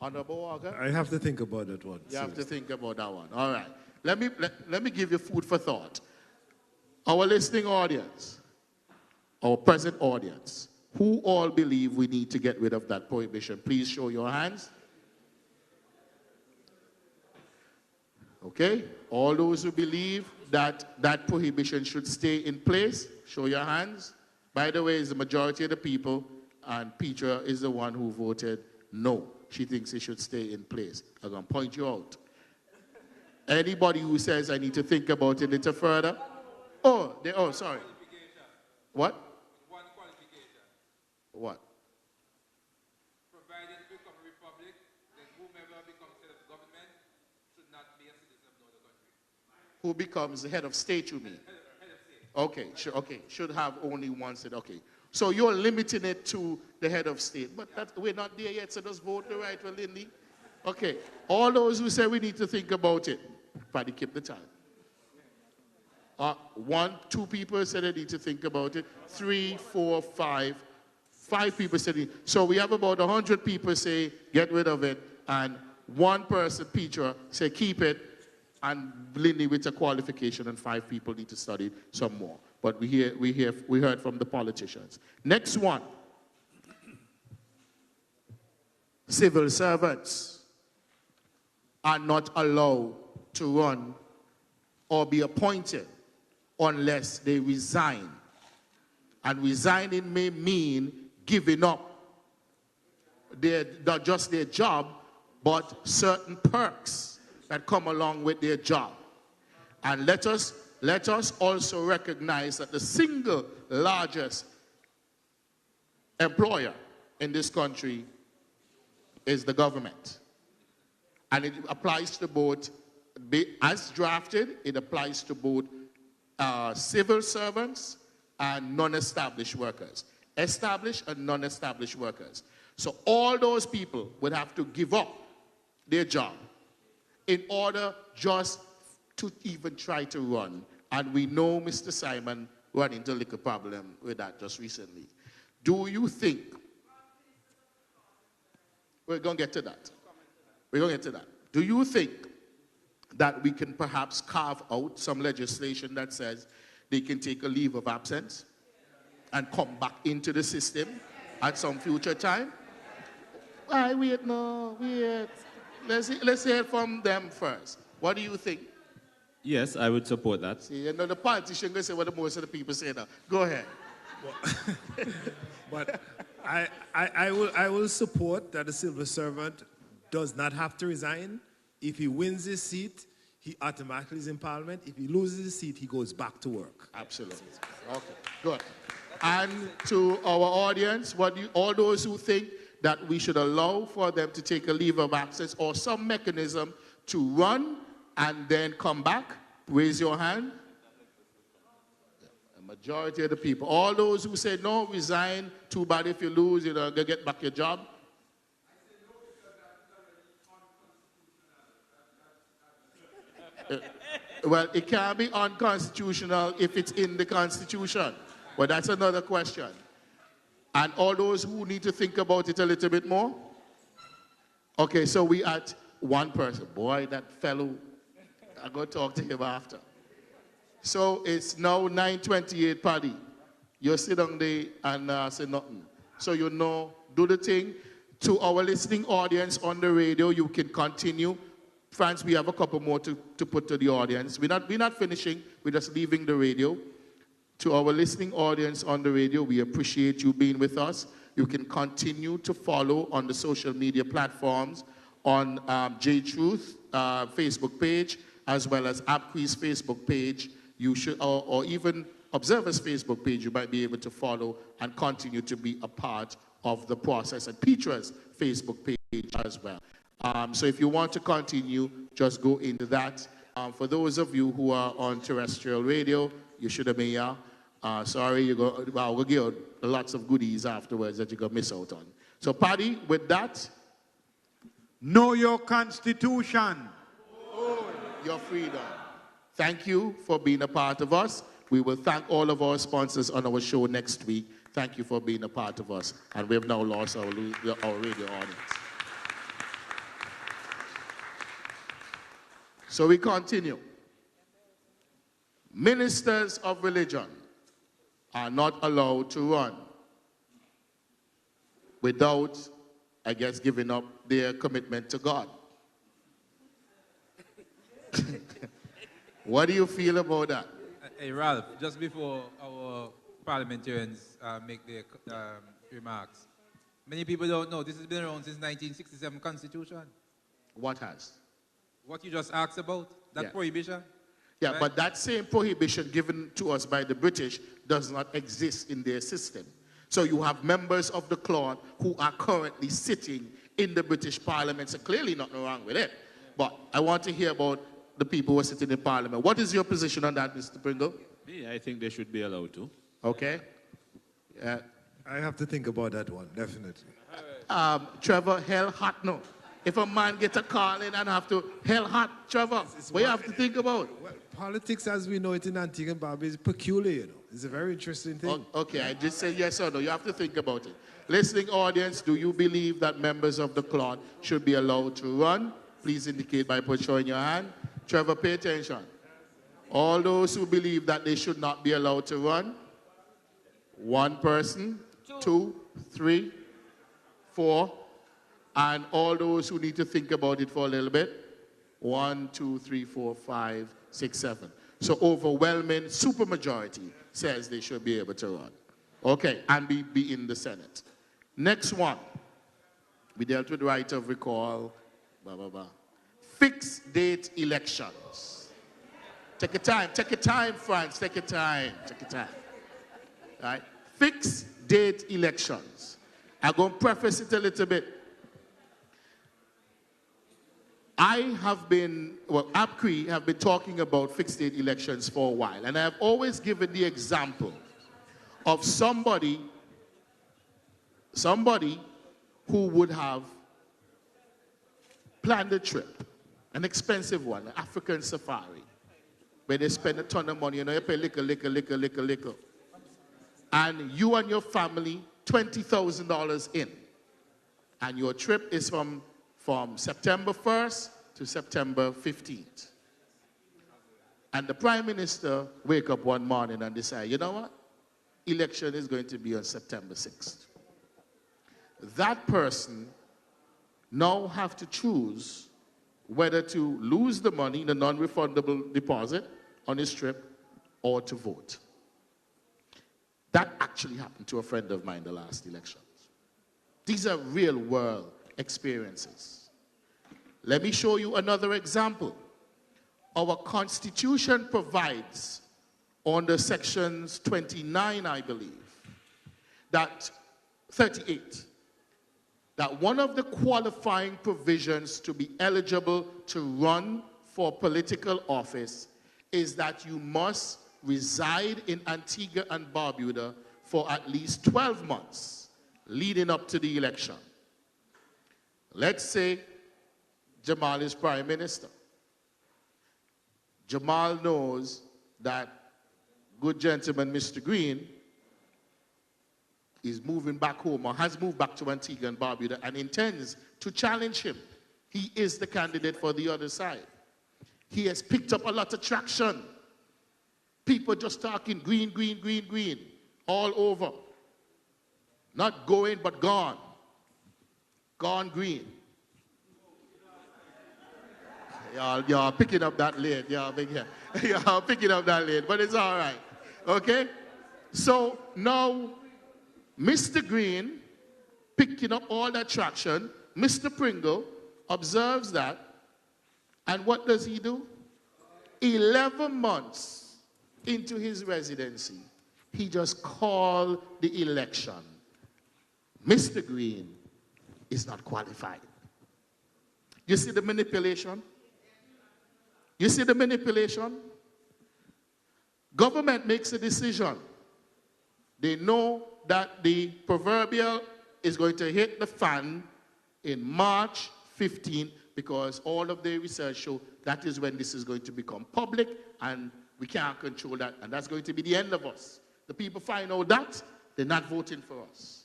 Honorable Walker? I have to think about that one. You have to think about that one. All right. Let me give you food for thought. Our listening audience, our present audience, who all believe we need to get rid of that prohibition? Please show your hands. Okay? All those who believe that that prohibition should stay in place, show your hands. By the way, it's the majority of the people, and Petra is the one who voted no. She thinks it should stay in place. I'm going to point you out. Anybody who says I need to think about it a little further? Oh, sorry. What? One qualification. What? Provided we become a republic, then whomever becomes head of government should not be a citizen of no other country. Who becomes the head of state, you mean? Head of state. Okay, sure, okay. Should have only one state, okay. So you're limiting it to the head of state. But we're not there yet, so just vote the right way, Lindy. Okay, all those who say we need to think about it, probably keep the time. 1, 2 people said they need to think about it. 3, 4, 5. 5 people said it. So we have about 100 people say get rid of it, and 1 person, Petra, say keep it, and Lindy with a qualification, and 5 people need to study some more. But we heard from the politicians. Next one. Civil servants are not allowed to run or be appointed unless they resign. And resigning may mean giving up not just their job, but certain perks that come along with their job. And let us also recognize that the single largest employer in this country is the government. And it applies to both, as drafted, it applies to both civil servants and non-established workers. Established and non-established workers. So all those people would have to give up their job in order just to even try to run. And we know Mr. Simon ran into a little problem with that just recently. Do you think, we're going to get to that. We're going to get to that. Do you think that we can perhaps carve out some legislation that says they can take a leave of absence and come back into the system at some future time? Why wait? No, wait. Let's hear from them first. What do you think? Yes, I would support that. See, you know, the politician going to say what most of the people say now. Go ahead. But I will support that the civil servant does not have to resign. If he wins his seat, he automatically is in parliament. If he loses his seat, he goes back to work. Absolutely. Okay, good. And to our audience, all those who think that we should allow for them to take a leave of absence or some mechanism to run and then come back, raise your hand. The majority of the people. All those who say no, resign, too bad if you lose, you know, get back your job. Well, it can be unconstitutional if it's in the Constitution. But that's another question. And all those who need to think about it a little bit more? Okay, so we at one person. Boy, that fellow, I'm going to talk to him after. So it's now 9:28, Paddy. You sit down there and say nothing. So you know, do the thing. To our listening audience on the radio, you can continue. France, we have a couple more to put to the audience. We're not finishing. We're just leaving the radio. To our listening audience on the radio, we appreciate you being with us. You can continue to follow on the social media platforms on J-Truth Facebook page, as well as ABCRE's Facebook page. You should, or even Observer's Facebook page, you might be able to follow and continue to be a part of the process, and Petra's Facebook page as well. So if you want to continue, just go into that. For those of you who are on terrestrial radio, you should have been here. Sorry, we'll give you lots of goodies afterwards that you're going to miss out on. So, Paddy, with that. Know your Constitution. Your freedom. Thank you for being a part of us. We will thank all of our sponsors on our show next week. Thank you for being a part of us. And we have now lost our radio audience. So we continue. Ministers of religion are not allowed to run without, I guess, giving up their commitment to God. What do you feel about that? Hey, Ralph, just before our parliamentarians make their remarks, many people don't know this has been around since 1967 Constitution. What has? What you just asked about, that prohibition. Yeah, right? but that same prohibition given to us by the British does not exist in their system. So you have members of the cloth who are currently sitting in the British Parliament. So clearly nothing wrong with it. But I want to hear about the people who are sitting in Parliament. What is your position on that, Mr. Pringle? I think they should be allowed to. Okay. I have to think about that one, definitely. Trevor, hell hot no. If a man gets a call in and have to, hell hot, Trevor, what you have to think about? Well, politics as we know it in Antigua and Barbuda is peculiar, you know. It's a very interesting thing. Okay, I just said yes or no. You have to think about it. Listening audience, do you believe that members of the cloth should be allowed to run? Please indicate by showing your hand. Trevor, pay attention. All those who believe that they should not be allowed to run? One person, two, three, four. And all those who need to think about it for a little bit? 1, 2, 3, 4, 5, 6, 7. So overwhelming supermajority says they should be able to run. Okay, and be in the Senate. Next one. We dealt with right of recall. Blah, blah, blah. Fixed date elections. Take your time, France. Take your time. Right? Fixed date elections. I'm going to preface it a little bit. ABCRE have been talking about fixed date elections for a while, and I have always given the example of somebody who would have planned a trip, an expensive one, an African safari, where they spend a ton of money, you pay liquor. And you and your family, $20,000 in. And your trip is from September 1st to September 15th. And the Prime Minister wake up one morning and decide, you know what? Election is going to be on September 6th. That person now have to choose whether to lose the money, the non-refundable deposit on his trip, or to vote. That actually happened to a friend of mine the last elections. These are real world experiences. Let me show you another example. Our Constitution provides under sections 29, I believe, that 38, that one of the qualifying provisions to be eligible to run for political office is that you must reside in Antigua and Barbuda for at least 12 months leading up to the election. Let's say Jamal is Prime Minister. Jamal knows that good gentleman Mr. Green is moving back home or has moved back to Antigua and Barbuda and intends to challenge him. He is the candidate for the other side. He has picked up a lot of traction. People just talking green, green, green, green all over. Not going, but gone. Gone green. Y'all picking up that late. Y'all picking up that late, but it's all right. Okay? So now, Mr. Green, picking up all that traction, Mr. Pringle observes that, and what does he do? 11 months into his residency, he just called the election. Mr. Green is not qualified. You see the manipulation? You see the manipulation? Government makes a decision. They know that the proverbial is going to hit the fan in March 15 because all of the research show that is when this is going to become public and we can't control that, and that's going to be the end of us. The people find out that, they're not voting for us.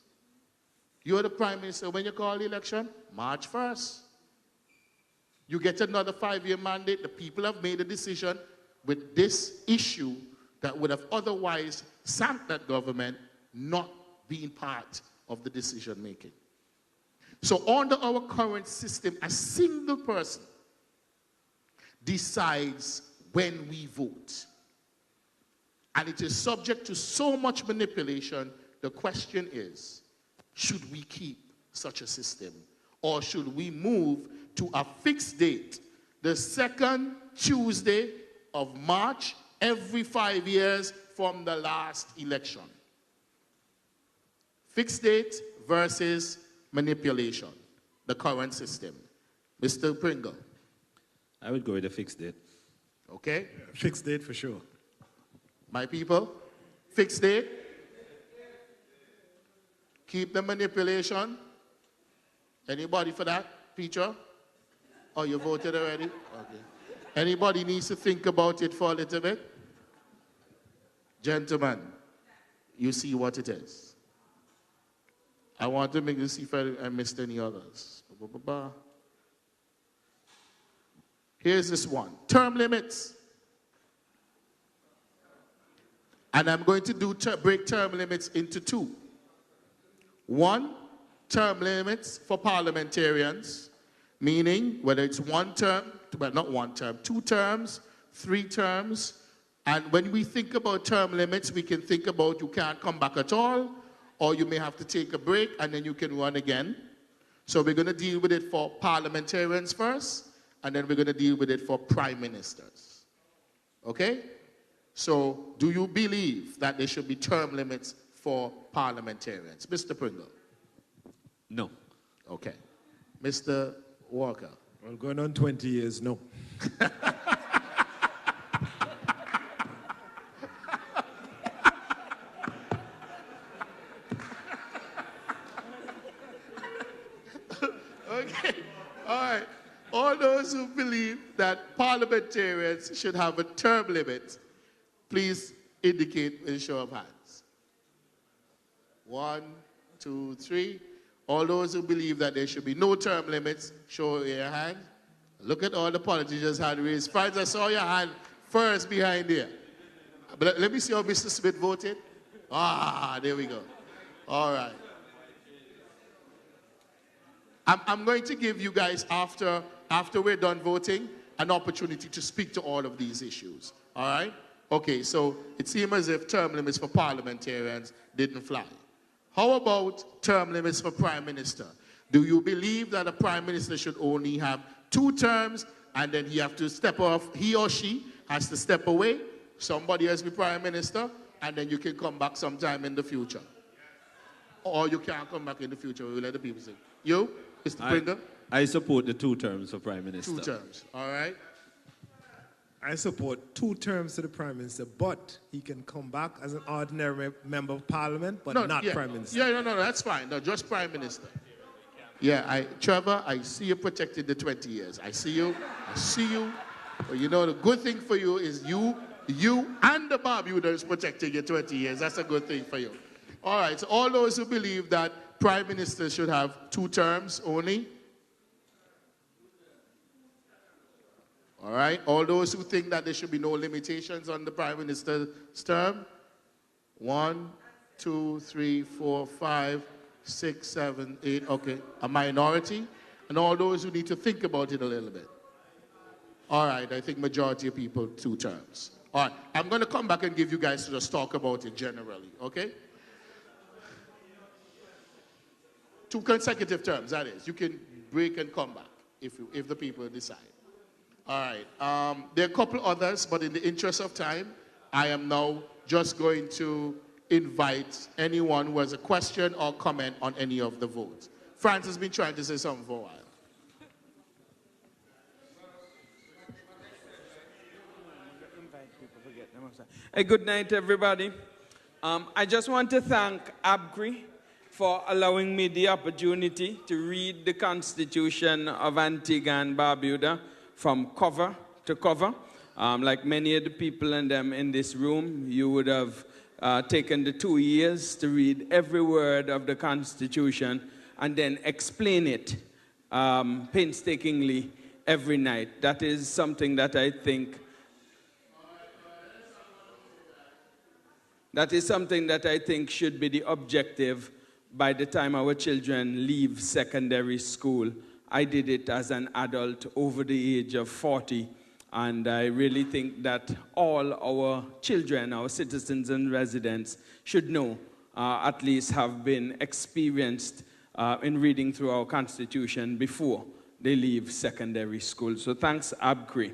You're the Prime Minister when you call the election, March 1st. You get another 5-year mandate. The people have made a decision with this issue that would have otherwise sunk that government not being part of the decision making. So under our current system, a single person decides when we vote. And it is subject to so much manipulation. The question is, should we keep such a system? Or should we move to a fixed date, the second Tuesday of March, every 5 years from the last election? Fixed date versus manipulation, the current system. Mr. Pringle. I would go with a fixed date. Okay? Fixed date for sure. My people, fixed date. Keep the manipulation. Anybody for that, Peter? Oh, you voted already? Okay. Anybody needs to think about it for a little bit? Gentlemen, you see what it is. I want to make you see if I missed any others. Here's this one. Term limits. And I'm going to break term limits into two. One, term limits for parliamentarians, meaning whether it's one term, well, not one term, 2 terms, 3 terms. And when we think about term limits, we can think about you can't come back at all, or you may have to take a break and then you can run again. So we're going to deal with it for parliamentarians first, and then we're going to deal with it for prime ministers. Okay? So do you believe that there should be term limits for parliamentarians? Mr. Pringle? No. Okay. Mr. Walker? Well, going on 20 years, no. Okay. All right. All those who believe that parliamentarians should have a term limit, please indicate with a show of hands. 1, 2, 3. All those who believe that there should be no term limits, show your hand. Look at all the politicians' hand raised. Franz, I saw your hand first behind there. But let me see how Mr. Smith voted. Ah, there we go. All right. I'm going to give you guys, after we're done voting, an opportunity to speak to all of these issues. All right? Okay, so it seems as if term limits for parliamentarians didn't fly. How about term limits for prime minister? Do you believe that a prime minister should only have 2 terms and then he have to step off, he or she has to step away, somebody else be prime minister, and then you can come back sometime in the future? Or you can't come back in the future, we'll let the people say. You, Mr. Pringle? I support the 2 terms for prime minister. 2 terms, all right. I support 2 terms to the Prime Minister, but he can come back as an ordinary member of Parliament, but not Prime Minister. Yeah, no, that's fine. No, just Prime Minister. Yeah, Trevor, I see you protected the 20 years. I see you. Well, you know, the good thing for you is you and the Barbuda is protecting you 20 years. That's a good thing for you. All right, so all those who believe that prime ministers should have 2 terms only. All right, all those who think that there should be no limitations on the prime minister's term. 1, 2, 3, 4, 5, 6, 7, 8. Okay, a minority. And all those who need to think about it a little bit. All right, I think majority of people 2 terms. All right, I'm going to come back and give you guys to just talk about it generally, okay? 2 consecutive terms, that is. You can break and come back if the people decide. All right, there are a couple others, but in the interest of time, I am now just going to invite anyone who has a question or comment on any of the votes. France has been trying to say something for a while. Hey, good night, everybody. I just want to thank ABCRE for allowing me the opportunity to read the Constitution of Antigua and Barbuda from cover to cover. Like many of the people in this room, you would have taken the 2 years to read every word of the Constitution and then explain it painstakingly every night. That is something that I think should be the objective by the time our children leave secondary school. I did it as an adult over the age of 40, and I really think that all our children, our citizens and residents, should know, at least have been experienced in reading through our Constitution before they leave secondary school. So thanks, ABCRE.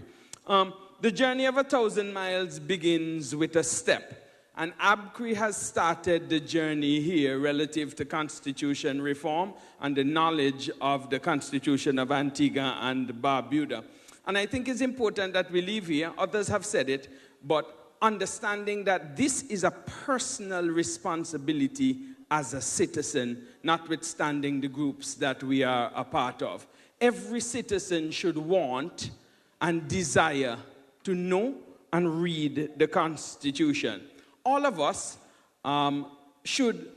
The journey of 1,000 miles begins with a step. And ABCRE has started the journey here relative to Constitution reform and the knowledge of the Constitution of Antigua and Barbuda. And I think it's important that we leave here, others have said it, but understanding that this is a personal responsibility as a citizen, notwithstanding the groups that we are a part of. Every citizen should want and desire to know and read the Constitution. All of us should,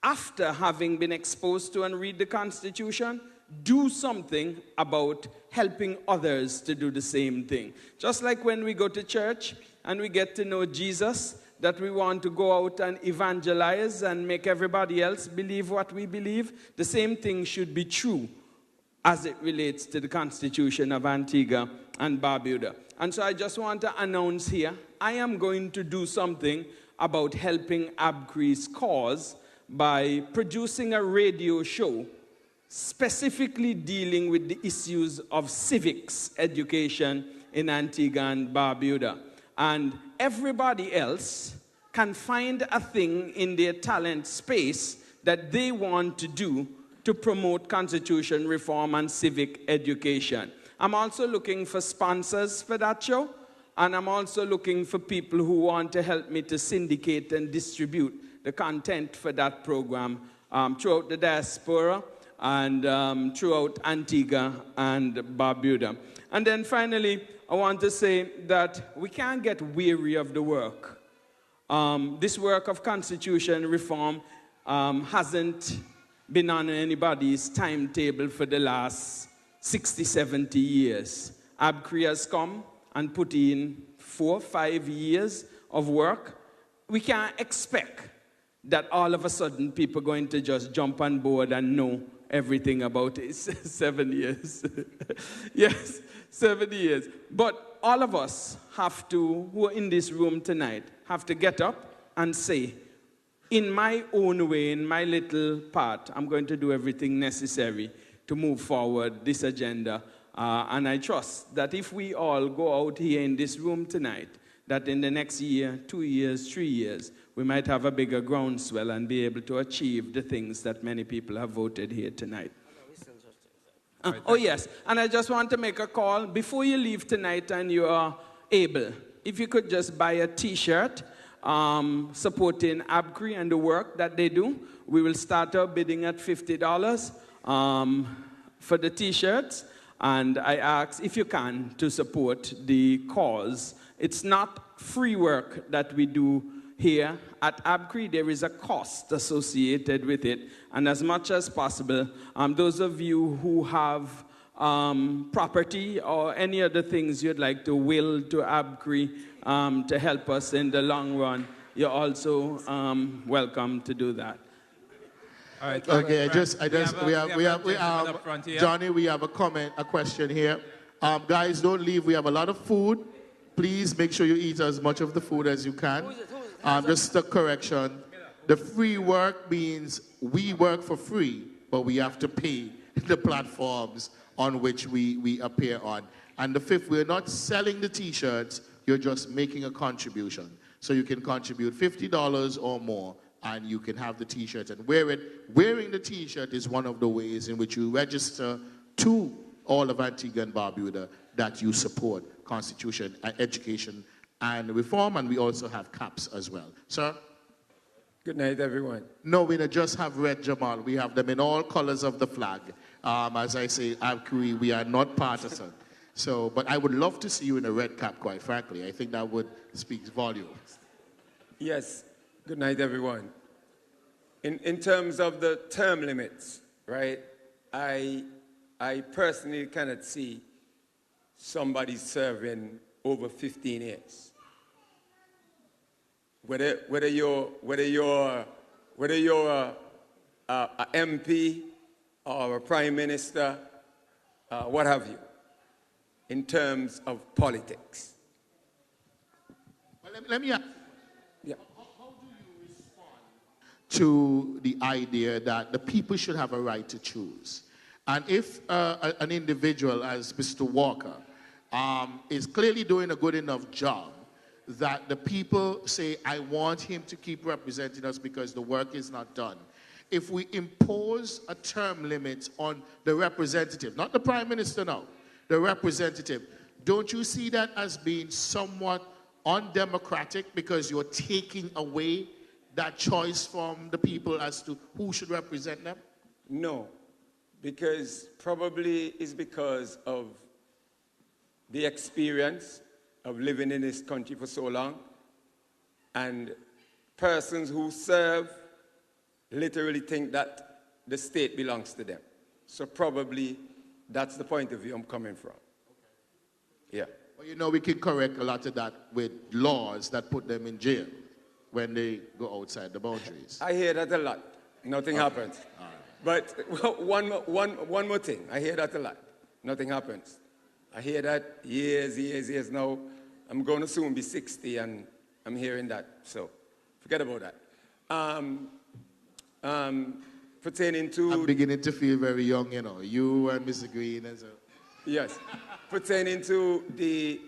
after having been exposed to and read the Constitution, do something about helping others to do the same thing. Just like when we go to church and we get to know Jesus, that we want to go out and evangelize and make everybody else believe what we believe, the same thing should be true as it relates to the Constitution of Antigua and Barbuda. And so I just want to announce here, I am going to do something about helping ABCRE's cause by producing a radio show specifically dealing with the issues of civics education in Antigua and Barbuda. And everybody else can find a thing in their talent space that they want to do to promote Constitution reform and civic education. I'm also looking for sponsors for that show, and I'm also looking for people who want to help me to syndicate and distribute the content for that program throughout the diaspora and throughout Antigua and Barbuda. And then finally, I want to say that we can't get weary of the work. This work of Constitution reform hasn't been on anybody's timetable for the last 60, 70 years. ABCRE has come and put in 4, 5 years of work. We can't expect that all of a sudden people are going to just jump on board and know everything about it. 7 years. Yes, 7 years. But all of us have to, who are in this room tonight, have to get up and say, in my own way, in my little part, I'm going to do everything necessary to move forward this agenda. And I trust that if we all go out here in this room tonight, that in the next year, 2 years, 3 years, we might have a bigger groundswell and be able to achieve the things that many people have voted here tonight. Oh, yes. And I just want to make a call. Before you leave tonight and you are able, if you could just buy a T-shirt supporting ABCRE and the work that they do. We will start our bidding at $50 for the T-shirts. And I ask, if you can, to support the cause. It's not free work that we do here. At ABCRE, there is a cost associated with it. And as much as possible, those of you who have property or any other things you'd like to will to ABCRE to help us in the long run, you're also welcome to do that. All right. Okay, Johnny, we have a question here. Guys, don't leave. We have a lot of food. Please make sure you eat as much of the food as you can. Just a correction. The free work means we work for free, but we have to pay the platforms on which we appear on. And the fifth, we're not selling the T-shirts. You're just making a contribution. So you can contribute $50 or more, and you can have the T-shirt and wear it. Wearing the T-shirt is one of the ways in which you register to all of Antigua and Barbuda that you support Constitution, education, and reform, and we also have caps as well. Sir? Good night, everyone. No, we don't just have red, Jamal. We have them in all colors of the flag. As I say, ABCRE, we are not partisan. So, but I would love to see you in a red cap, quite frankly. I think that would speak volumes. Yes. Good night, everyone. In terms of the term limits, right, I personally cannot see somebody serving over 15 years. Whether you're a MP or a prime minister, what have you, in terms of politics. Well, let me ask. How do you respond to the idea that the people should have a right to choose? And if an individual, as Mr. Walker, is clearly doing a good enough job, that the people say, I want him to keep representing us because the work is not done. If we impose a term limit on the representative, not the prime minister now, the representative, don't you see that as being somewhat undemocratic because you're taking away that choice from the people as to who should represent them? No, because probably it's because of the experience of living in this country for so long, and persons who serve literally think that the state belongs to them. So probably that's the point of view I'm coming from. Yeah. Well, you know, we can correct a lot of that with laws that put them in jail when they go outside the boundaries. I hear that a lot. Nothing happens. But one more thing. I hear that a lot. Nothing happens. I hear that years now. I'm going to soon be 60, and I'm hearing that. So forget about that. Pertaining to... I'm beginning to feel very young, you know. You and Mr. Green and so... Yes. Pertaining to the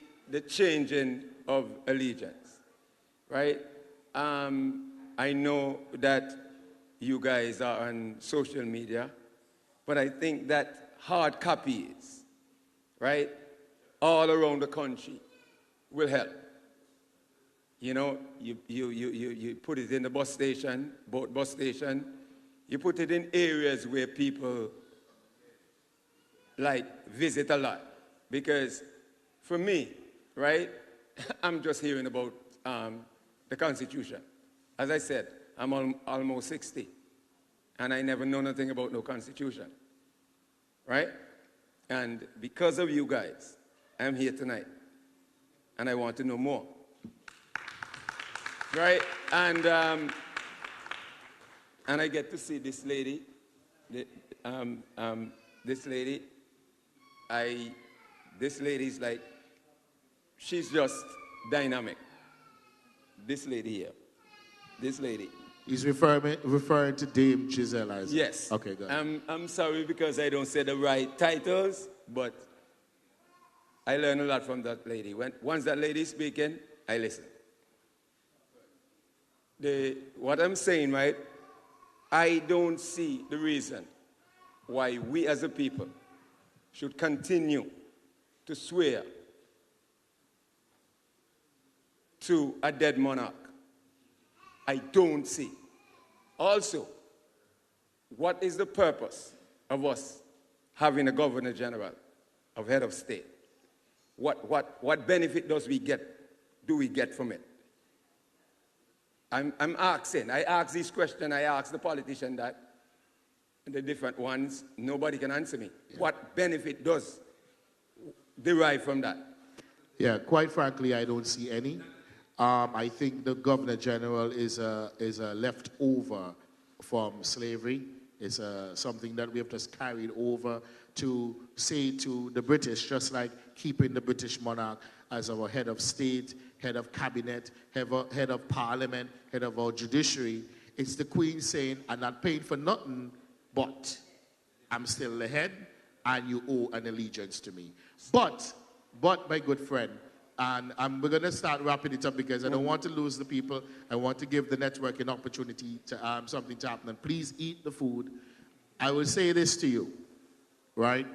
changing of allegiance, right? I know that you guys are on social media, but I think that hard copies, right, all around the country will help. You know, you put it in the bus station, boat bus station. You put it in areas where people like visit a lot. Because for me, right, I'm just hearing about the Constitution. As I said, I'm almost 60, and I never know nothing about no Constitution, right? And because of you guys, I'm here tonight, and I want to know more, right? And I get to see this lady, this lady's like, she's just dynamic. This lady here, this lady. He's referring to Dame Giselle as... Yes. Okay, good. I'm sorry because I don't say the right titles, but I learn a lot from that lady. Once that lady is speaking, I listen. What I'm saying, right, I don't see the reason why we as a people should continue to swear to a dead monarch. I don't see. Also, what is the purpose of us having a governor general of head of state, what benefit do we get from it? I'm asking. I ask this question, I ask the politician that, and the different ones, nobody can answer me. Yeah. What benefit does derive from that? Yeah, quite frankly, I don't see any. I think the Governor General is a leftover from slavery. It's something that we have just carried over to say to the British, just like keeping the British monarch as our head of state, head of cabinet, head of parliament, head of our judiciary. It's the Queen saying, I'm not paying for nothing, but I'm still the head, and you owe an allegiance to me. But my good friend, and we're going to start wrapping it up because I don't want to lose the people. I want to give the network an opportunity to something to happen. And please eat the food. I will say this to you, right?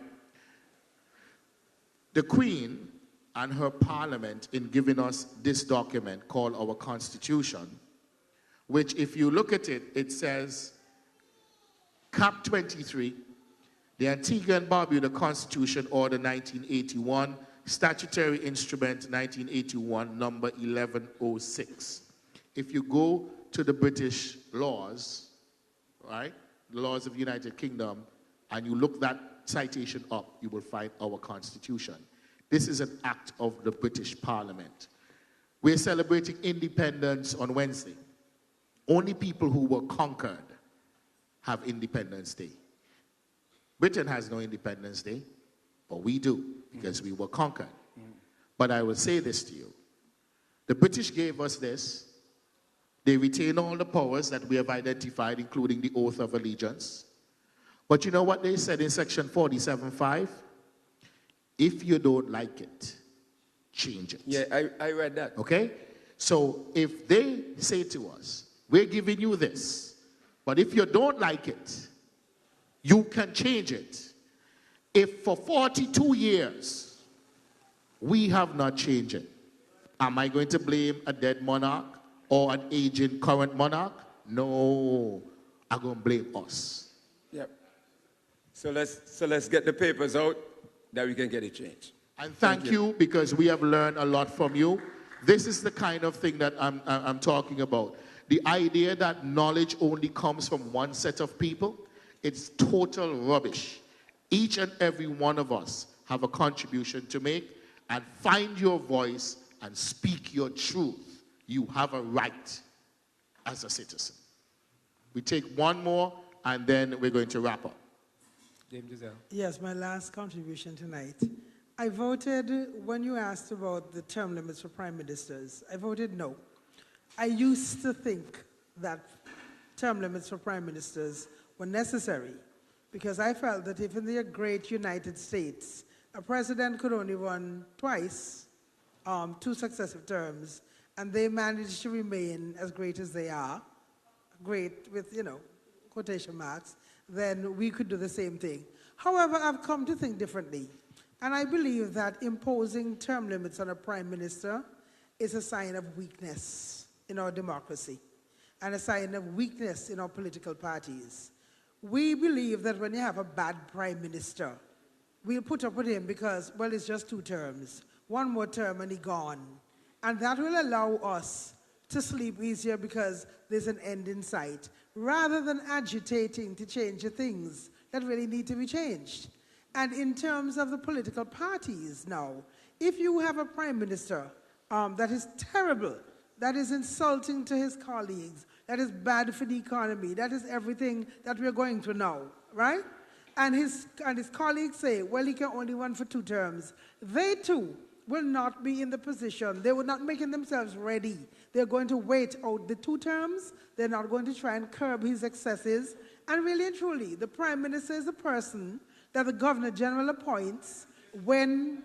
The Queen and her parliament in giving us this document called our Constitution, which if you look at it, it says, Cap 23, the Antigua and Barbuda Constitution Order 1981, Statutory Instrument 1981, number 1106. If you go to the British laws, right, the laws of the United Kingdom, and you look that citation up, you will find our Constitution. This is an act of the British Parliament. We're celebrating independence on Wednesday. Only people who were conquered have Independence Day. Britain has no Independence Day, but we do, because we were conquered. But I will say this to you. The British gave us this. They retain all the powers that we have identified, including the oath of allegiance. But you know what they said in section 47.5? If you don't like it, change it. Yeah, I read that. Okay? So if they say to us, we're giving you this, but if you don't like it, you can change it. If for 42 years we have not changed it, am I going to blame a dead monarch or an aging current monarch? No, I'm going to blame us. Yep. So let's get the papers out that we can get it changed. And thank you, because we have learned a lot from you. This is the kind of thing that I'm talking about. The idea that knowledge only comes from one set of people, it's total rubbish. Each and every one of us have a contribution to make, and find your voice and speak your truth. You have a right as a citizen. We take one more, and then we're going to wrap up. Dame Giselle. Yes, my last contribution tonight. I voted, when you asked about the term limits for prime ministers, I voted no. I used to think that term limits for prime ministers were necessary, because I felt that if in the great United States, a president could only run twice, 2 successive terms, and they managed to remain as great as they are, great with, quotation marks, then we could do the same thing. However, I've come to think differently, and I believe that imposing term limits on a prime minister is a sign of weakness in our democracy and a sign of weakness in our political parties. We believe that when you have a bad prime minister, we'll put up with him because, well, it's just 2 terms. 1 more term and he's gone. And that will allow us to sleep easier because there's an end in sight, rather than agitating to change the things that really need to be changed. And in terms of the political parties now, if you have a prime minister that is terrible, that is insulting to his colleagues, that is bad for the economy, that is everything that we're going through now, right? And his colleagues say, well, he can only run for 2 terms. They too will not be in the position, they will not making themselves ready. They're going to wait out the 2 terms. They're not going to try and curb his excesses. And really and truly, the prime minister is the person that the governor general appoints when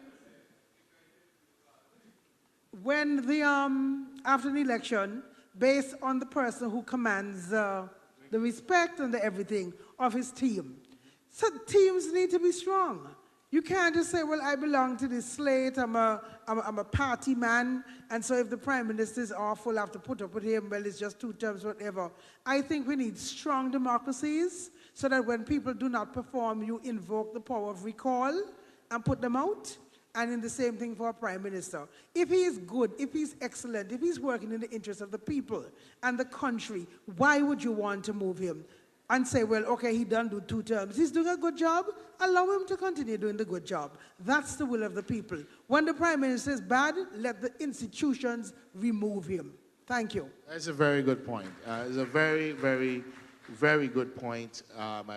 after the election, based on the person who commands the respect and the everything of his team. So teams need to be strong. You can't just say, well, I belong to this slate, I'm a party man, and so if the prime minister is awful, I have to put up with him, well, it's just 2 terms, whatever. I think we need strong democracies so that when people do not perform, you invoke the power of recall, and put them out. And in the same thing for a prime minister. If he is good, if he's excellent, if he's working in the interest of the people and the country, why would you want to move him and say, well, okay, he done do 2 terms. He's doing a good job. Allow him to continue doing the good job. That's the will of the people. When the prime minister is bad, let the institutions remove him. Thank you. That's a very good point. It's a very, very, very good point. I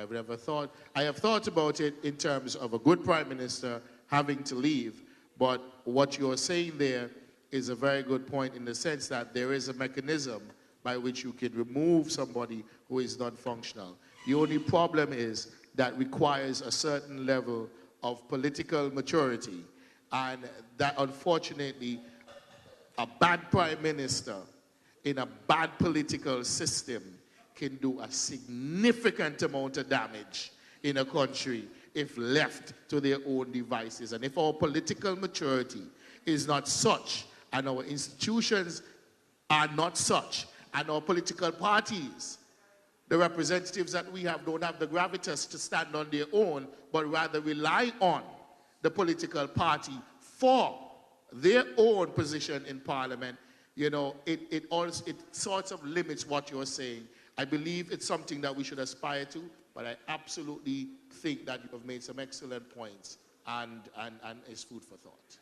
have thought about it in terms of a good prime minister having to leave, but what you're saying there is a very good point in the sense that there is a mechanism by which you can remove somebody who is not functional. The only problem is that requires a certain level of political maturity, and that unfortunately a bad prime minister in a bad political system can do a significant amount of damage in a country if left to their own devices. And if our political maturity is not such, and our institutions are not such, and our political parties, the representatives that we have, don't have the gravitas to stand on their own, but rather rely on the political party for their own position in Parliament, you know, it sort of limits what you're saying. I believe it's something that we should aspire to, but I absolutely think that you have made some excellent points, and it's food for thought.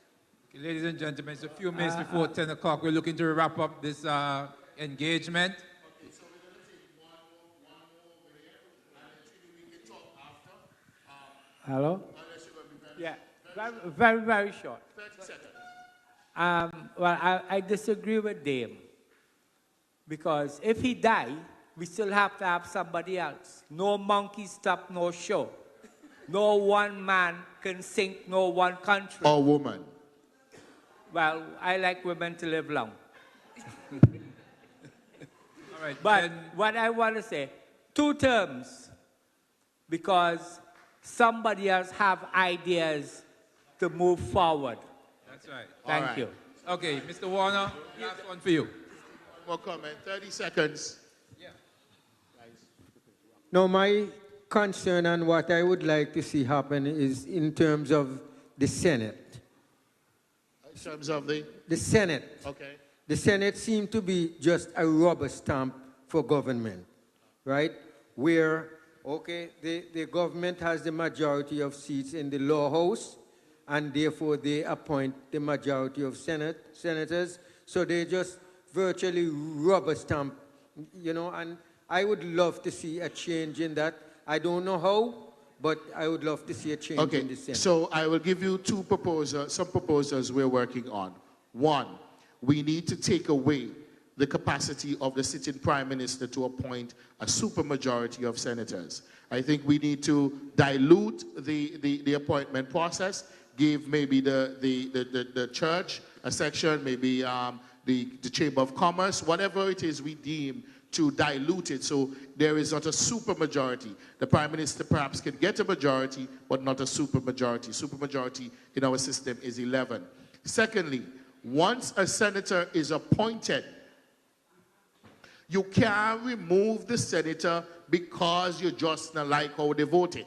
Okay, ladies and gentlemen, it's a few minutes before 10 o'clock. We're looking to wrap up this engagement. Okay, so we're going to take one more over here, and then we can talk after. Hello? Unless you're going to be Yeah, very, very short. 30 seconds. Well, I disagree with Dame, because if he die, we still have to have somebody else. No monkey stop, no show. No one man can sink no one country. Or woman. Well, I like women to live long. All right, but what I want to say, 2 terms, because somebody else have ideas to move forward. That's right. Thank you. Okay, Mr. Warner, last one for you. One more comment, 30 seconds. Now, my concern and what I would like to see happen is in terms of the Senate. In terms of the Senate. Okay. The Senate seemed to be just a rubber stamp for government, right? Where, okay, the government has the majority of seats in the lower house, and therefore they appoint the majority of senators. So they just virtually rubber stamp, you know, and I would love to see a change in that. I don't know how, but I would love to see a change in the Senate. So I will give you some proposals we're working on. One, we need to take away the capacity of the sitting prime minister to appoint a supermajority of senators. I think we need to dilute the appointment process, give maybe the church a section, maybe the Chamber of Commerce, whatever it is we deem to dilute it so there is not a supermajority. The prime minister perhaps can get a majority, but not a supermajority. Supermajority in our system is 11. Secondly, once a senator is appointed, you can't remove the senator because you just not like how they voted.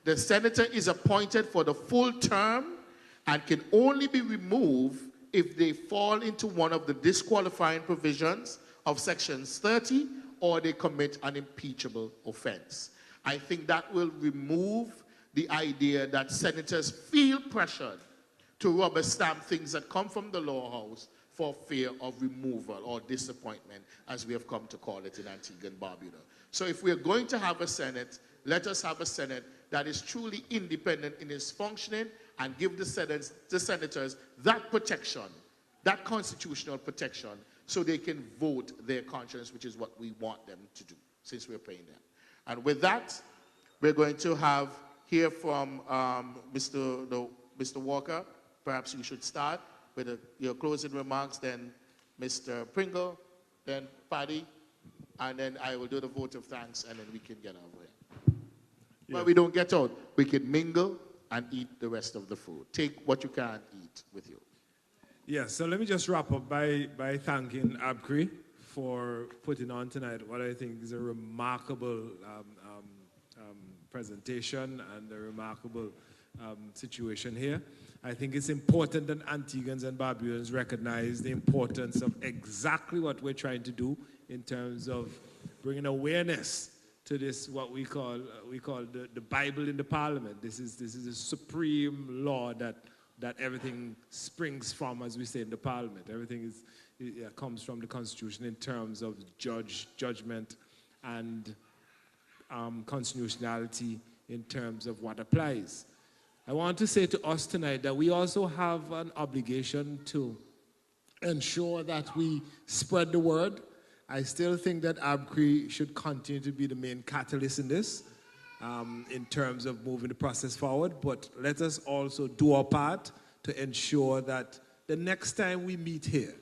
The senator is appointed for the full term and can only be removed if they fall into one of the disqualifying provisions of sections 30 or they commit an impeachable offense. I think that will remove the idea that senators feel pressured to rubber stamp things that come from the lower house for fear of removal or disappointment, as we have come to call it in Antigua and Barbuda. So if we're going to have a Senate, let us have a Senate that is truly independent in its functioning and give the senators that protection, that constitutional protection, so they can vote their conscience, which is what we want them to do, since we're paying them. And with that, we're going to hear from Mr. Walker. Perhaps you should start with your closing remarks, then Mr. Pringle, then Paddy, and then I will do the vote of thanks, and then we can get over here. Yeah. But we don't get out. We can mingle and eat the rest of the food. Take what you can eat with you. Yes, so let me just wrap up by thanking ABCRE for putting on tonight what I think is a remarkable presentation and a remarkable situation here. I think it's important that Antiguans and Barbudans recognize the importance of exactly what we're trying to do in terms of bringing awareness to this, what we call the Bible in the Parliament. This is a supreme law that everything springs from, as we say in the Parliament. Everything comes from the Constitution in terms of judgment and constitutionality in terms of what applies. I want to say to us tonight that we also have an obligation to ensure that we spread the word. I still think that ABCRE should continue to be the main catalyst in this, in terms of moving the process forward, but let us also do our part to ensure that the next time we meet here,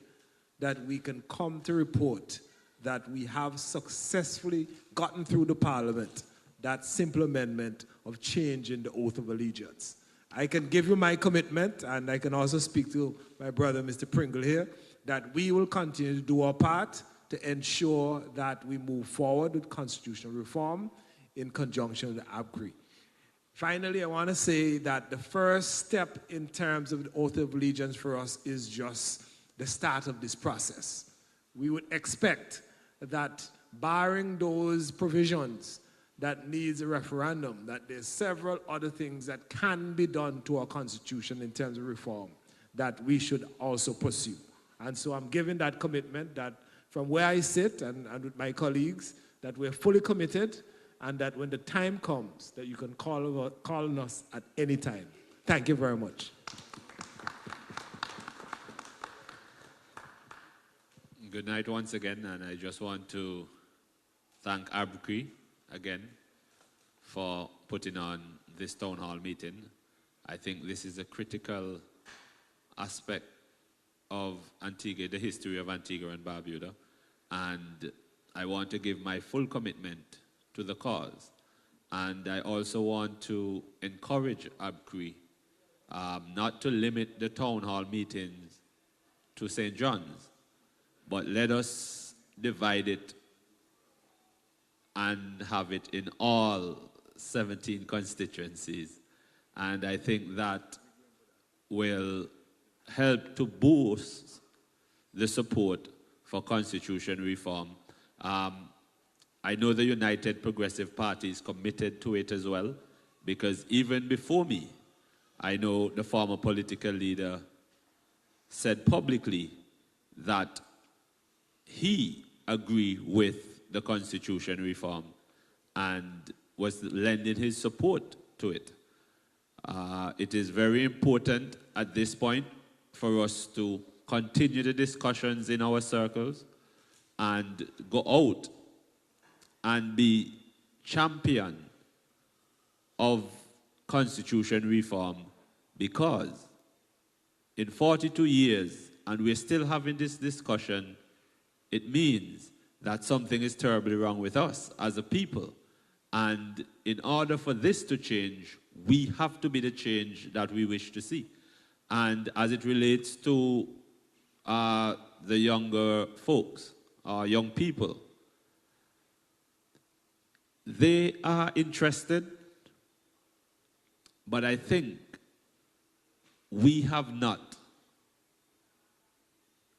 that we can come to report that we have successfully gotten through the Parliament that simple amendment of changing the oath of allegiance. I can give you my commitment, and I can also speak to my brother, Mr. Pringle here, that we will continue to do our part to ensure that we move forward with constitutional reform in conjunction with the ABCRE. Finally, I want to say that the first step in terms of the oath of allegiance for us is just the start of this process. We would expect that, barring those provisions that needs a referendum, that there's several other things that can be done to our Constitution in terms of reform that we should also pursue. And so I'm giving that commitment that from where I sit and with my colleagues, that we're fully committed, and that when the time comes, that you can call on us at any time. Thank you very much. Good night once again, and I just want to thank ABCRE again for putting on this town hall meeting. I think this is a critical aspect of Antigua, the history of Antigua and Barbuda, and I want to give my full commitment to the cause. And I also want to encourage ABCRE not to limit the town hall meetings to St. John's, but let us divide it and have it in all 17 constituencies. And I think that will help to boost the support for constitution reform. I know the United Progressive Party is committed to it as well, because even before me, I know the former political leader said publicly that he agreed with the constitution reform and was lending his support to it. It is very important at this point for us to continue the discussions in our circles and go out and be champion of constitution reform, because in 42 years, and we're still having this discussion, it means that something is terribly wrong with us as a people. And in order for this to change, we have to be the change that we wish to see. And as it relates to the younger folks, young people, they are interested, but I think we have not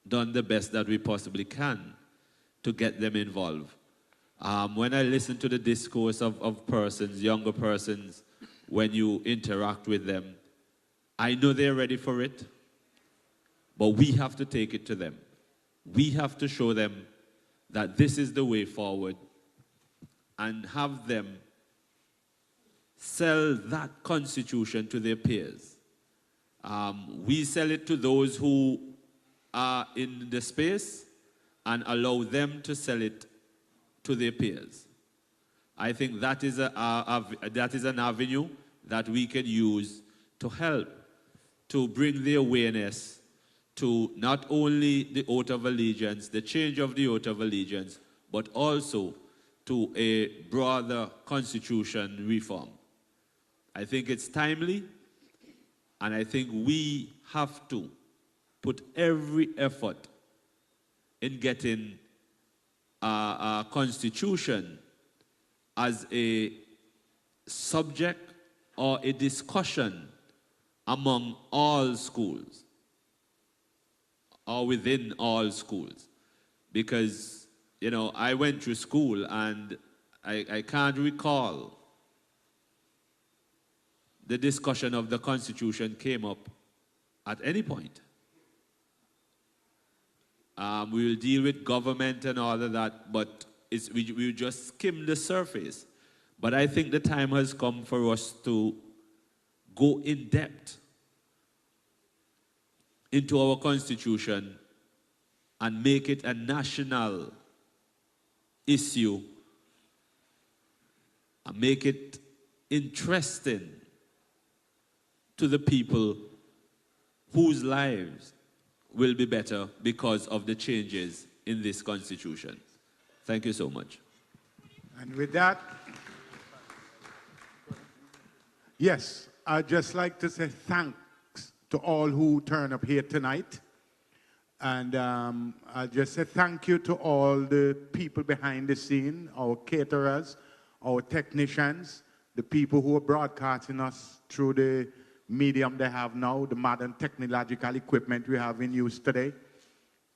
done the best that we possibly can to get them involved. When I listen to the discourse of persons, younger persons, when you interact with them, I know they're ready for it, but we have to take it to them. We have to show them that this is the way forward and have them sell that constitution to their peers. We sell it to those who are in the space and allow them to sell it to their peers. I think that is an avenue that we can use to help to bring the awareness to not only the oath of allegiance, the change of the oath of allegiance, but also to a broader constitution reform. I think it's timely, and I think we have to put every effort in getting a constitution as a subject or a discussion among all schools or within all schools. Because, you know, I went through school and I can't recall the discussion of the Constitution came up at any point. We will deal with government and all of that, but we just skim the surface. But I think the time has come for us to go in depth into our Constitution and make it a national issue and make it interesting to the people whose lives will be better because of the changes in this Constitution. Thank you so much. And with that, yes, I'd just like to say thanks to all who turn up here tonight. And I'll just say thank you to all the people behind the scene, our caterers, our technicians, the people who are broadcasting us through the medium they have now, the modern technological equipment we have in use today,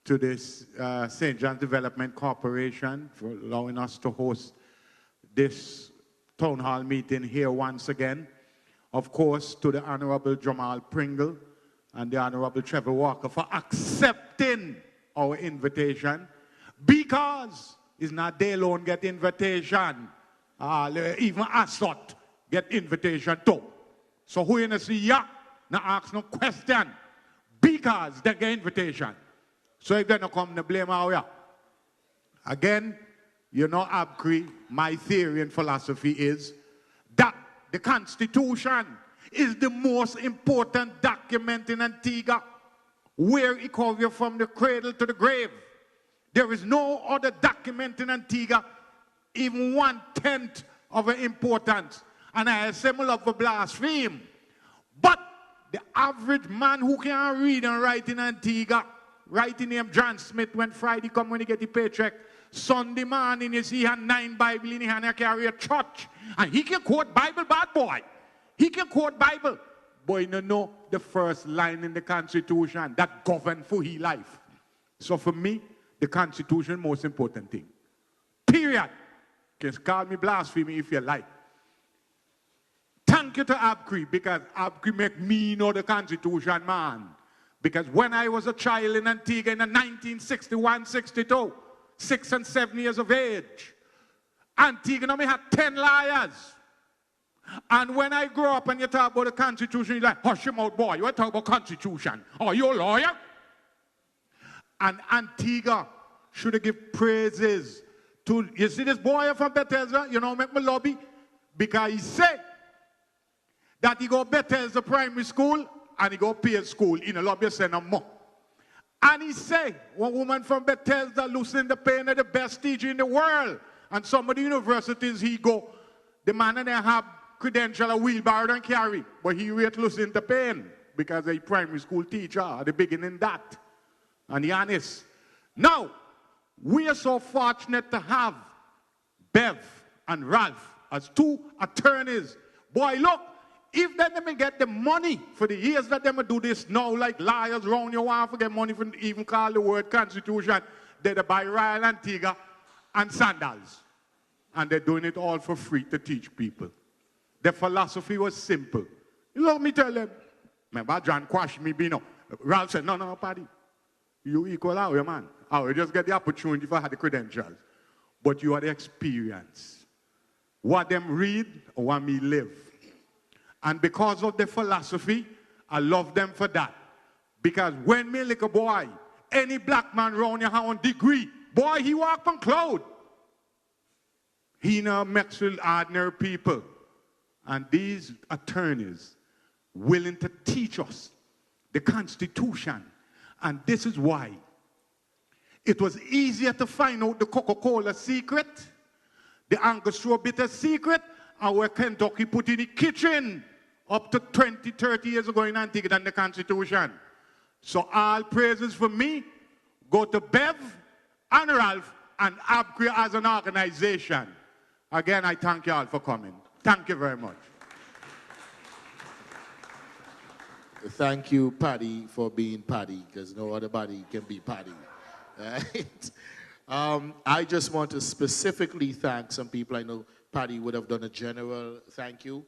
to this St. John's Development Corporation for allowing us to host this town hall meeting here once again. Of course, to the Honorable Jamal Pringle and the Honorable Trevor Walker for accepting our invitation, because it's not they alone get invitation. Even Asot get invitation too. So who you see ya, now ask no question, because they get invitation. So if they don't come, they blame how ya. Again, you know, ABCRE, my theory and philosophy is that the Constitution is the most important document in Antigua, where it covers you from the cradle to the grave. There is no other document in Antigua even 1/10 of an importance. And I assemble up for blaspheme. But the average man who can read and write in Antigua, writing name John Smith, when Friday come when he get the paycheck, Sunday morning you see he had 9 Bible in his hand and carry a church. And he can quote Bible, bad boy. He can quote Bible. But you know the first line in the Constitution that govern for his life. So for me, the Constitution most important thing. Period. You can call me blasphemy if you like. Thank you to ABCRE, because ABCRE make me know the Constitution, man. Because when I was a child in Antigua in 1961-62, 6 and 7 years of age, Antigua had 10 lawyers. And when I grew up and you talk about the Constitution, you're like, hush your mouth, boy, you talk about Constitution. Oh, you a lawyer? And Antigua should have given praises to, you see this boy from Bethesda, you know, make me lobby, because he said that he go Bethesda primary school and he go Pierce school in a lobby center more. And he say, one woman from Bethesda, Lucinda Payne, the best teacher in the world. And some of the universities he go, the man and they have credential, a wheelbarrow and carry. But he rate Lucinda Payne because a primary school teacher at the beginning that. And he honest. Now, we are so fortunate to have Bev and Ralph as 2 attorneys. Boy, look, if they never get the money for the years that they do this now, like liars round your want to get money for even call the word Constitution, they buy Royal Antigua and sandals. And they're doing it all for free to teach people. Their philosophy was simple. You let me tell them. Remember, John quashed me, you know. Ralph said, no, Paddy. You equal out, man. You just get the opportunity for have the credentials. But you are the experience. What them read or what me live. And because of the philosophy, I love them for that. Because when me like a boy, any black man round here on degree, boy, he walk on cloud. He now mix with ordinary people. And these attorneys willing to teach us the Constitution. And this is why it was easier to find out the Coca-Cola secret, the Angostura bitter secret, and where Kentucky put in the kitchen up to 20, 30 years ago in Antigua than the Constitution. So all praises for me go to Bev and Ralph and ABCRE as an organization. Again, I thank you all for coming. Thank you very much. Thank you, Paddy, for being Paddy, because no other body can be Paddy. Right? I just want to specifically thank some people. I know Paddy would have done a general thank you.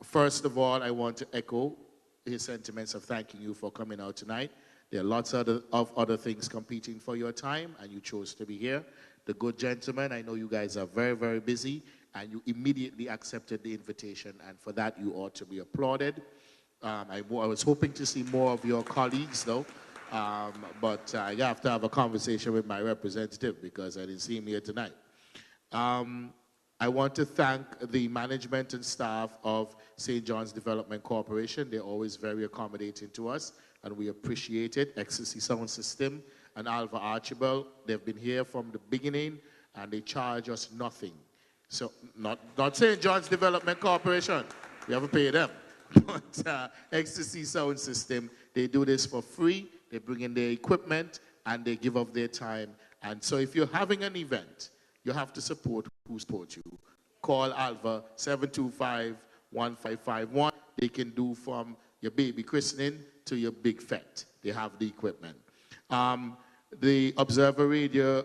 First of all, I want to echo his sentiments of thanking you for coming out tonight. There are lots of other things competing for your time, and you chose to be here. The good gentleman, I know you guys are very, very busy, and you immediately accepted the invitation, and for that, you ought to be applauded. I was hoping to see more of your colleagues, though, but I have to have a conversation with my representative because I didn't see him here tonight. I want to thank the management and staff of St. John's Development Corporation. They're always very accommodating to us, and we appreciate it. Ecstasy Sound System and Alva Archibald, they've been here from the beginning, and they charge us nothing. So, not St. John's Development Corporation. We haven't paid them. But Ecstasy Sound System, they do this for free. They bring in their equipment, and they give up their time. And so if you're having an event, you have to support who supports you. Call Alva, 725-1551. They can do from your baby christening to your big fete. They have the equipment. The Observer radio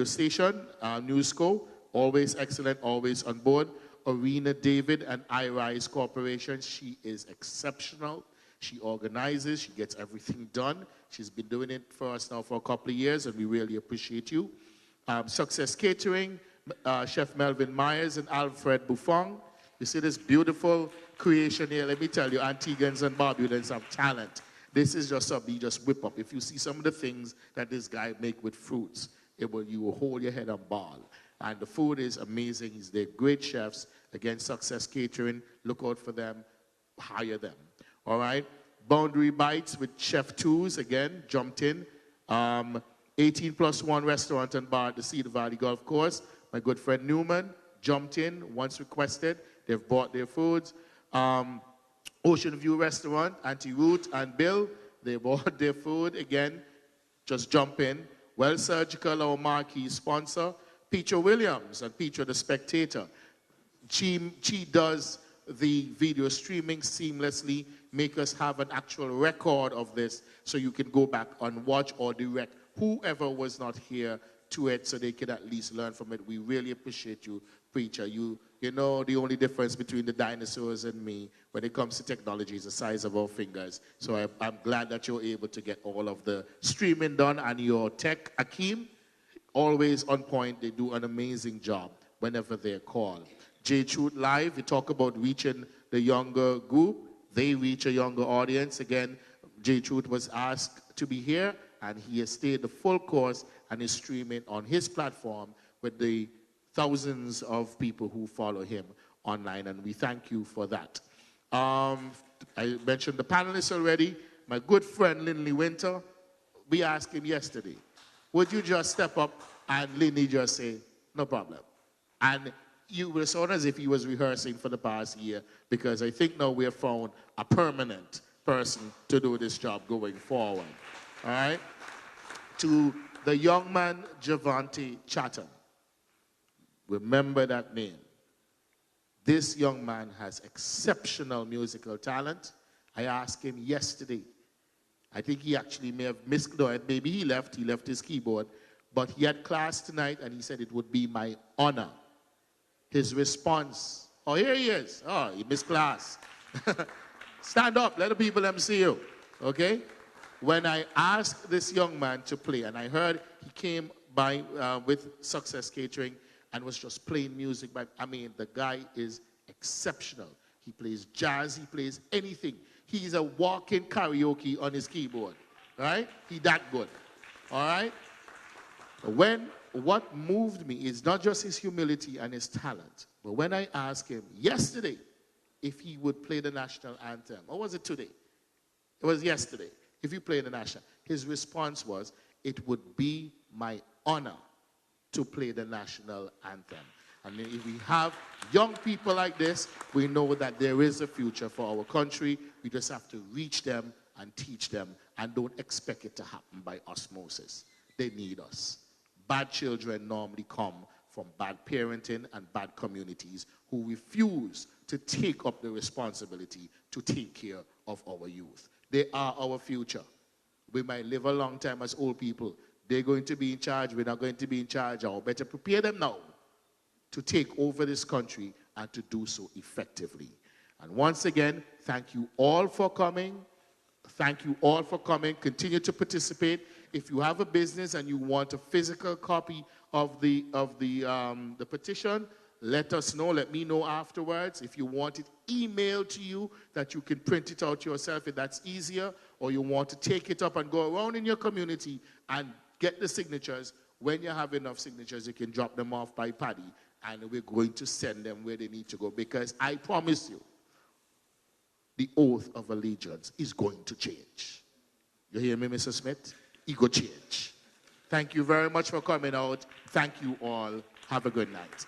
station, Newsco, always excellent, always on board. Arena David and iRise Corporation, she is exceptional. She organizes, she gets everything done. She's been doing it for us now for a couple of years, and we really appreciate you. Success Catering, Chef Melvin Myers and Alfred Buffon. You see this beautiful creation here. Let me tell you, Antiguans and Barbudans have talent. This is just something you just whip up. If you see some of the things that this guy make with fruits, you will hold your head and bawl. And the food is amazing. They're great chefs. Again, Success Catering, look out for them, hire them. All right? Boundary Bites with Chef Twos, again, jumped in. 18+1 restaurant and bar at the Cedar Valley Golf Course. My good friend Newman jumped in once requested. They've bought their foods. Ocean View Restaurant, Auntie Ruth and Bill, they bought their food. Again, just jump in. Well Surgical, our marquee sponsor. Peter Williams and Peter the Spectator. She does the video streaming seamlessly, make us have an actual record of this so you can go back and watch or direct whoever was not here to it so they can at least learn from it. We really appreciate you, Preacher. You know the only difference between the dinosaurs and me when it comes to technology is the size of our fingers. So I'm glad that you're able to get all of the streaming done, and your tech, Akeem, always on point. They do an amazing job whenever they're called. J-Truth Live, we talk about reaching the younger group. They reach a younger audience. Again, J-Truth was asked to be here, and he has stayed the full course and is streaming on his platform with the thousands of people who follow him online, and we thank you for that. I mentioned the panelists already. My good friend, Lindley Winter, we asked him yesterday, would you just step up? And Lindley just say, no problem. And you were sort of as if he was rehearsing for the past year, because I think now we have found a permanent person to do this job going forward. All right? To the young man, Javante Chatham. Remember that name. This young man has exceptional musical talent. I asked him yesterday. I think he actually may have missed, no, maybe he left his keyboard, but he had class tonight and he said it would be my honor. His response, oh, here he is. Oh, he missed class. Stand up, let the people them see you, okay? When I asked this young man to play, and I heard he came by with Success Catering and was just playing music, but I mean, the guy is exceptional. He plays jazz, he plays anything. He's a walking karaoke on his keyboard, right? He that good, all right? What moved me is not just his humility and his talent, but when I asked him yesterday if he would play the national anthem, or was it today? It was yesterday. If you play the national, his response was, it would be my honor to play the national anthem. I mean, if we have young people like this, we know that there is a future for our country. We just have to reach them and teach them, and don't expect it to happen by osmosis. They need us. Bad children normally come from bad parenting and bad communities who refuse to take up the responsibility to take care of our youth. They are our future. We might live a long time as old people. They're going to be in charge. We're not going to be in charge. Or better prepare them now to take over this country and to do so effectively. And once again, thank you all for coming. Thank you all for coming. Continue to participate. If you have a business and you want a physical copy of the petition, let us know. Let me know afterwards. If you want it emailed to you, that you can print it out yourself if that's easier, or you want to take it up and go around in your community and get the signatures. When you have enough signatures, you can drop them off by Paddy, and we're going to send them where they need to go, because I promise you, the oath of allegiance is going to change. You hear me, Mr. Smith? It will change. Thank you very much for coming out. Thank you all. Have a good night.